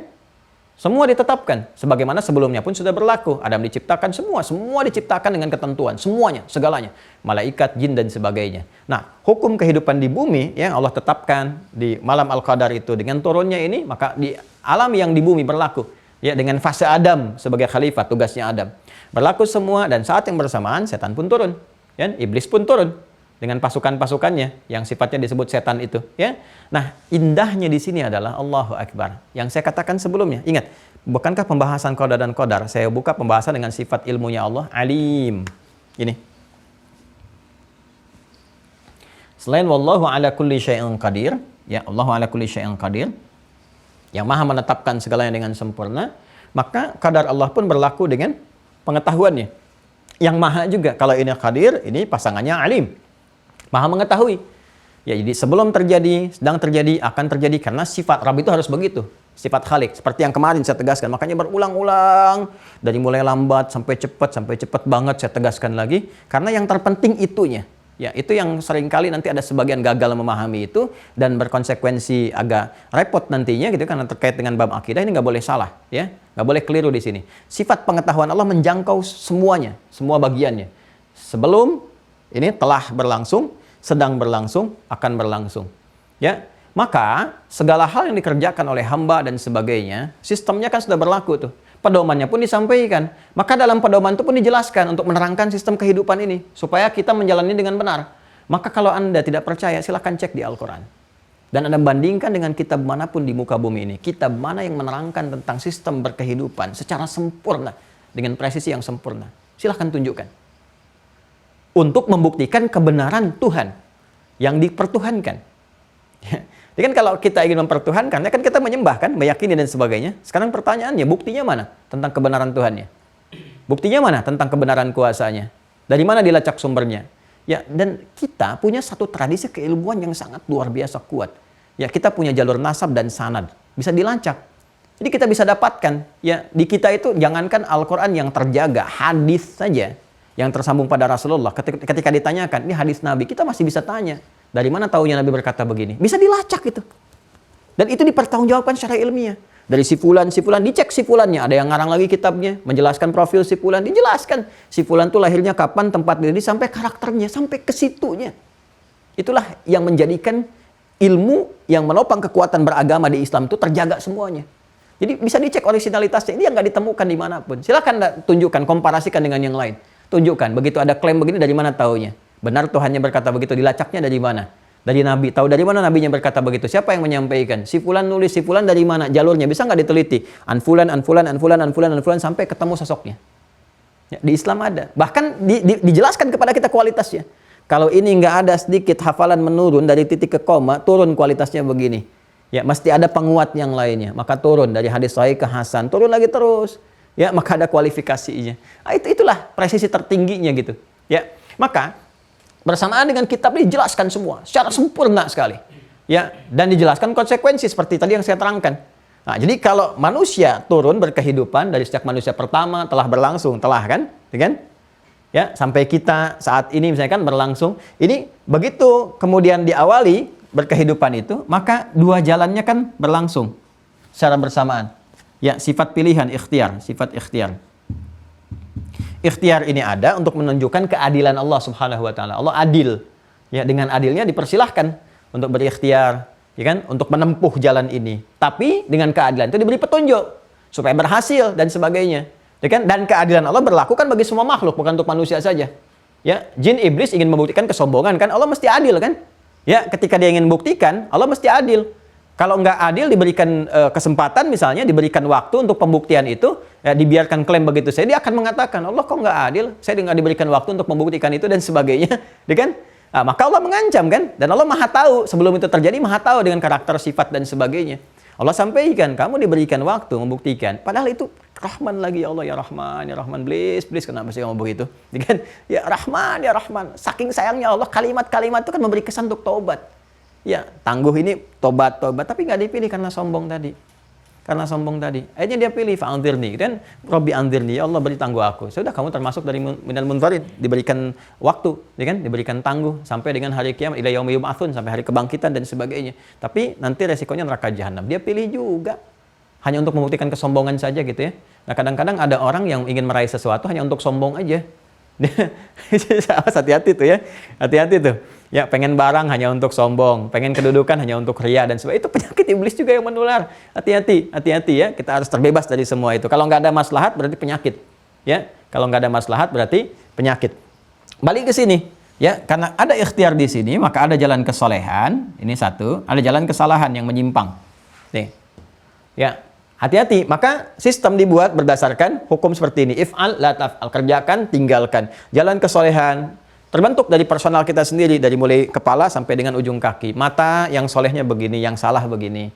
Semua ditetapkan. Sebagaimana sebelumnya pun sudah berlaku. Adam diciptakan semua diciptakan dengan ketentuan. Semuanya, segalanya. Malaikat, jin, dan sebagainya. Nah, hukum kehidupan di bumi yang Allah tetapkan di malam Al-Qadar itu dengan turunnya ini, maka di alam yang di bumi berlaku. Ya, dengan fase Adam sebagai khalifah, tugasnya Adam. Berlaku semua dan saat yang bersamaan setan pun turun. Ya, iblis pun turun dengan pasukan-pasukannya yang sifatnya disebut setan itu, ya. Nah, indahnya di sini adalah Allahu Akbar. Yang saya katakan sebelumnya, ingat, bukankah pembahasan qada dan qadar saya buka pembahasan dengan sifat ilmunya Allah, alim. Ini. Selain wallahu ala kulli syai'in qadir, ya, Allahu ala kulli syai'in qadir, yang Maha menetapkan segalanya dengan sempurna, maka qadar Allah pun berlaku dengan pengetahuannya. Yang Maha juga, kalau ini qadir, ini pasangannya alim. Maha mengetahui. Ya, jadi sebelum terjadi, sedang terjadi, akan terjadi, karena sifat Rabb itu harus begitu. Sifat Khalik, seperti yang kemarin saya tegaskan. Makanya berulang-ulang, dari mulai lambat sampai cepat banget saya tegaskan lagi. Karena yang terpenting itunya. Ya, itu yang seringkali nanti ada sebagian gagal memahami itu dan berkonsekuensi agak repot nantinya gitu, karena terkait dengan bab akidah ini nggak boleh salah, ya, nggak boleh keliru di sini. Sifat pengetahuan Allah menjangkau semuanya, semua bagiannya. Sebelum ini telah berlangsung, sedang berlangsung, akan berlangsung. Ya, maka segala hal yang dikerjakan oleh hamba dan sebagainya, sistemnya kan sudah berlaku tuh. Pedomannya pun disampaikan. Maka dalam pedoman itu pun dijelaskan untuk menerangkan sistem kehidupan ini supaya kita menjalani dengan benar. Maka kalau Anda tidak percaya, silahkan cek di Al-Quran. Dan Anda bandingkan dengan kitab manapun di muka bumi ini. Kitab mana yang menerangkan tentang sistem berkehidupan secara sempurna, dengan presisi yang sempurna. Silahkan tunjukkan. Untuk membuktikan kebenaran Tuhan yang dipertuhankan. Jadi kan kalau kita ingin mempertuhankan, kan kita menyembah kan, meyakini dan sebagainya. Sekarang pertanyaannya, buktinya mana tentang kebenaran Tuhannya? Buktinya mana tentang kebenaran kuasanya? Dari mana dilacak sumbernya? Ya, dan kita punya satu tradisi keilmuan yang sangat luar biasa kuat. Ya, kita punya jalur nasab dan sanad, bisa dilacak. Jadi kita bisa dapatkan, ya, di kita itu jangankan Al-Quran yang terjaga, hadis saja yang tersambung pada Rasulullah. Ketika ditanyakan, ini hadis Nabi, kita masih bisa tanya. Dari mana taunya Nabi berkata begini? Bisa dilacak itu. Dan itu dipertanggungjawabkan secara ilmiah. Dari si fulan, dicek si fulannya. Ada yang ngarang lagi kitabnya, menjelaskan profil si fulan, dijelaskan. Si fulan itu lahirnya kapan, tempat diri, sampai karakternya, sampai ke situnya. Itulah yang menjadikan ilmu yang menopang kekuatan beragama di Islam itu terjaga semuanya. Jadi bisa dicek originalitasnya. Ini yang nggak ditemukan dimanapun. Silakan tunjukkan, komparasikan dengan yang lain. Tunjukkan, begitu ada klaim begini, dari mana taunya? Benar Tuhannya berkata begitu, dilacaknya dari mana? Dari Nabi. Tahu dari mana Nabinya berkata begitu? Siapa yang menyampaikan? Si fulan nulis, si fulan dari mana? Jalurnya bisa nggak diteliti? Anfulan sampai ketemu sosoknya. Ya, di Islam ada. Bahkan dijelaskan kepada kita kualitasnya. Kalau ini nggak ada sedikit hafalan menurun dari titik ke koma, turun kualitasnya begini. Ya, mesti ada penguat yang lainnya. Maka turun dari hadis sahih ke hasan, turun lagi terus. Ya, maka ada kualifikasinya. Nah, itulah presisi tertingginya gitu. Ya, maka bersamaan dengan kitab ini dijelaskan semua secara sempurna sekali. Ya, dan dijelaskan konsekuensi seperti tadi yang saya terangkan. Nah, jadi kalau manusia turun berkehidupan dari sejak manusia pertama telah berlangsung, kan? Ya, sampai kita saat ini misalkan berlangsung. Ini begitu kemudian diawali berkehidupan itu, maka dua jalannya kan berlangsung secara bersamaan. Ya, sifat pilihan, sifat ikhtiar. Ikhtiar ini ada untuk menunjukkan keadilan Allah Subhanahu wa taala. Allah adil. Ya, dengan adilnya dipersilahkan untuk berikhtiar, ya kan, untuk menempuh jalan ini. Tapi dengan keadilan itu diberi petunjuk supaya berhasil dan sebagainya. Ya kan? Dan keadilan Allah berlaku kan bagi semua makhluk, bukan untuk manusia saja. Ya, jin iblis ingin membuktikan kesombongan kan, Allah mesti adil kan? Ya, ketika dia ingin membuktikan, Allah mesti adil. Kalau nggak adil, diberikan kesempatan misalnya, diberikan waktu untuk pembuktian itu, ya, dibiarkan klaim begitu saja, dia akan mengatakan, Allah kok nggak adil, saya nggak diberikan waktu untuk membuktikan itu dan sebagainya, ya kan? Nah, maka Allah mengancam kan, dan Allah maha tahu, sebelum itu terjadi maha tahu dengan karakter, sifat dan sebagainya. Allah sampaikan, kamu diberikan waktu membuktikan, padahal itu Rahman lagi, ya Allah ya Rahman, please, kenapa sih kamu begitu? Ya kan? Ya Rahman, saking sayangnya Allah, kalimat-kalimat itu kan memberi kesan untuk taubat. Ya, tangguh ini tobat, tapi nggak dipilih karena sombong tadi. Akhirnya dia pilih fa'anzirni, dan Rabbi anzirni, ya Allah beri tangguh aku. Sudah, kamu termasuk dari minal munzarin, diberikan waktu, ya kan? Diberikan tangguh sampai dengan hari kiamat, ila yaumi yub'atsun, sampai hari kebangkitan dan sebagainya. Tapi nanti resikonya neraka jahanam. Dia pilih juga. hanya untuk membuktikan kesombongan saja gitu ya. Nah, kadang-kadang ada orang yang ingin meraih sesuatu hanya untuk sombong aja. Hati-hati tuh ya. Hati-hati tuh. Ya, pengen barang hanya untuk sombong, pengen kedudukan hanya untuk ria dan sebagainya. Itu penyakit iblis juga yang menular. Hati-hati, hati-hati ya. Kita harus terbebas dari semua itu. Kalau nggak ada maslahat berarti penyakit. Ya, kalau nggak ada maslahat berarti penyakit. Balik ke sini. Ya, karena ada ikhtiar di sini, maka ada jalan kesolehan. Ini satu, ada jalan kesalahan yang menyimpang. Nih. Ya, hati-hati. Maka sistem dibuat berdasarkan hukum seperti ini. If'al la taf'al, kerjakan, tinggalkan. Jalan kesolehan terbentuk dari personal kita sendiri, dari mulai kepala sampai dengan ujung kaki. Mata yang solehnya begini, yang salah begini.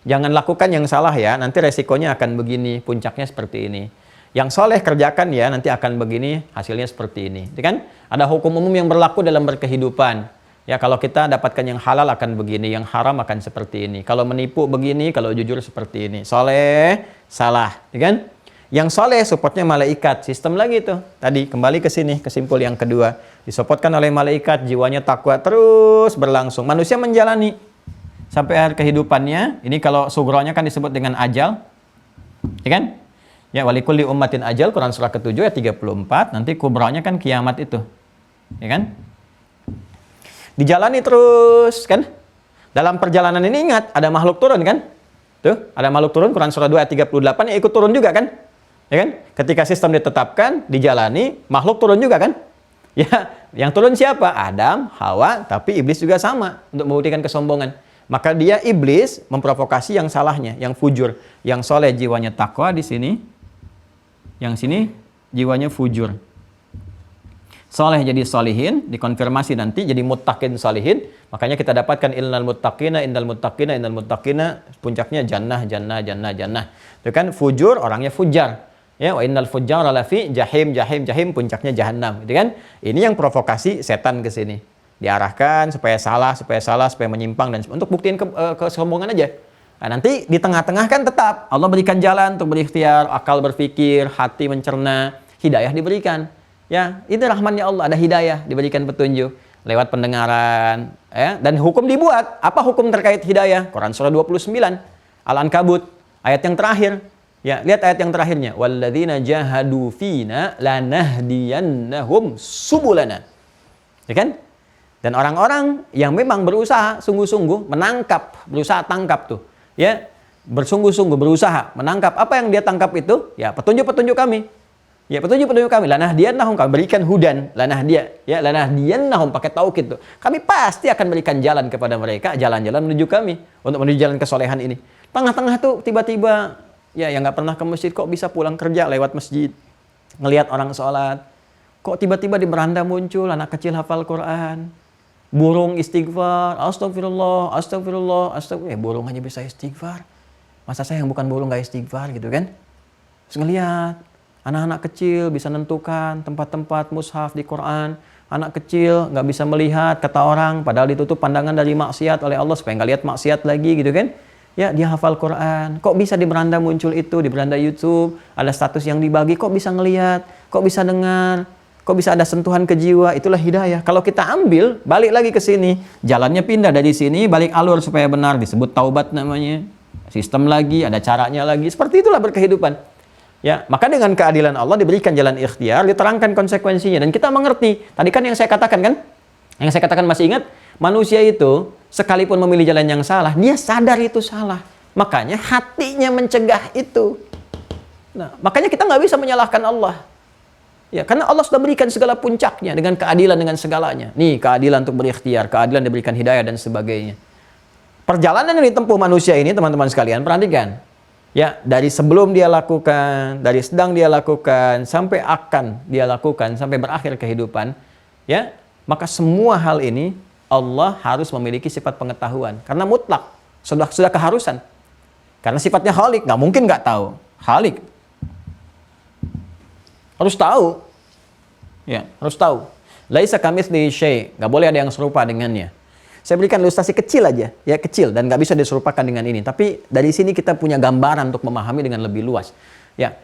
Jangan lakukan yang salah ya, nanti resikonya akan begini, puncaknya seperti ini. Yang soleh kerjakan ya, nanti akan begini, hasilnya seperti ini. Kan? Ada hukum umum yang berlaku dalam berkehidupan. Ya, kalau kita dapatkan yang halal akan begini, yang haram akan seperti ini. Kalau menipu begini, kalau jujur seperti ini. Soleh, salah. Kan? Yang soleh supportnya malaikat. Sistem lagi tuh. Tadi kembali ke sini, kesimpul yang kedua. Disupportkan oleh malaikat, jiwanya takwa terus berlangsung. Manusia menjalani sampai akhir kehidupannya. Ini kalau sugronya kan disebut dengan ajal. Ya kan? Ya, walikulli ummatin ajal, Quran surah ke-7 ayat 34, nanti kubranya kan kiamat itu. Ya kan? Dijalani terus kan? Dalam perjalanan ini ingat, ada makhluk turun kan? Tuh, ada makhluk turun, Quran surah 2 ayat 38 ya ikut turun juga kan? Ya kan? Ketika sistem ditetapkan, dijalani, makhluk turun juga kan? Ya, yang turun siapa? Adam, Hawa, tapi iblis juga sama untuk membuktikan kesombongan. Maka dia iblis memprovokasi yang salahnya, yang fujur, yang soleh jiwanya takwa di sini. Yang sini jiwanya fujur. Soleh jadi solihin, dikonfirmasi nanti jadi muttaqin solihin. Makanya kita dapatkan innal muttaqina, puncaknya jannah, jannah, jannah, jannah. Itu kan fujur, orangnya fujar. Ya, wa innal fujjara lafi jahim, jahim, jahim, puncaknya jahannam. Gitu kan? Ini yang provokasi setan ke sini. Diarahkan supaya salah, supaya menyimpang dan untuk buktiin kesombongan aja. Nah, nanti di tengah-tengah kan tetap Allah berikan jalan untuk berikhtiar, akal berpikir, hati mencerna, hidayah diberikan. Ya, itu rahmannya Allah, ada hidayah, diberikan petunjuk lewat pendengaran, ya, dan hukum dibuat. Apa hukum terkait hidayah? Quran surah 29, Al-Ankabut, ayat yang terakhir. Ya, lihat ayat yang terakhirnya. Walladzina jahadu fina lanahdiyannahum subulana. Ya kan? Dan orang-orang yang memang berusaha sungguh-sungguh menangkap, berusaha tangkap tuh. Ya, bersungguh-sungguh berusaha menangkap apa yang dia tangkap itu, ya petunjuk-petunjuk kami. Ya, petunjuk-petunjuk kami. Lanahdiyannahum, kami berikan hudan, lanahdiyannahum pakai taukid tuh. Kami pasti akan berikan jalan kepada mereka, jalan-jalan menuju kami untuk menuju jalan kesolehan ini. Tengah-tengah tuh tiba-tiba ya yang nggak pernah ke masjid kok bisa pulang kerja lewat masjid, ngelihat orang sholat. Kok tiba-tiba di beranda muncul anak kecil hafal Quran. Burung istighfar, astagfirullah, astagfirullah, astagfirullah. Burung hanya bisa istighfar. Masa saya yang bukan burung gak istighfar gitu kan? Terus ngelihat anak-anak kecil bisa nentukan tempat-tempat mushaf di Quran. Anak kecil nggak bisa melihat kata orang, padahal ditutup pandangan dari maksiat oleh Allah supaya nggak lihat maksiat lagi gitu kan? Ya, dia hafal Quran. Kok bisa di beranda muncul itu, di beranda YouTube ada status yang dibagi, kok bisa ngelihat, kok bisa dengar? Kok bisa ada sentuhan ke jiwa? Itulah hidayah. Kalau kita ambil, balik lagi ke sini. Jalannya pindah dari sini, balik alur supaya benar. Disebut taubat namanya. Sistem lagi, ada caranya lagi. Seperti itulah berkehidupan. Ya, maka dengan keadilan Allah diberikan jalan ikhtiar, diterangkan konsekuensinya. Dan kita mengerti. Tadi kan yang saya katakan kan? Yang saya katakan masih ingat? Manusia itu, sekalipun memilih jalan yang salah, dia sadar itu salah. Makanya hatinya mencegah itu. Nah, makanya kita nggak bisa menyalahkan Allah. Ya, karena Allah sudah berikan segala puncaknya dengan keadilan dengan segalanya. Nih, keadilan untuk berikhtiar, keadilan diberikan hidayah dan sebagainya. Perjalanan yang ditempuh manusia ini, teman-teman sekalian, perhatikan. Ya, dari sebelum dia lakukan, dari sedang dia lakukan, sampai akan dia lakukan, sampai berakhir kehidupan, ya, maka semua hal ini Allah harus memiliki sifat pengetahuan. Karena mutlak, sudah keharusan. Karena sifatnya Khalik, nggak mungkin nggak tahu. Khalik. Harus tahu. Ya, harus tahu. Laisa kamitslihi syai', enggak boleh ada yang serupa dengannya. Saya berikan ilustrasi kecil aja, ya kecil dan nggak bisa diserupakan dengan ini. Tapi dari sini kita punya gambaran untuk memahami dengan lebih luas. Ya,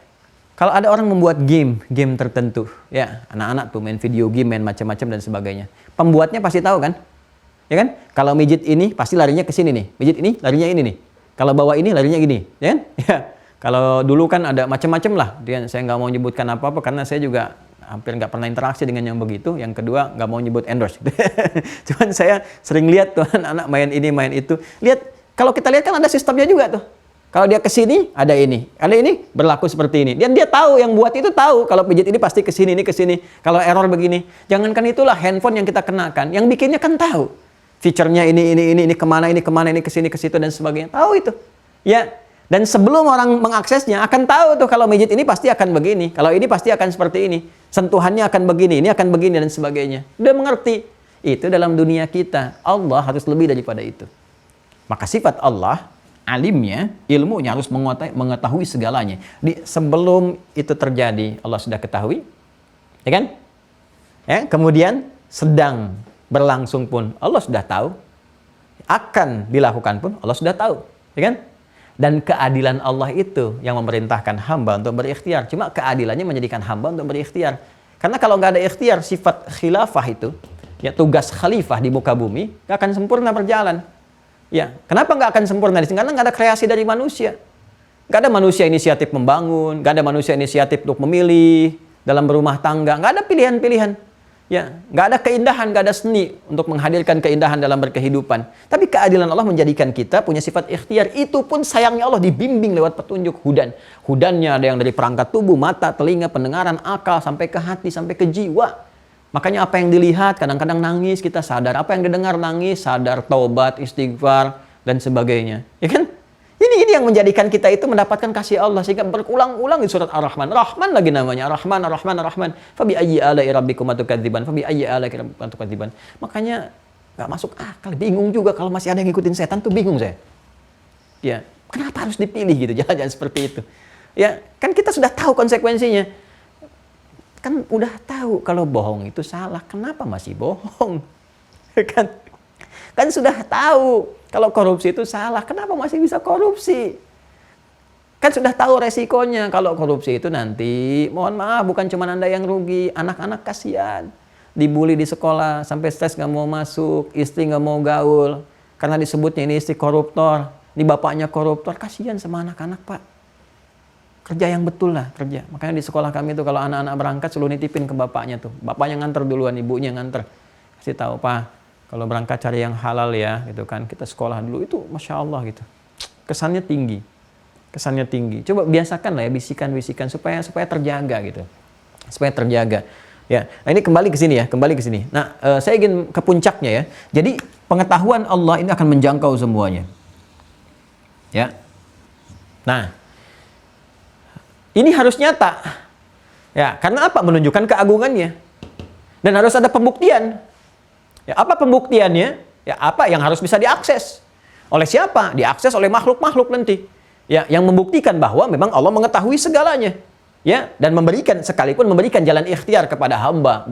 kalau ada orang membuat game tertentu, ya anak-anak tuh main video game, main macam-macam dan sebagainya. Pembuatnya pasti tahu kan? Ya kan? Kalau mijit ini pasti larinya ke sini nih, mijit ini larinya ini nih. Kalau bawa ini larinya gini, ya kan? Ya. Kalau dulu kan ada macam-macam lah. Saya nggak mau nyebutkan apa-apa karena saya juga hampir nggak pernah interaksi dengan yang begitu. Yang kedua, nggak mau nyebut endorse. Cuman saya sering lihat tuh anak-anak main ini, main itu. Lihat, kalau kita lihat kan ada sistemnya juga tuh. Kalau dia ke sini, ada ini berlaku seperti ini. Dan dia tahu, yang buat itu tahu kalau pijit ini pasti ke sini, ini ke sini. Kalau error begini, jangankan itulah handphone yang kita kenakan, yang bikinnya kan tahu. Fiturnya ini kemana, ini ke sini, ke situ dan sebagainya. Tahu itu. Ya. Dan sebelum orang mengaksesnya akan tahu tuh kalau pijit ini pasti akan begini, kalau ini pasti akan seperti ini. Sentuhannya akan begini, ini akan begini dan sebagainya. Udah mengerti. Itu dalam dunia kita. Allah harus lebih daripada itu. Maka sifat Allah, alimnya, ilmunya harus mengetahui segalanya. Sebelum itu terjadi, Allah sudah ketahui, ya kan? Ya, kemudian sedang berlangsung pun Allah sudah tahu, akan dilakukan pun Allah sudah tahu, ya kan? Dan keadilan Allah itu yang memerintahkan hamba untuk berikhtiar. Cuma keadilannya menjadikan hamba untuk berikhtiar. Karena kalau nggak ada ikhtiar, sifat khilafah itu, ya tugas khalifah di muka bumi, nggak akan sempurna berjalan. Ya, kenapa nggak akan sempurna di sini? Karena nggak ada kreasi dari manusia. Nggak ada manusia inisiatif membangun, nggak ada manusia inisiatif untuk memilih dalam berumah tangga, nggak ada pilihan-pilihan. Ya, nggak ada keindahan, nggak ada seni untuk menghadirkan keindahan dalam berkehidupan. Tapi keadilan Allah menjadikan kita punya sifat ikhtiar. Itu pun sayangnya Allah dibimbing lewat petunjuk hudan. Hudannya ada yang dari perangkat tubuh, mata, telinga, pendengaran, akal, sampai ke hati, sampai ke jiwa. Makanya apa yang dilihat, kadang-kadang nangis, kita sadar. Apa yang didengar, nangis, sadar, taubat, istighfar, dan sebagainya. Ya kan? Ini yang menjadikan kita itu mendapatkan kasih Allah. Sehingga berulang-ulang di surat Ar-Rahman. Rahman lagi namanya. Ar-Rahman, Ar-Rahman, Ar-Rahman. Fabi ayyi ala'i rabbikuma tukadziban. Fabi ayyi ala'i rabbikuma tukadziban. Makanya nggak masuk akal. Bingung juga kalau masih ada yang ngikutin setan tuh bingung saya. Ya, kenapa harus dipilih gitu? Jangan seperti itu. Ya, kan kita sudah tahu konsekuensinya. Kan udah tahu kalau bohong itu salah, kenapa masih bohong? Kan sudah tahu kalau korupsi itu salah, kenapa masih bisa korupsi? Kan sudah tahu resikonya kalau korupsi itu nanti, mohon maaf, bukan cuma Anda yang rugi, anak-anak kasihan. Dibully di sekolah, sampai stres nggak mau masuk, istri nggak mau gaul, karena disebutnya ini istri koruptor, ini bapaknya koruptor, kasihan sama anak-anak, Pak. Kerja yang betul lah, kerja. Makanya di sekolah kami tuh kalau anak-anak berangkat selalu nitipin ke bapaknya tuh. Bapaknya nganter duluan, ibunya nganter. Kasih tahu, Pak, kalau berangkat cari yang halal ya, gitu kan. Kita sekolah dulu itu, Masya Allah gitu. Kesannya tinggi. Kesannya tinggi. Coba biasakan lah ya, bisikan-bisikan supaya terjaga gitu. Supaya terjaga. Ya, nah ini kembali ke sini ya, kembali ke sini. Nah, saya ingin ke puncaknya ya. Jadi pengetahuan Allah ini akan menjangkau semuanya. Ya. Nah, ini harus nyata. Ya, karena apa? Menunjukkan keagungannya. Dan harus ada pembuktian. Ya, apa pembuktiannya? Ya, apa yang harus bisa diakses? Oleh siapa? Diakses oleh makhluk-makhluk nanti. Ya, yang membuktikan bahwa memang Allah mengetahui segalanya. Ya, dan sekalipun memberikan jalan ikhtiar kepada hamba,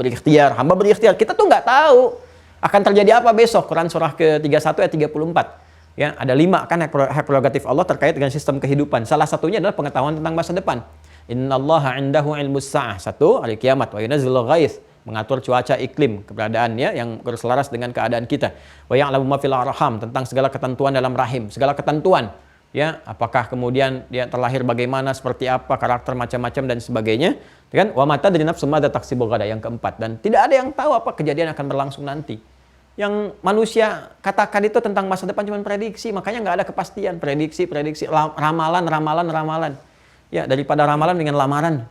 hamba berikhtiar. Kita tuh nggak tahu akan terjadi apa besok. Quran surah ke-31 ayat 34. Ya, ada 5 kan hak prerogatif Allah terkait dengan sistem kehidupan. Salah satunya adalah pengetahuan tentang masa depan. Innallaha 'indahu 'ilmus sa'ah. 1, hari kiamat. Wa yunazzilul ghaits, mengatur cuaca iklim, keberadaannya yang berselaras dengan keadaan kita. Wa ya'lamu ma fil arham, tentang segala ketentuan dalam rahim, segala ketentuan. Ya, apakah kemudian dia terlahir bagaimana, seperti apa, karakter macam-macam dan sebagainya. Kan? Wa mata dari nafsu madza taksibu ghadan, yang keempat. Dan tidak ada yang tahu apa kejadian akan berlangsung nanti. Yang manusia katakan itu tentang masa depan cuma prediksi, makanya nggak ada kepastian. Prediksi, ramalan. Ya, daripada ramalan dengan lamaran.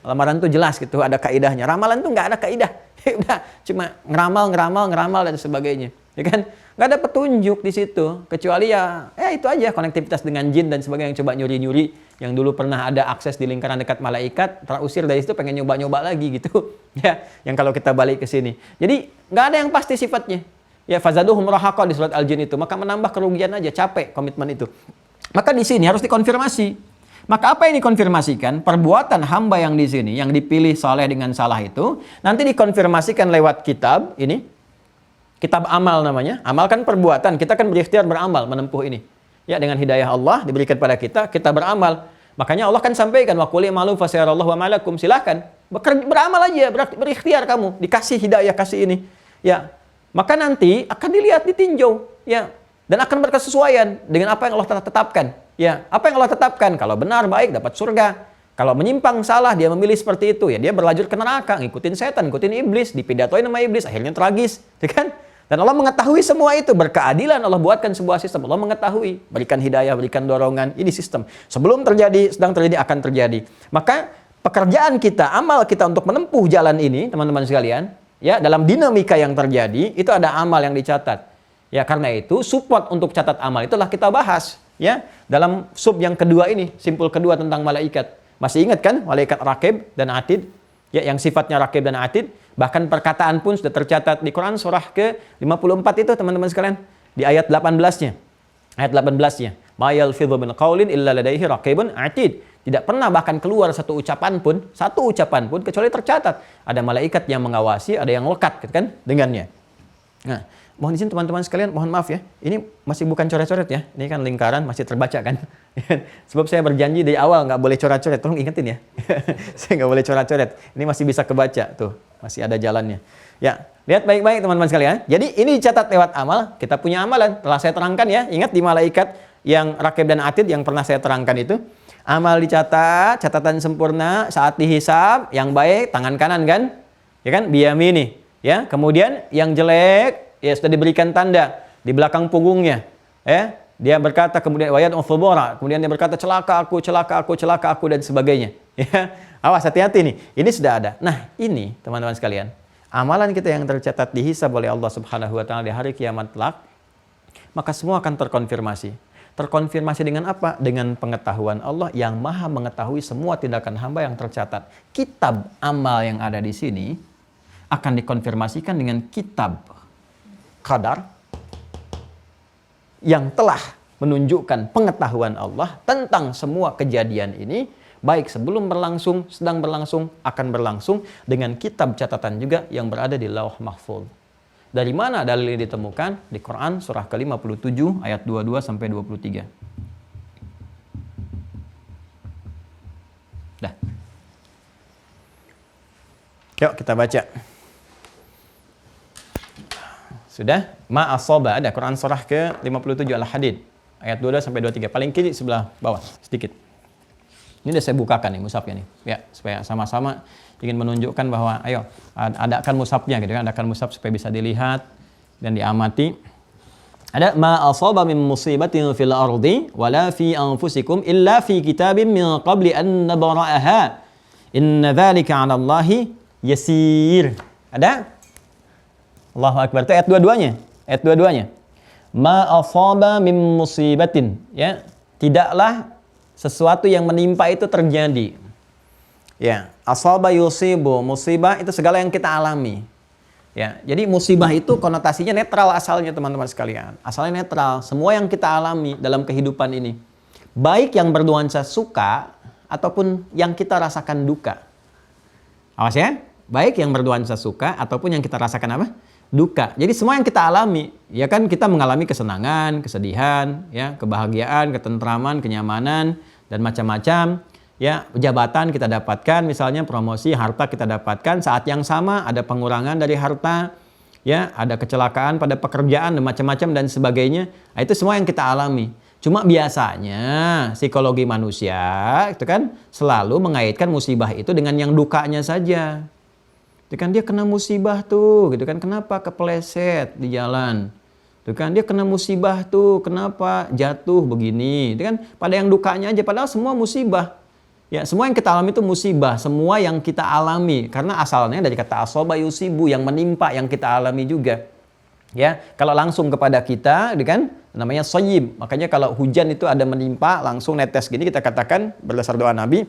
Lamaran tuh jelas gitu, ada kaidahnya. Ramalan tuh nggak ada kaidah. Udah, cuma ngeramal dan sebagainya. Ya kan? Nggak ada petunjuk di situ. Kecuali ya itu aja, konektivitas dengan jin dan sebagainya, yang coba nyuri-nyuri. Yang dulu pernah ada akses di lingkaran dekat malaikat, terusir dari situ pengen nyoba-nyoba lagi gitu. Ya, yang kalau kita balik ke sini. Jadi nggak ada yang pasti sifatnya. Ya, fazaduhum rahaqa di surat Al-Jin itu, maka menambah kerugian aja, capek komitmen itu. Maka di sini harus dikonfirmasi. Maka apa yang dikonfirmasikan? Perbuatan hamba yang di sini, yang dipilih saleh dengan salah itu, nanti dikonfirmasikan lewat kitab ini. Kitab amal namanya. Amal kan perbuatan, kita kan berikhtiar beramal menempuh ini. Ya, dengan hidayah Allah diberikan pada kita beramal. Makanya Allah kan sampaikan, wa qul i'malu fasayarallahu wa malakum, silakan beramal aja, berikhtiar kamu, dikasih hidayah, kasih ini. Ya, maka nanti akan dilihat, ditinjau. Ya, dan akan berkesesuaian dengan apa yang Allah telah tetapkan. Ya, apa yang Allah tetapkan? Kalau benar baik dapat surga. Kalau menyimpang salah dia memilih seperti itu, ya dia berlanjut ke neraka, ngikutin setan, ngikutin iblis, dipidatoin sama iblis, akhirnya tragis, ya kan? Dan Allah mengetahui semua itu, berkeadilan Allah buatkan sebuah sistem. Allah mengetahui, berikan hidayah, berikan dorongan, ini sistem. Sebelum terjadi, sedang terjadi, akan terjadi. Maka pekerjaan kita, amal kita untuk menempuh jalan ini, teman-teman sekalian, ya dalam dinamika yang terjadi, itu ada amal yang dicatat. Ya karena itu support untuk catat amal itulah kita bahas, ya dalam sub yang kedua ini, simpul kedua tentang malaikat. Masih ingat kan malaikat Raqib dan Atid? Ya yang sifatnya Raqib dan Atid. Bahkan perkataan pun sudah tercatat di Quran surah ke-54 itu teman-teman sekalian. Di ayat 18-nya. Ayat 18-nya. Ma yalfidhu min qaulin illa ladaihi raqibun atid. Tidak pernah bahkan keluar satu ucapan pun kecuali tercatat. Ada malaikat yang mengawasi, ada yang lekat gitu kan dengannya. Nah, mohon izin teman-teman sekalian, mohon maaf ya. Ini masih bukan coret-coret ya. Ini kan lingkaran masih terbaca kan. Sebab saya berjanji dari awal nggak boleh coret-coret. Tolong ingetin ya. Saya nggak boleh coret-coret. Ini masih bisa kebaca tuh. Masih ada jalannya. Ya, lihat baik-baik teman-teman sekalian. Jadi ini dicatat lewat amal. Kita punya amalan. Telah saya terangkan ya. Ingat di malaikat yang Raqib dan Atid yang pernah saya terangkan itu. Amal dicatat, catatan sempurna. Saat dihisab, yang baik tangan kanan kan? Ya kan? Biyamini. Ya, kemudian yang jelek ya sudah diberikan tanda di belakang punggungnya. Ya, dia berkata kemudian wayat ufubora. Kemudian dia berkata celaka aku dan sebagainya. Ya. Awas hati-hati nih. Ini sudah ada. Nah, ini teman-teman sekalian, amalan kita yang tercatat dihisab oleh Allah Subhanahu wa taala di hari kiamat kelak, maka semua akan terkonfirmasi. Terkonfirmasi dengan apa? Dengan pengetahuan Allah yang Maha mengetahui semua tindakan hamba yang tercatat. Kitab amal yang ada di sini akan dikonfirmasikan dengan kitab qadar yang telah menunjukkan pengetahuan Allah tentang semua kejadian ini, baik sebelum berlangsung, sedang berlangsung, akan berlangsung, dengan kitab catatan juga yang berada di Lauh Mahfuz. Dari mana dalil ini ditemukan? Di Quran surah ke-57 ayat 22 sampai 23. Dah. Yuk kita baca. Sudah? Ma asaba, ada Quran surah ke-57 Al-Hadid ayat 22 sampai 23. Paling kiri sebelah bawah sedikit. Ini udah saya bukakan nih mushafnya nih. Ya, supaya sama-sama ingin menunjukkan bahwa ayo adakan mushafnya gitu kan, adakan mushaf supaya bisa dilihat dan diamati. Ada ma asaba min musibatin fil ardi wala fi anfusikum illa fi kitabim min qabli an nabra'aha. Inna dzalika 'ala Allahi yasir. Ada? Allahu Akbar. Itu ayat dua-duanya. Ayat dua-duanya. Ma asaba min musibatin, ya. Tidaklah sesuatu yang menimpa itu terjadi. Ya, asaba yusibu, musibah itu segala yang kita alami. Ya, jadi musibah itu konotasinya netral asalnya teman-teman sekalian. Asalnya netral, semua yang kita alami dalam kehidupan ini. Baik yang bernuansa suka ataupun yang kita rasakan duka. Awas ya, baik yang bernuansa suka ataupun yang kita rasakan apa? Duka. Jadi semua yang kita alami, ya kan kita mengalami kesenangan, kesedihan, ya, kebahagiaan, ketentraman, kenyamanan dan macam-macam. Ya, jabatan kita dapatkan, misalnya promosi, harta kita dapatkan, saat yang sama ada pengurangan dari harta, ya, ada kecelakaan pada pekerjaan dan macam-macam dan sebagainya. Nah, itu semua yang kita alami. Cuma biasanya psikologi manusia itu kan selalu mengaitkan musibah itu dengan yang dukanya saja. Itu kan dia kena musibah tuh, gitu kan, kenapa kepleset di jalan? Itu kan dia kena musibah tuh, kenapa jatuh begini? Itu kan pada yang dukanya aja, padahal semua musibah. Ya, semua yang kita alami itu musibah, semua yang kita alami karena asalnya dari kata asaba yusibu, yang menimpa, yang kita alami juga. Ya, kalau langsung kepada kita, kan namanya soyib. Makanya kalau hujan itu ada menimpa, langsung netes gini, kita katakan berdasar doa Nabi,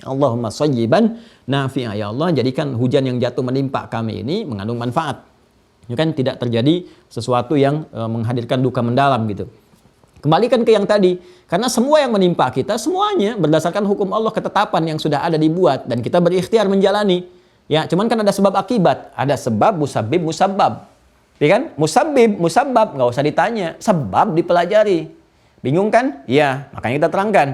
Allahumma soyiban nafi'a, ya Allah jadikan hujan yang jatuh menimpa kami ini mengandung manfaat. Ya kan, tidak terjadi sesuatu yang menghadirkan duka mendalam gitu. Kembalikan ke yang tadi, karena semua yang menimpa kita semuanya berdasarkan hukum Allah, ketetapan yang sudah ada dibuat dan kita berikhtiar menjalani. Ya, cuman kan ada sebab akibat, ada sebab, musabbib, musabbab. Ya kan? Musabbib, musabbab nggak usah ditanya, sebab dipelajari. Bingung kan? Iya, makanya kita terangkan.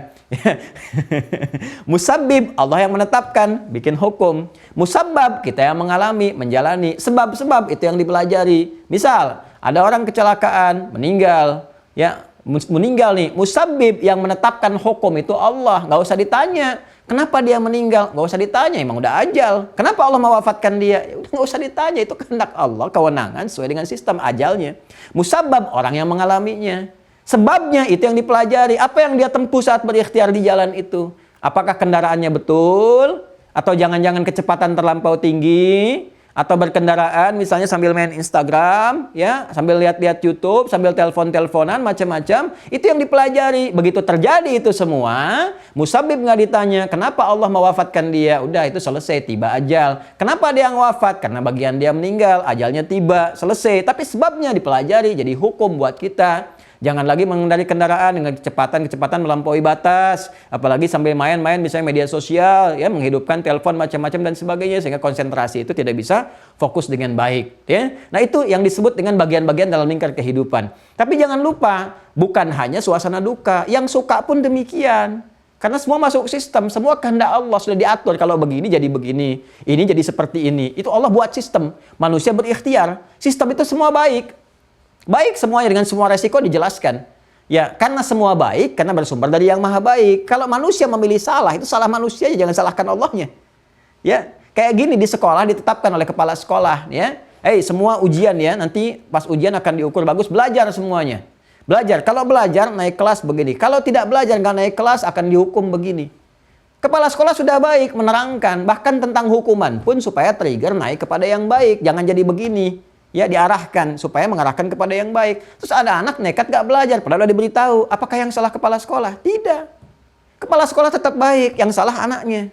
Musabbib Allah yang menetapkan, bikin hukum. Musabbab kita yang mengalami, menjalani. Sebab-sebab itu yang dipelajari. Misal, ada orang kecelakaan, meninggal. Ya, meninggal nih, musabbib yang menetapkan hukum itu Allah, nggak usah ditanya. Kenapa dia meninggal? Nggak usah ditanya, emang udah ajal. Kenapa Allah mewafatkan dia? Ya udah nggak usah ditanya, itu kehendak Allah, kewenangan sesuai dengan sistem ajalnya. Musabbab orang yang mengalaminya. Sebabnya itu yang dipelajari. Apa yang dia tempuh saat berikhtiar di jalan itu? Apakah kendaraannya betul? Atau jangan-jangan kecepatan terlampau tinggi? Atau berkendaraan misalnya sambil main Instagram, ya, sambil lihat-lihat YouTube, sambil telepon-teleponan, macam-macam. Itu yang dipelajari. Begitu terjadi itu semua, musabbib nggak ditanya, kenapa Allah mewafatkan dia? Udah, itu selesai, tiba ajal. Kenapa dia yang wafat? Karena bagian dia meninggal, ajalnya tiba, selesai. Tapi sebabnya dipelajari, jadi hukum buat kita. Jangan lagi mengendarai kendaraan dengan kecepatan melampaui batas. Apalagi sambil main-main misalnya media sosial, ya, menghidupkan telepon macam-macam dan sebagainya. Sehingga konsentrasi itu tidak bisa fokus dengan baik. Ya. Nah itu yang disebut dengan bagian-bagian dalam lingkar kehidupan. Tapi jangan lupa, bukan hanya suasana duka. Yang suka pun demikian. Karena semua masuk sistem, semua kehendak Allah sudah diatur. Kalau begini jadi begini, ini jadi seperti ini. Itu Allah buat sistem. Manusia berikhtiar. Sistem itu semua baik. Baik semuanya dengan semua resiko dijelaskan. Ya, karena semua baik, karena bersumber dari yang maha baik. Kalau manusia memilih salah, itu salah manusia, jangan salahkan Allahnya. Ya, kayak gini di sekolah ditetapkan oleh kepala sekolah, ya. Semua ujian ya, nanti pas ujian akan diukur bagus, belajar semuanya. Belajar, kalau belajar naik kelas begini. Kalau tidak belajar nggak naik kelas akan dihukum begini. Kepala sekolah sudah baik menerangkan, bahkan tentang hukuman pun supaya trigger naik kepada yang baik. Jangan jadi begini. Ya, diarahkan supaya mengarahkan kepada yang baik. Terus ada anak nekat gak belajar, padahal udah diberitahu. Apakah yang salah kepala sekolah? Tidak. Kepala sekolah tetap baik, yang salah anaknya.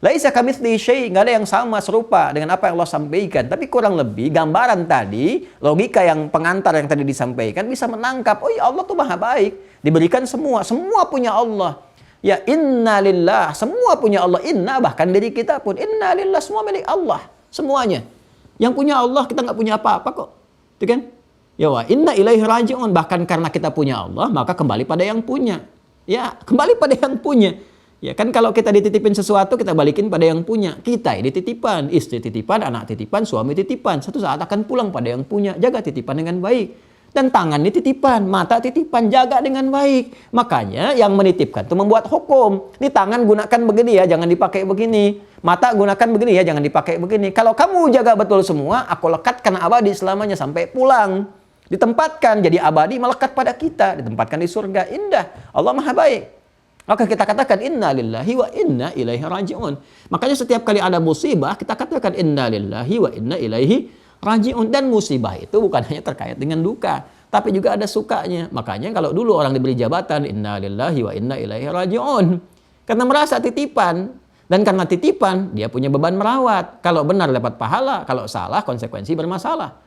Laisa kamitslihi syai', nggak ada yang sama serupa dengan apa yang Allah sampaikan. Tapi kurang lebih gambaran tadi, logika yang pengantar yang tadi disampaikan bisa menangkap, oh ya Allah tuh maha baik. Diberikan semua punya Allah. Ya, inna lillah, semua punya Allah. Inna, bahkan diri kita pun, inna lillah, semua milik Allah. Semuanya. Yang punya Allah, kita nggak punya apa-apa kok. Itu kan? Ya wa inna ilaihi raji'un. Bahkan karena kita punya Allah, maka kembali pada yang punya. Ya, kembali pada yang punya. Ya kan kalau kita dititipin sesuatu, kita balikin pada yang punya. Kita dititipan, istri titipan, anak titipan, suami titipan. Satu saat akan pulang pada yang punya. Jaga titipan dengan baik. Dan tangan titipan, mata titipan, jaga dengan baik. Makanya yang menitipkan itu membuat hukum. Di tangan gunakan begini ya, jangan dipakai begini. Mata gunakan begini ya, jangan dipakai begini. Kalau kamu jaga betul semua, aku lekatkan abadi selamanya sampai pulang. Ditempatkan jadi abadi, melekat pada kita. Ditempatkan di surga, indah. Allah maha baik. Maka kita katakan inna lillahi wa inna ilaihi raji'un. Makanya setiap kali ada musibah, kita katakan inna lillahi wa inna ilaihi raji'un. Dan musibah itu bukan hanya terkait dengan duka, tapi juga ada sukanya. Makanya kalau dulu orang diberi jabatan inna lillahi wa inna ilaihi raji'un, karena merasa titipan. Dan karena titipan, dia punya beban merawat. Kalau benar dapat pahala, kalau salah konsekuensi bermasalah.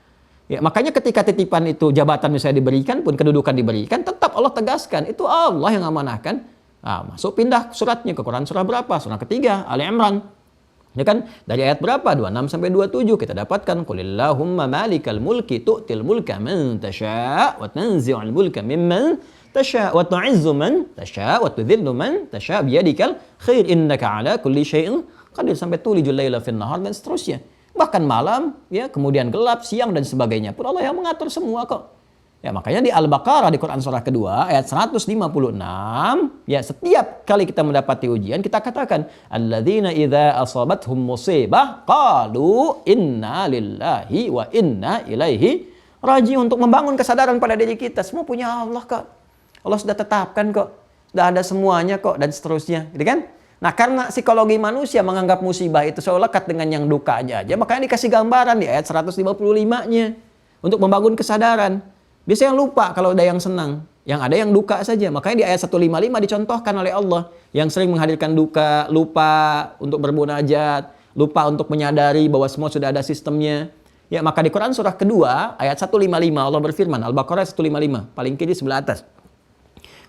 Ya, makanya ketika titipan itu jabatan misalnya diberikan pun, kedudukan diberikan, tetap Allah tegaskan, itu Allah yang amanahkan. Nah, masuk pindah suratnya ke Quran surah berapa? Surah ketiga, Ali Imran. Ya kan? Dari ayat berapa? 26 sampai 27 kita dapatkan qulillahumma malikal mulki tu'til mulka man tasha' wa tanzi'ul mulka mimman tasha' wa tu'izzu man tasha' wa tudhillu man tasha' biyadikal khair innaka 'ala kulli syai'in qadir, sampai tulijul laila fin nahar dan seterusnya. Bahkan malam, ya, kemudian gelap, siang dan sebagainya pun Allah yang mengatur semua kok. Ya, makanya di Al-Baqarah di Quran surah kedua ayat 156, ya, setiap kali kita mendapati ujian kita katakan alladzina idza asabathum musibah qalu inna lillahi wa inna ilaihi raji'un, untuk membangun kesadaran pada diri kita semua punya Allah kok. Allah sudah tetapkan kok. Sudah ada semuanya kok dan seterusnya, gitu kan? Nah, karena psikologi manusia menganggap musibah itu selalu lekat dengan yang dukanya aja, makanya dikasih gambaran di ayat 155-nya untuk membangun kesadaran. Biasanya lupa kalau ada yang senang, yang ada yang duka saja. Makanya di ayat 155 dicontohkan oleh Allah yang sering menghadirkan duka, lupa untuk bermunajat, lupa untuk menyadari bahwa semua sudah ada sistemnya. Ya, maka di Quran surah kedua ayat 155 Allah berfirman, Al-Baqarah 155, paling kiri sebelah atas.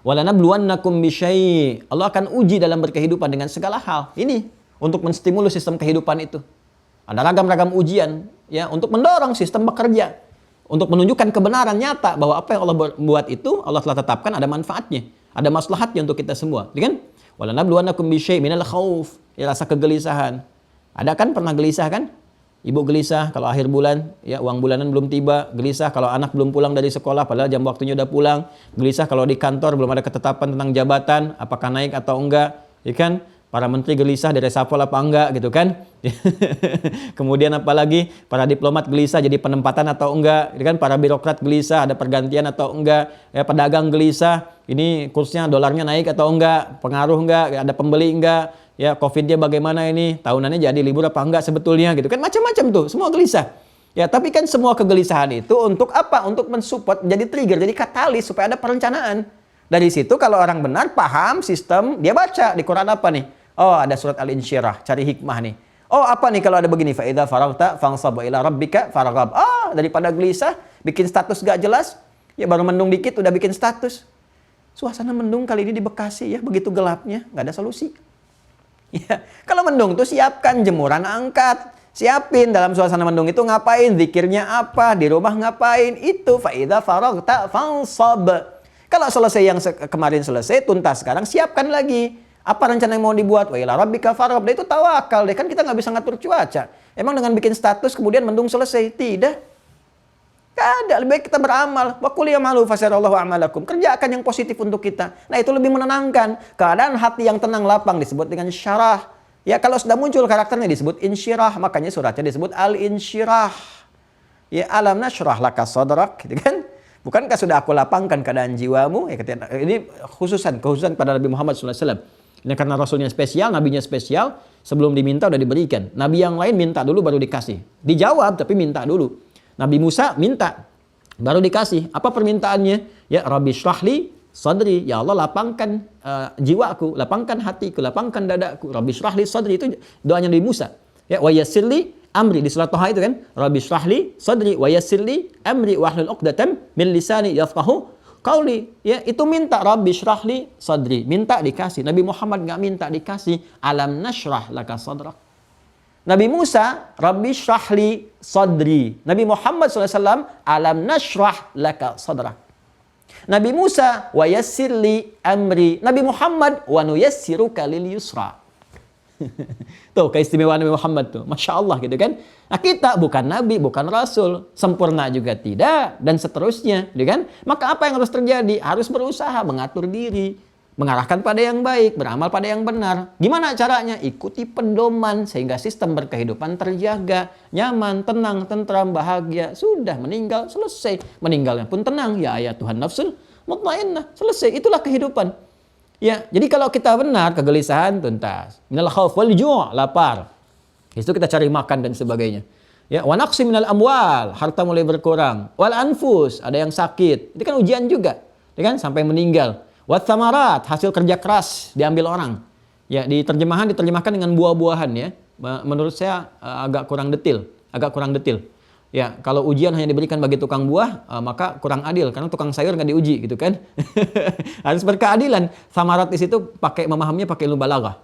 Walanabluwannakum bisyai'. Allah akan uji dalam berkehidupan dengan segala hal. Ini untuk menstimulus sistem kehidupan itu. Ada ragam-ragam ujian ya untuk mendorong sistem bekerja. Untuk menunjukkan kebenaran nyata bahwa apa yang Allah buat itu Allah telah tetapkan ada manfaatnya, ada maslahatnya untuk kita semua, ya kan? Walanabluwannakum bisyai' minal khauf, ya, rasa kegelisahan. Ada kan pernah gelisah kan? Ibu gelisah kalau akhir bulan, ya uang bulanan belum tiba, gelisah kalau anak belum pulang dari sekolah padahal jam waktunya udah pulang, gelisah kalau di kantor belum ada ketetapan tentang jabatan, apakah naik atau enggak, ya kan? Para menteri gelisah di reshuffle apa enggak gitu kan. Kemudian apalagi para diplomat gelisah jadi penempatan atau enggak, gitu kan? Para birokrat gelisah ada pergantian atau enggak, ya pedagang gelisah ini kursnya dolarnya naik atau enggak, pengaruh enggak, ada pembeli enggak, ya Covid-nya bagaimana ini, tahunannya jadi libur apa enggak sebetulnya gitu kan, macam-macam tuh, semua gelisah. Ya, tapi kan semua kegelisahan itu untuk apa? Untuk mensupport, jadi trigger, jadi katalis supaya ada perencanaan. Dari situ kalau orang benar paham sistem, dia baca di Quran apa nih? Oh, ada surat Al-Insyirah, cari hikmah nih. Oh, apa nih kalau ada begini? Fa idza faragta fansab ila rabbika farghab. Ah, daripada gelisah, bikin status gak jelas, ya baru mendung dikit udah bikin status. Suasana mendung kali ini di Bekasi ya, begitu gelapnya, nggak ada solusi. Ya, kalau mendung tuh siapkan jemuran angkat. Siapin dalam suasana mendung itu ngapain, zikirnya apa, di rumah ngapain, itu fa idza faragta fansab. Kalau selesai yang kemarin selesai, tuntas sekarang, siapkan lagi. Apa rencana yang mau dibuat? Wa ila rabbika farghab. Itu tawakal deh, kan kita nggak bisa ngatur cuaca. Emang dengan bikin status kemudian mendung selesai? Tidak. Gak ada, lebih baik kita beramal. Wa qul ya'malu fasarallahu a'malakum. Kerjakan yang positif untuk kita. Nah, itu lebih menenangkan. Keadaan hati yang tenang lapang disebut dengan syarah. Ya, kalau sudah muncul karakternya disebut insyirah, makanya suratnya disebut al-insyirah. Ya, alam nasyrah laka sadrak, gitu kan? Bukankah sudah aku lapangkan keadaan jiwamu? Ya, ini khususan pada Nabi Muhammad SAW. Ini karena Rasulnya spesial, Nabinya spesial, sebelum diminta udah diberikan. Nabi yang lain minta dulu baru dikasih. Dijawab tapi minta dulu. Nabi Musa minta, baru dikasih. Apa permintaannya? Ya Rabbi syrahli sadri. Ya Allah lapangkan jiwaku, lapangkan hatiku, lapangkan dadaku. Rabbi syrahli sadri, itu doanya Nabi Musa. Ya wa yassirli amri, di surat Thaha itu kan. Rabbi syrahli sadri wa yassirli amri wahlul 'uqdatam min lisani yafqahu qauli. Ya, itu minta Rabbi syrahli sadri, minta dikasih. Nabi Muhammad nggak minta dikasih. Alam nasyrah laka sadrak. Nabi Musa, Rabbi syrahli sadri. Nabi Muhammad SAW, alam nasyrah laka sadrak. Nabi Musa, wa yassirli amri. Nabi Muhammad, wa nuyassiruka lil yusra. Tuh keistimewaan Nabi Muhammad tuh, Masya Allah gitu kan. Nah kita bukan Nabi, bukan Rasul, sempurna juga tidak, dan seterusnya gitu kan. Maka apa yang harus terjadi? Harus berusaha mengatur diri, mengarahkan pada yang baik, beramal pada yang benar. Gimana caranya? Ikuti pedoman sehingga sistem berkehidupan terjaga, nyaman, tenang, tentram, bahagia. Sudah meninggal, selesai. Meninggalnya pun tenang. Ya ayat Tuhan nafsul mutmainnah, selesai. Itulah kehidupan. Ya, jadi kalau kita benar, kegelisahan tuntas. Minal khauf wal ju', lapar. Itu kita cari makan dan sebagainya. Ya, wa naqsi minal amwal, harta mulai berkurang. Wal anfus, ada yang sakit. Itu kan ujian juga, ya kan? Sampai meninggal. Wat thamarat, hasil kerja keras diambil orang. Ya, diterjemahkan dengan buah-buahan ya. Menurut saya agak kurang detail. Ya, kalau ujian hanya diberikan bagi tukang buah, maka kurang adil karena tukang sayur nggak diuji gitu kan. Harus berkeadilan. Samarat di situ memahaminya pakai balaghah.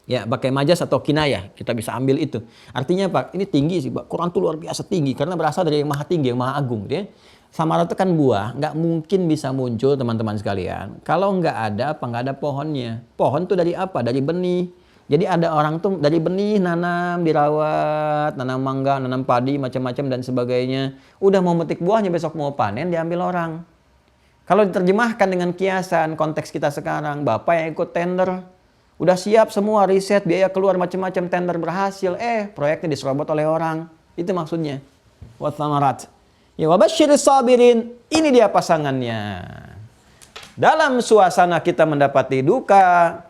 Ya, pakai majas atau kinayah, kita bisa ambil itu. Artinya Pak, ini tinggi sih Pak. Quran itu luar biasa tinggi karena berasal dari yang maha tinggi, yang maha agung gitu ya. Samarat itu kan buah, nggak mungkin bisa muncul teman-teman sekalian. Kalau nggak ada pohonnya. Pohon tuh dari apa? Dari benih. Jadi ada orang tuh dari benih nanam, dirawat, nanam mangga, nanam padi, macam-macam dan sebagainya. Udah mau metik buahnya, besok mau panen, diambil orang. Kalau diterjemahkan dengan kiasan, konteks kita sekarang, Bapak yang ikut tender, udah siap semua riset, biaya keluar macam-macam, tender berhasil, proyeknya diserobot oleh orang. Itu maksudnya. Wa thamarat. Ya wabasyiris sabirin, ini dia pasangannya. Dalam suasana kita mendapati duka,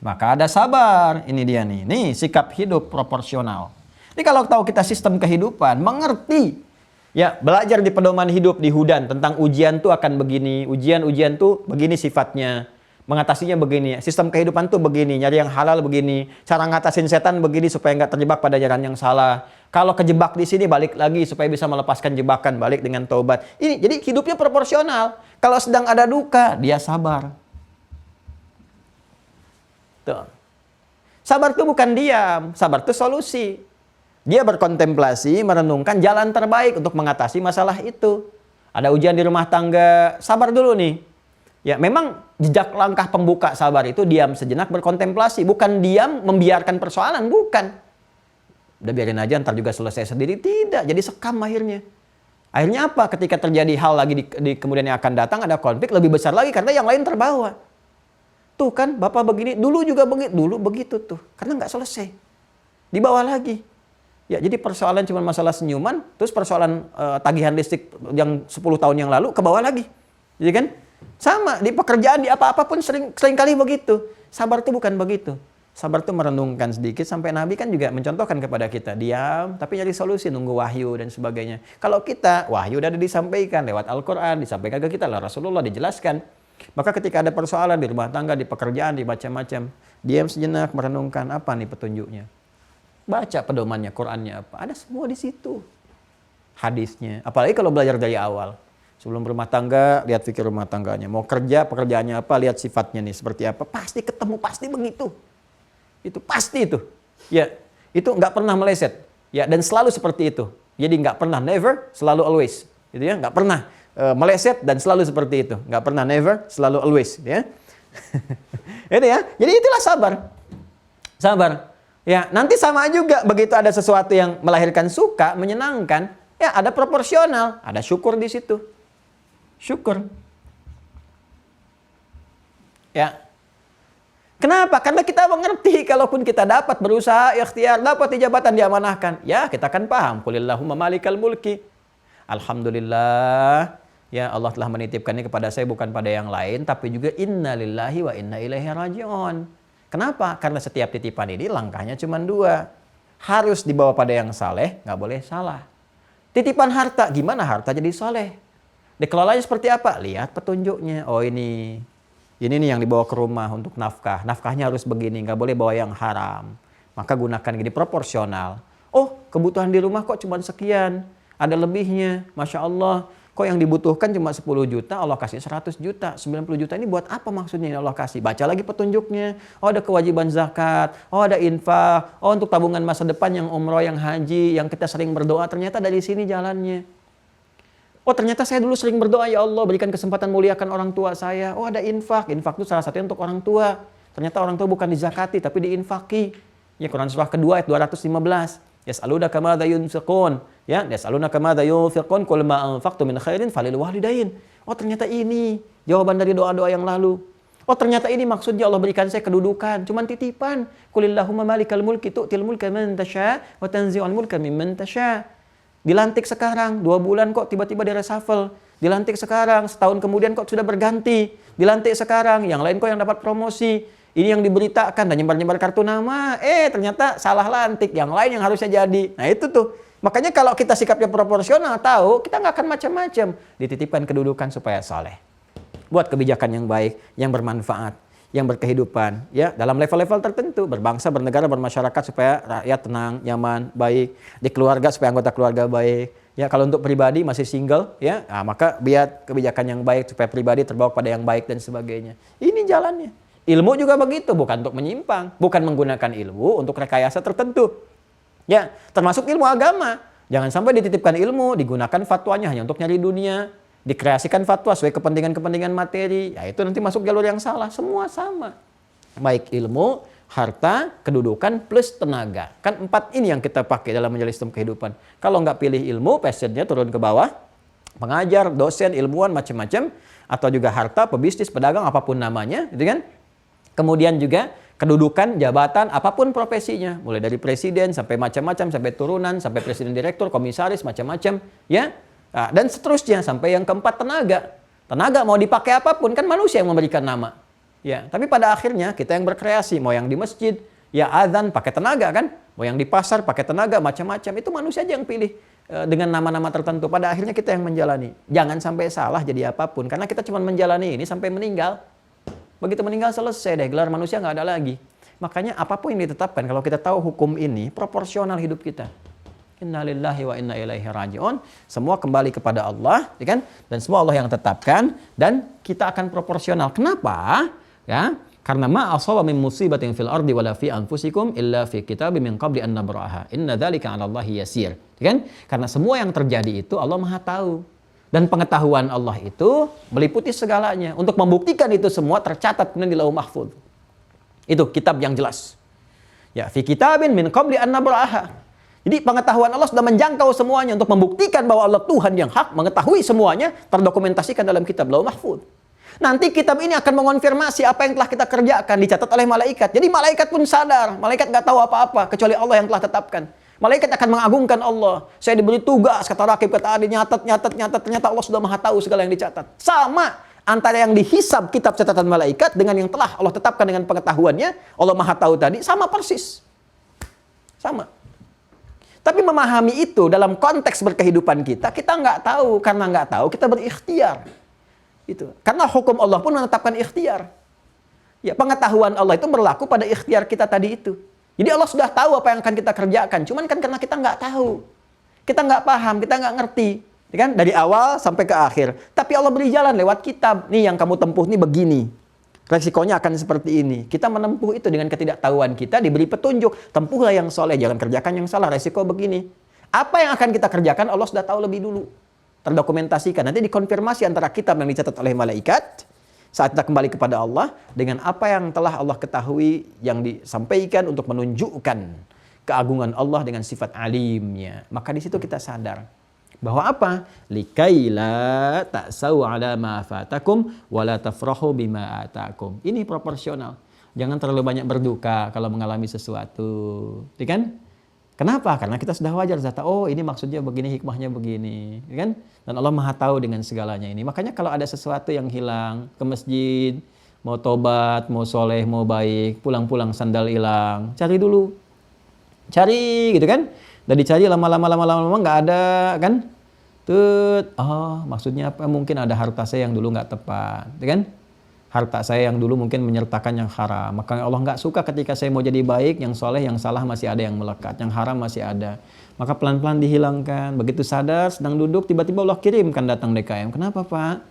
maka ada sabar. Ini dia nih. Nih sikap hidup proporsional. Jadi kalau tahu kita sistem kehidupan, mengerti. Ya, belajar di pedoman hidup di Hudan tentang ujian tuh akan begini. Ujian tuh begini sifatnya. Mengatasinya begini. Sistem kehidupan tuh begini. Nyari yang halal begini. Cara ngatasin setan begini supaya nggak terjebak pada jalan yang salah. Kalau kejebak di sini balik lagi supaya bisa melepaskan jebakan. Balik dengan taubat. Ini jadi hidupnya proporsional. Kalau sedang ada duka, dia sabar. Tuh. Sabar itu bukan diam, sabar itu solusi. Dia berkontemplasi, merenungkan jalan terbaik untuk mengatasi masalah itu. Ada ujian di rumah tangga, sabar dulu nih. Ya, memang jejak langkah pembuka sabar itu diam sejenak berkontemplasi, bukan diam membiarkan persoalan, bukan. udah biarin aja ntar juga selesai sendiri. Tidak, jadi sekam akhirnya. Akhirnya apa? Ketika terjadi hal lagi di kemudian yang akan datang, ada konflik lebih besar lagi karena yang lain terbawa. Tuh kan, Bapak begini, dulu juga begitu, dulu begitu tuh. Karena nggak selesai. Dibawa lagi. Ya, jadi persoalan cuma masalah senyuman, terus persoalan tagihan listrik yang 10 tahun yang lalu ke bawah lagi. Jadi kan? Sama, di pekerjaan, di apa-apa pun sering kali begitu. Sabar tuh bukan begitu. Sabar tuh merenungkan sedikit, sampai Nabi kan juga mencontohkan kepada kita, diam, tapi nyari solusi, nunggu wahyu dan sebagainya. Kalau kita, wahyu udah disampaikan lewat Al-Quran, disampaikan ke kita, lah Rasulullah dijelaskan. Maka ketika ada persoalan di rumah tangga, di pekerjaan, di macam-macam, diam sejenak, merenungkan apa nih petunjuknya. Baca pedomannya, Qurannya apa, ada semua di situ. Hadisnya, apalagi kalau belajar dari awal. Sebelum berumah tangga, lihat fikir rumah tangganya. Mau kerja, pekerjaannya apa, lihat sifatnya nih, seperti apa. Pasti ketemu, pasti begitu. Itu pasti itu. Ya, itu nggak pernah meleset. Ya, dan selalu seperti itu. Jadi nggak pernah, never, selalu always. Gitu ya, nggak pernah meleset dan selalu seperti itu. Nggak pernah, never, selalu always. Ya. Itu ya. Jadi itulah sabar. Sabar. Ya, nanti sama juga begitu ada sesuatu yang melahirkan suka, menyenangkan, ya ada proporsional, ada syukur di situ. Syukur. Ya. Kenapa? Karena kita mengerti kalaupun kita dapat berusaha, ikhtiar, dapat jabatan diamanahkan. Ya, kita akan paham. Qulillahumma malikal mulki. Alhamdulillah. Ya, Allah telah menitipkannya kepada saya bukan pada yang lain. Tapi juga inna lillahi wa inna ilaihi raji'un. Kenapa? Karena setiap titipan ini langkahnya cuma 2. Harus dibawa pada yang saleh, nggak boleh salah. Titipan harta, gimana harta jadi saleh? Dikelolanya seperti apa? Lihat petunjuknya. Oh ini nih yang dibawa ke rumah untuk nafkah. Nafkahnya harus begini, nggak boleh bawa yang haram. Maka gunakan gini, proporsional. Oh, kebutuhan di rumah kok cuma sekian. Ada lebihnya, Masya Allah. Kok yang dibutuhkan cuma 10 juta, Allah kasih 100 juta. 90 juta ini buat apa maksudnya yang Allah kasih? Baca lagi petunjuknya. Oh, ada kewajiban zakat. Oh, ada infak. Oh, untuk tabungan masa depan yang umroh, yang haji, yang kita sering berdoa. Ternyata dari sini jalannya. Oh, ternyata saya dulu sering berdoa, ya Allah berikan kesempatan muliakan orang tua saya. Oh, ada infak. Infak itu salah satunya untuk orang tua. Ternyata orang tua bukan dizakati tapi diinfaki. Ya, Quran surah kedua ayat 215. Yas'alunaka madza yunfiqun. Ya, yas'alunaka madza yunfiqun qul ma anfaqtum min khairin falil walidain. Oh, ternyata ini jawaban dari doa-doa yang lalu. Oh, ternyata ini maksudnya Allah berikan saya kedudukan, cuman titipan. Qulillahumma malikal mulki tu'til mulka man tasya wa tanzi'ul mulka mimman tasya. Dilantik sekarang, 2 bulan kok tiba-tiba di-reshuffle. Dilantik sekarang, setahun kemudian kok sudah berganti. Dilantik sekarang, yang lain kok yang dapat promosi. Ini yang diberitakan dan nyebar-nyebar kartu nama. Ternyata salah lantik, yang lain yang harusnya jadi. Nah itu tuh. Makanya kalau kita sikapnya proporsional, tahu, kita nggak akan macam-macam. Dititipkan kedudukan supaya saleh. Buat kebijakan yang baik, yang bermanfaat, yang berkehidupan, ya dalam level-level tertentu, berbangsa, bernegara, bermasyarakat supaya rakyat tenang, nyaman, baik, di keluarga supaya anggota keluarga baik. Ya kalau untuk pribadi masih single, ya maka biar kebijakan yang baik supaya pribadi terbawa pada yang baik dan sebagainya. Ini jalannya. Ilmu juga begitu, bukan untuk menyimpang, bukan menggunakan ilmu untuk rekayasa tertentu. Ya, termasuk ilmu agama. Jangan sampai dititipkan ilmu, digunakan fatwanya hanya untuk nyari dunia. Dikreasikan fatwa sesuai kepentingan-kepentingan materi, ya itu nanti masuk jalur yang salah. Semua sama. Baik ilmu, harta, kedudukan, plus tenaga. Kan 4 ini yang kita pakai dalam menjalani sistem kehidupan. Kalau nggak pilih ilmu, passionnya turun ke bawah. Pengajar, dosen, ilmuwan, macam-macam. Atau juga harta, pebisnis, pedagang, apapun namanya. Gitu kan? Kemudian juga kedudukan, jabatan, apapun profesinya. Mulai dari presiden, sampai macam-macam, sampai turunan, sampai presiden direktur, komisaris, macam-macam. Ya. Nah, dan seterusnya sampai yang keempat tenaga. Tenaga mau dipakai apapun kan manusia yang memberikan nama. Ya, tapi pada akhirnya kita yang berkreasi, mau yang di masjid, ya azan pakai tenaga kan, mau yang di pasar pakai tenaga, macam-macam. Itu manusia aja yang pilih dengan nama-nama tertentu. Pada akhirnya kita yang menjalani. Jangan sampai salah jadi apapun karena kita cuma menjalani ini sampai meninggal. Begitu meninggal selesai deh, gelar manusia nggak ada lagi. Makanya apapun yang ditetapkan kalau kita tahu hukum ini proporsional hidup kita. Innalillahi wa inna ilaihi raji'un. Semua kembali kepada Allah, ya kan? Dan semua Allah yang tetapkan dan kita akan proporsional. Kenapa? Ya, karena ma asaba min musibatin fil ardi wala fi anfusikum illa fi kitabim min qabli an nabraha. Inna dzalika 'ala Allahi yasir. Ya kan? Karena semua yang terjadi itu Allah Maha tahu. Dan pengetahuan Allah itu meliputi segalanya. Untuk membuktikan itu semua tercatat kemudian di Lauh Mahfuz. Itu kitab yang jelas. Ya, fi kitabin min qabli an nabraha. Jadi pengetahuan Allah sudah menjangkau semuanya untuk membuktikan bahwa Allah Tuhan yang hak, mengetahui semuanya, terdokumentasikan dalam kitab Lauh Mahfuz. Nanti kitab ini akan mengonfirmasi apa yang telah kita kerjakan, dicatat oleh malaikat. Jadi malaikat pun sadar, malaikat nggak tahu apa-apa kecuali Allah yang telah tetapkan. Malaikat akan mengagungkan Allah. Saya diberi tugas, kata Rakib, kata Adi, nyatat. Ternyata Allah sudah maha tahu segala yang dicatat. Sama antara yang dihisab kitab catatan malaikat dengan yang telah Allah tetapkan dengan pengetahuannya, Allah maha tahu tadi, sama persis. Sama. Tapi memahami itu dalam konteks berkehidupan kita nggak tahu. Karena nggak tahu, kita berikhtiar. Itu. Karena hukum Allah pun menetapkan ikhtiar. Ya, pengetahuan Allah itu berlaku pada ikhtiar kita tadi itu. Jadi Allah sudah tahu apa yang akan kita kerjakan. Cuman kan karena kita nggak tahu. Kita nggak paham, kita nggak ngerti. Ya kan? Dari awal sampai ke akhir. Tapi Allah beri jalan lewat kitab. Nih yang kamu tempuh nih begini. Resikonya akan seperti ini. Kita menempuh itu dengan ketidaktahuan kita, diberi petunjuk. Tempuhlah yang soleh, jangan kerjakan yang salah. Resiko begini. Apa yang akan kita kerjakan Allah sudah tahu lebih dulu. Terdokumentasikan. Nanti dikonfirmasi antara kitab yang dicatat oleh malaikat saat kita kembali kepada Allah dengan apa yang telah Allah ketahui yang disampaikan untuk menunjukkan keagungan Allah dengan sifat alimnya. Maka di situ kita sadar bahwa apa? Likaila ta'sau 'ala ma fatakum wa la tafrahu bima atakum. Ini proporsional. Jangan terlalu banyak berduka kalau mengalami sesuatu. Ya kan? Kenapa? Karena kita sudah wajar zata. Oh, ini maksudnya begini, hikmahnya begini, ya kan? Dan Allah Maha tahu dengan segalanya ini. Makanya kalau ada sesuatu yang hilang, ke masjid, mau tobat, mau soleh, mau baik, pulang-pulang sandal hilang, cari dulu. Cari gitu kan? Dan dicari lama-lama nggak ada kan? Oh, maksudnya apa? Mungkin ada harta saya yang dulu nggak tepat, ya kan? Harta saya yang dulu mungkin menyertakan yang haram. Maka Allah nggak suka ketika saya mau jadi baik, yang soleh, yang salah masih ada yang melekat, yang haram masih ada. Maka pelan-pelan dihilangkan. Begitu sadar, sedang duduk, tiba-tiba Allah kirimkan datang DKM. Kenapa Pak?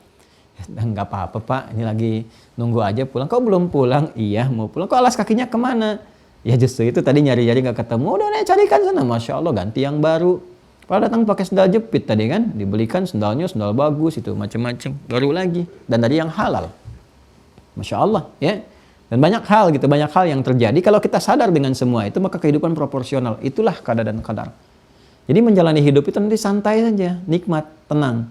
Nggak apa-apa Pak, ini lagi nunggu aja pulang. Kau belum pulang? Iya mau pulang. Kok alas kakinya kemana? Ya justru itu tadi nyari-nyari nggak ketemu. Udah nih carikan sana. Masya Allah ganti yang baru. Kalau datang pakai sendal jepit tadi kan, dibelikan sendalnya, sendal bagus itu macam-macam. Baru lagi. Dan dari yang halal. Masya Allah ya. Dan banyak hal gitu, banyak hal yang terjadi. Kalau kita sadar dengan semua itu, maka kehidupan proporsional. Itulah qada dan qadar. Jadi menjalani hidup itu nanti santai saja, nikmat, tenang.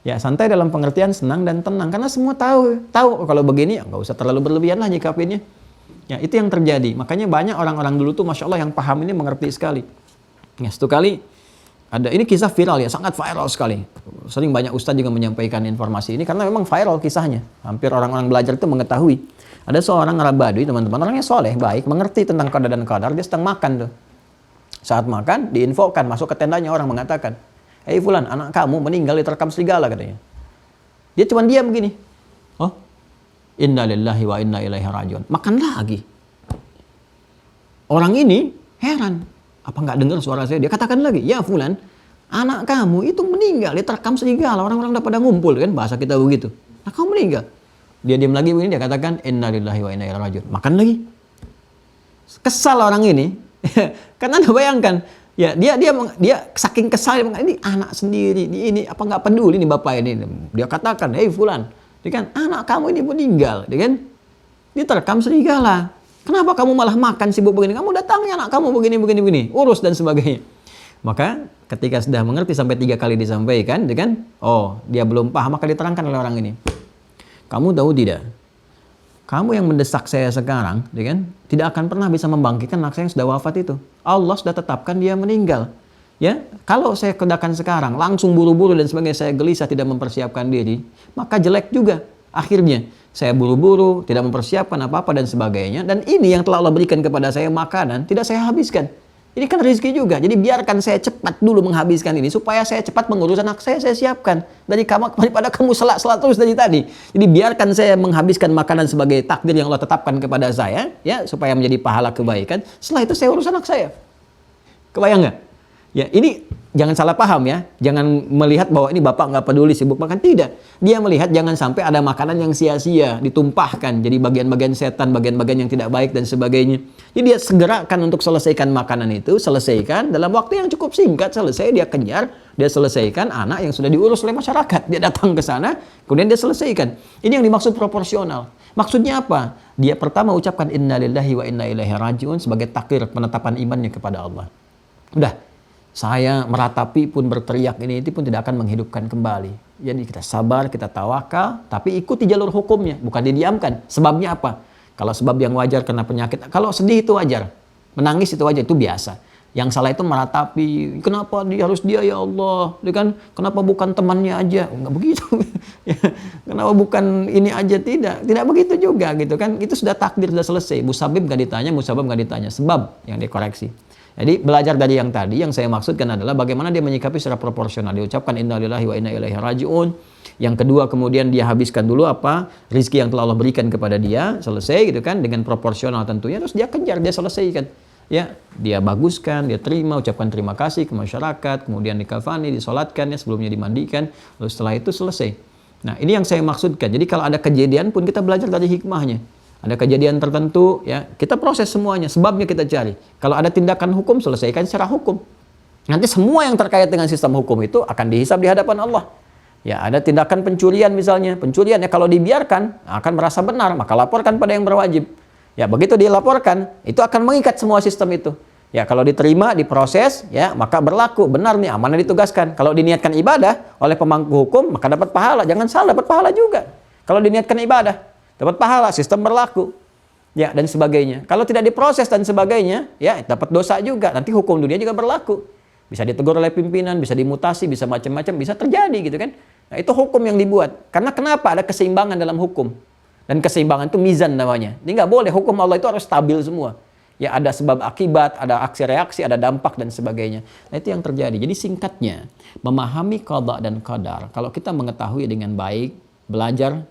Ya santai dalam pengertian senang dan tenang. Karena semua tahu kalau begini, ya nggak usah terlalu berlebihan lah nyikapinnya. Ya itu yang terjadi. Makanya banyak orang-orang dulu tuh Masya Allah yang paham ini mengerti sekali. Ya satu kali, ada ini kisah viral ya, sangat viral sekali. Sering banyak ustadz juga menyampaikan informasi ini karena memang viral kisahnya. Hampir orang-orang belajar itu mengetahui. Ada seorang Arab Badui, teman-teman, orangnya soleh, baik, mengerti tentang qada dan qadar. Dia sedang makan tuh. Saat makan, diinfokan, masuk ke tendanya orang mengatakan, "Hei fulan, anak kamu meninggal diterkam serigala," katanya. Dia cuma diam begini. Oh, inna lillahi wa inna ilaihi rajiun. Makan lagi. Orang ini heran. Apa nggak dengar suara saya? Dia katakan lagi, "Ya fulan, anak kamu itu meninggal, dia terkam serigala, orang-orang udah pada ngumpul," kan bahasa kita begitu. "Nah, kamu meninggal." Dia diam lagi begini, dia katakan, "Inna lillahi wa inna ilaihi rajiun." Makan lagi. Kesal orang ini. Karena Anda bayangkan, ya dia saking kesal, ini anak sendiri, ini apa nggak peduli nih bapak ini. Dia katakan, "Hei fulan, dia kan anak kamu ini meninggal," dia kan? Dia terkam serigala. Kenapa kamu malah makan sibuk begini? Kamu datangnya anak kamu begini, urus dan sebagainya. Maka ketika sudah mengerti sampai 3 kali disampaikan, kan? Oh, dia belum paham, maka diterangkan oleh orang ini. Kamu tahu tidak? Kamu yang mendesak saya sekarang, kan? Tidak akan pernah bisa membangkitkan anak saya yang sudah wafat itu. Allah sudah tetapkan dia meninggal. Ya, kalau saya kerjakan sekarang, langsung buru-buru dan sebagainya, saya gelisah tidak mempersiapkan diri, maka jelek juga. Akhirnya saya buru-buru, tidak mempersiapkan apa-apa dan sebagainya. Dan ini yang telah Allah berikan kepada saya makanan, tidak saya habiskan. Ini kan rezeki juga. Jadi biarkan saya cepat dulu menghabiskan ini, supaya saya cepat mengurus anak saya siapkan. Daripada kamu selak-selak terus dari tadi. Jadi biarkan saya menghabiskan makanan sebagai takdir yang Allah tetapkan kepada saya, ya, supaya menjadi pahala kebaikan. Setelah itu saya urus anak saya. Kebayang nggak? Ya, ini jangan salah paham ya. Jangan melihat bahwa ini bapak nggak peduli sibuk makan. Tidak. Dia melihat jangan sampai ada makanan yang sia-sia ditumpahkan. Jadi bagian-bagian setan, bagian-bagian yang tidak baik dan sebagainya. Jadi dia segerakan untuk selesaikan makanan itu. Selesaikan dalam waktu yang cukup singkat. Selesai dia kenyar. Dia selesaikan anak yang sudah diurus oleh masyarakat. Dia datang ke sana. Kemudian dia selesaikan. Ini yang dimaksud proporsional. Maksudnya apa? Dia pertama ucapkan inna lillahi wa inna ilaihi rajiun sebagai takdir penetapan imannya kepada Allah. Udah. saya meratapi pun berteriak ini itu pun tidak akan menghidupkan kembali. Jadi kita sabar, kita tawakal, tapi ikuti jalur hukumnya, bukan didiamkan. Sebabnya apa? Kalau sebab yang wajar karena penyakit, kalau sedih itu wajar, menangis itu wajar, itu biasa. Yang salah itu meratapi, kenapa harus dia ya Allah, dia kan kenapa bukan temannya aja, enggak begitu. Kenapa bukan ini aja, tidak begitu juga gitu kan, itu sudah takdir, sudah selesai. Musabib nggak ditanya, musabab nggak ditanya, sebab yang dikoreksi. Jadi belajar dari yang tadi, yang saya maksudkan adalah bagaimana dia menyikapi secara proporsional, diucapkan inna lillahi wa inna ilaihi raji'un. Yang kedua kemudian dia habiskan dulu apa rizki yang telah Allah berikan kepada dia, selesai gitu kan, dengan proporsional tentunya, terus dia kejar, dia selesaikan. Ya, dia baguskan, dia terima, ucapkan terima kasih ke masyarakat, kemudian dikafani, disolatkan, ya, sebelumnya dimandikan, lalu setelah itu selesai. Nah, ini yang saya maksudkan. Jadi kalau ada kejadian pun kita belajar dari hikmahnya. Ada kejadian tertentu, ya, kita proses semuanya, sebabnya kita cari. Kalau ada tindakan hukum, selesaikan secara hukum. Nanti semua yang terkait dengan sistem hukum itu akan dihisab di hadapan Allah. Ya, ada tindakan pencurian misalnya, pencurian ya kalau dibiarkan akan merasa benar, maka laporkan pada yang berwajib. Ya, begitu dilaporkan, itu akan mengikat semua sistem itu. Ya, kalau diterima, diproses, ya, maka berlaku. Benar nih, amanah ditugaskan. Kalau diniatkan ibadah oleh pemangku hukum, maka dapat pahala. Jangan salah, dapat pahala juga. Kalau diniatkan ibadah, dapat pahala, sistem berlaku. Ya, dan sebagainya. Kalau tidak diproses dan sebagainya, ya, dapat dosa juga. Nanti hukum dunia juga berlaku. Bisa ditegur oleh pimpinan, bisa dimutasi, bisa macam-macam, bisa terjadi gitu kan. Nah, itu hukum yang dibuat. Karena kenapa? Ada keseimbangan dalam hukum. Dan keseimbangan itu mizan namanya. Ini nggak boleh, hukum Allah itu harus stabil semua. Ya, ada sebab akibat, ada aksi reaksi, ada dampak dan sebagainya. Nah, itu yang terjadi. Jadi singkatnya, memahami qada dan qadar. Kalau kita mengetahui dengan baik, belajar,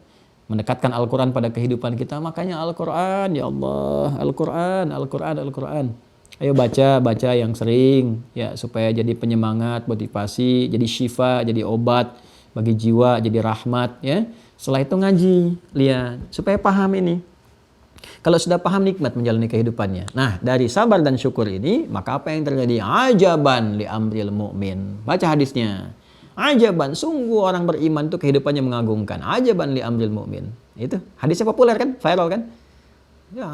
mendekatkan Al-Quran pada kehidupan kita, makanya Al-Quran, ya Allah, Al-Quran, Al-Quran, Al-Quran. Ayo baca yang sering, ya, supaya jadi penyemangat, motivasi, jadi syifa, jadi obat bagi jiwa, jadi rahmat, ya. Setelah itu ngaji, lihat, supaya paham ini. Kalau sudah paham, nikmat menjalani kehidupannya. Nah, dari sabar dan syukur ini, maka apa yang terjadi? Ajaban li amril mu'min. Baca hadisnya. Ajaban, sungguh orang beriman itu kehidupannya mengagumkan. Ajaban li amril mu'min. Itu hadisnya populer kan? Viral kan? Ya,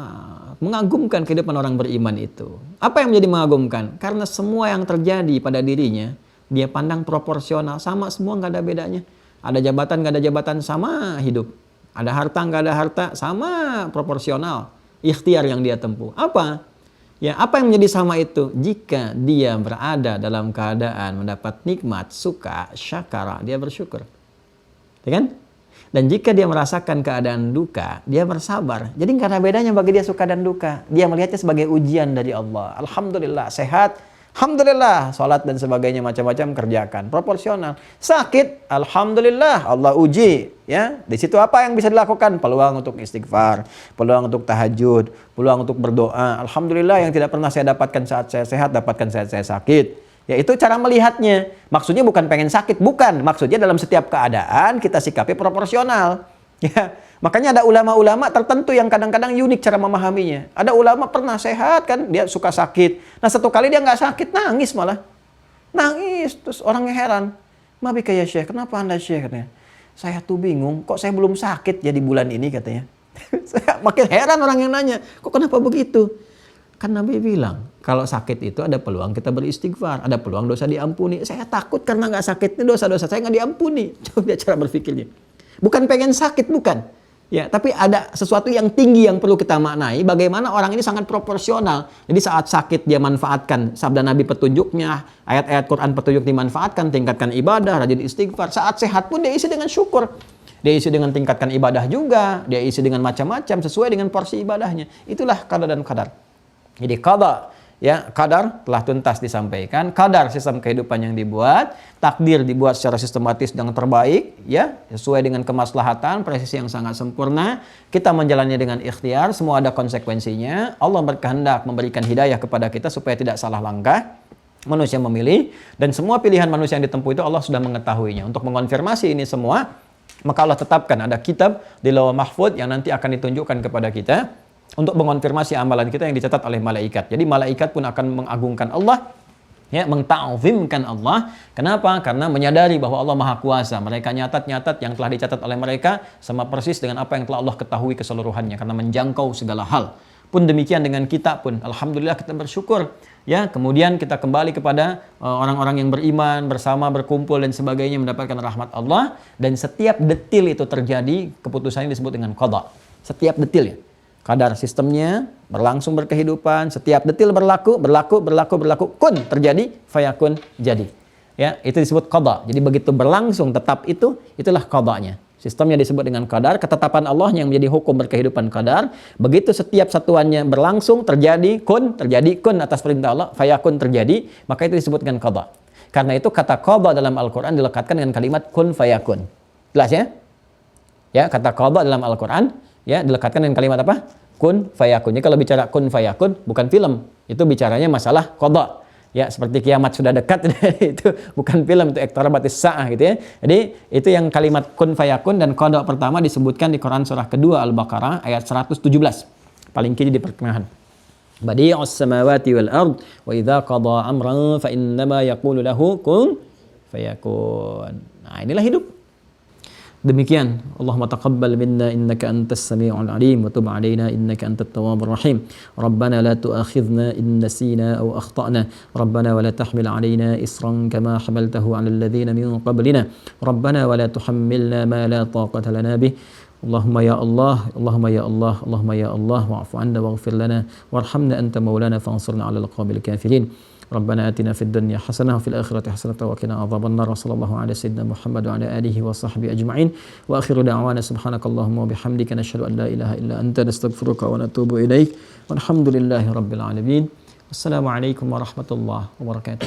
mengagumkan kehidupan orang beriman itu. Apa yang menjadi mengagumkan? Karena semua yang terjadi pada dirinya, dia pandang proporsional, sama semua, nggak ada bedanya. Ada jabatan, nggak ada jabatan, sama hidup. Ada harta, nggak ada harta, sama proporsional. Ikhtiar yang dia tempuh. Apa? Ya, apa yang menjadi sama itu? Jika dia berada dalam keadaan mendapat nikmat, suka, syakara, dia bersyukur. Ya kan? Dan jika dia merasakan keadaan duka, dia bersabar. Jadi nggak ada bedanya bagi dia suka dan duka. Dia melihatnya sebagai ujian dari Allah. Alhamdulillah, sehat. Alhamdulillah, sholat dan sebagainya macam-macam kerjakan, proporsional. Sakit, alhamdulillah, Allah uji, ya. Di situ apa yang bisa dilakukan? Peluang untuk istighfar, peluang untuk tahajud, peluang untuk berdoa. Alhamdulillah, yang tidak pernah saya dapatkan saat saya sehat, dapatkan saat saya sakit. Ya, itu cara melihatnya. Maksudnya bukan pengen sakit, bukan. Maksudnya dalam setiap keadaan kita sikapi proporsional. Ya, makanya ada ulama-ulama tertentu yang kadang-kadang unik cara memahaminya. Ada ulama pernah sehat kan, dia suka sakit. Nah, satu kali dia nggak sakit, nangis malah. Nangis, terus orangnya heran. Mabi kayak Syekh, kenapa Anda Syekh? Katanya. Saya tuh bingung, kok saya belum sakit jadi bulan ini katanya. Saya makin heran orang yang nanya, kok kenapa begitu? Kan Nabi bilang, kalau sakit itu ada peluang kita beristighfar, ada peluang dosa diampuni. Saya takut karena nggak sakit, ini dosa-dosa saya nggak diampuni. Coba cara berpikirnya. Bukan pengen sakit, bukan. Ya, tapi ada sesuatu yang tinggi yang perlu kita maknai. Bagaimana orang ini sangat proporsional. Jadi saat sakit dia manfaatkan sabda Nabi petunjuknya, ayat-ayat Quran petunjuk dimanfaatkan, tingkatkan ibadah, rajin istighfar. Saat sehat pun dia isi dengan syukur. Dia isi dengan tingkatkan ibadah juga. Dia isi dengan macam-macam sesuai dengan porsi ibadahnya. Itulah qada dan qadar. Jadi qada, ya, qadar telah tuntas disampaikan. Qadar sistem kehidupan yang dibuat, takdir dibuat secara sistematis dan terbaik, ya, sesuai dengan kemaslahatan, presisi yang sangat sempurna. Kita menjalannya dengan ikhtiar, semua ada konsekuensinya. Allah berkehendak memberikan hidayah kepada kita supaya tidak salah langkah. Manusia memilih, dan semua pilihan manusia yang ditempuh itu Allah sudah mengetahuinya. Untuk mengonfirmasi ini semua, maka Allah tetapkan ada kitab di Lauh Mahfuz yang nanti akan ditunjukkan kepada kita untuk mengonfirmasi amalan kita yang dicatat oleh malaikat. Jadi malaikat pun akan mengagungkan Allah, ya, mengta'zimkan Allah. Kenapa? Karena menyadari bahwa Allah Maha Kuasa. Mereka nyatat-nyatat yang telah dicatat oleh mereka sama persis dengan apa yang telah Allah ketahui keseluruhannya, karena menjangkau segala hal. Pun demikian dengan kita pun. Alhamdulillah kita bersyukur. Ya, kemudian kita kembali kepada orang-orang yang beriman, bersama, berkumpul dan sebagainya, mendapatkan rahmat Allah. Dan setiap detil itu terjadi, keputusannya disebut dengan qada. Setiap detil ya. Kadar sistemnya berlangsung berkehidupan, setiap detil berlaku, kun terjadi, fayakun jadi. Ya, itu disebut qada. Jadi begitu berlangsung tetap itulah qadanya. Sistemnya disebut dengan qadar, ketetapan Allah yang menjadi hukum berkehidupan qadar. Begitu setiap satuannya berlangsung terjadi kun atas perintah Allah, fayakun terjadi, maka itu disebut dengan qada. Karena itu kata qada dalam Al-Qur'an dilekatkan dengan kalimat kun fayakun. Jelas ya? Ya, kata qada dalam Al-Qur'an ya dilekatkan dengan kalimat apa? Kun fayakun. Jadi kalau bicara kun fayakun bukan film, itu bicaranya masalah qada. Ya, seperti kiamat sudah dekat itu bukan film, itu iqtarabatis sa'ah gitu ya. Jadi itu yang kalimat kun fayakun dan qada pertama disebutkan di Quran surah kedua Al-Baqarah ayat 117. Paling kiri di pertengahan. Badi'us samawati wal ard wa idza qada amran fa innama yaqulu lahu kun fayakun. Nah, inilah hidup. Demikian, Allahumma taqabbal minna innaka antas sami'ul alim wa tub 'alaina innaka antat tawwabur rahim. Rabbana la tu'akhidhna in nasina aw akhtana. Rabbana wa la tahmil 'alaina isran kama hamaltahu 'alal ladzina min qablina. Rabbana wa la tuhammilna ma la taqata lana bih. Allahumma ya Allah, Allahumma ya Allah, Allahumma ya Allah, wa'fu 'anna waghfir lana warhamna anta maulana fansurna 'alal qawmil kafirin. ربنا آتنا في الدنيا حسنة وفي الآخرة حسنة وقنا عذاب النار وصلى الله على سيدنا محمد وعلى آله وصحبه أجمعين وآخر دعوانا سبحانك اللهم وبحمدك نشهد أن لا إله إلا أنت نستغفرك ونتوب إليك والحمد لله رب العالمين والسلام عليكم ورحمة الله وبركاته.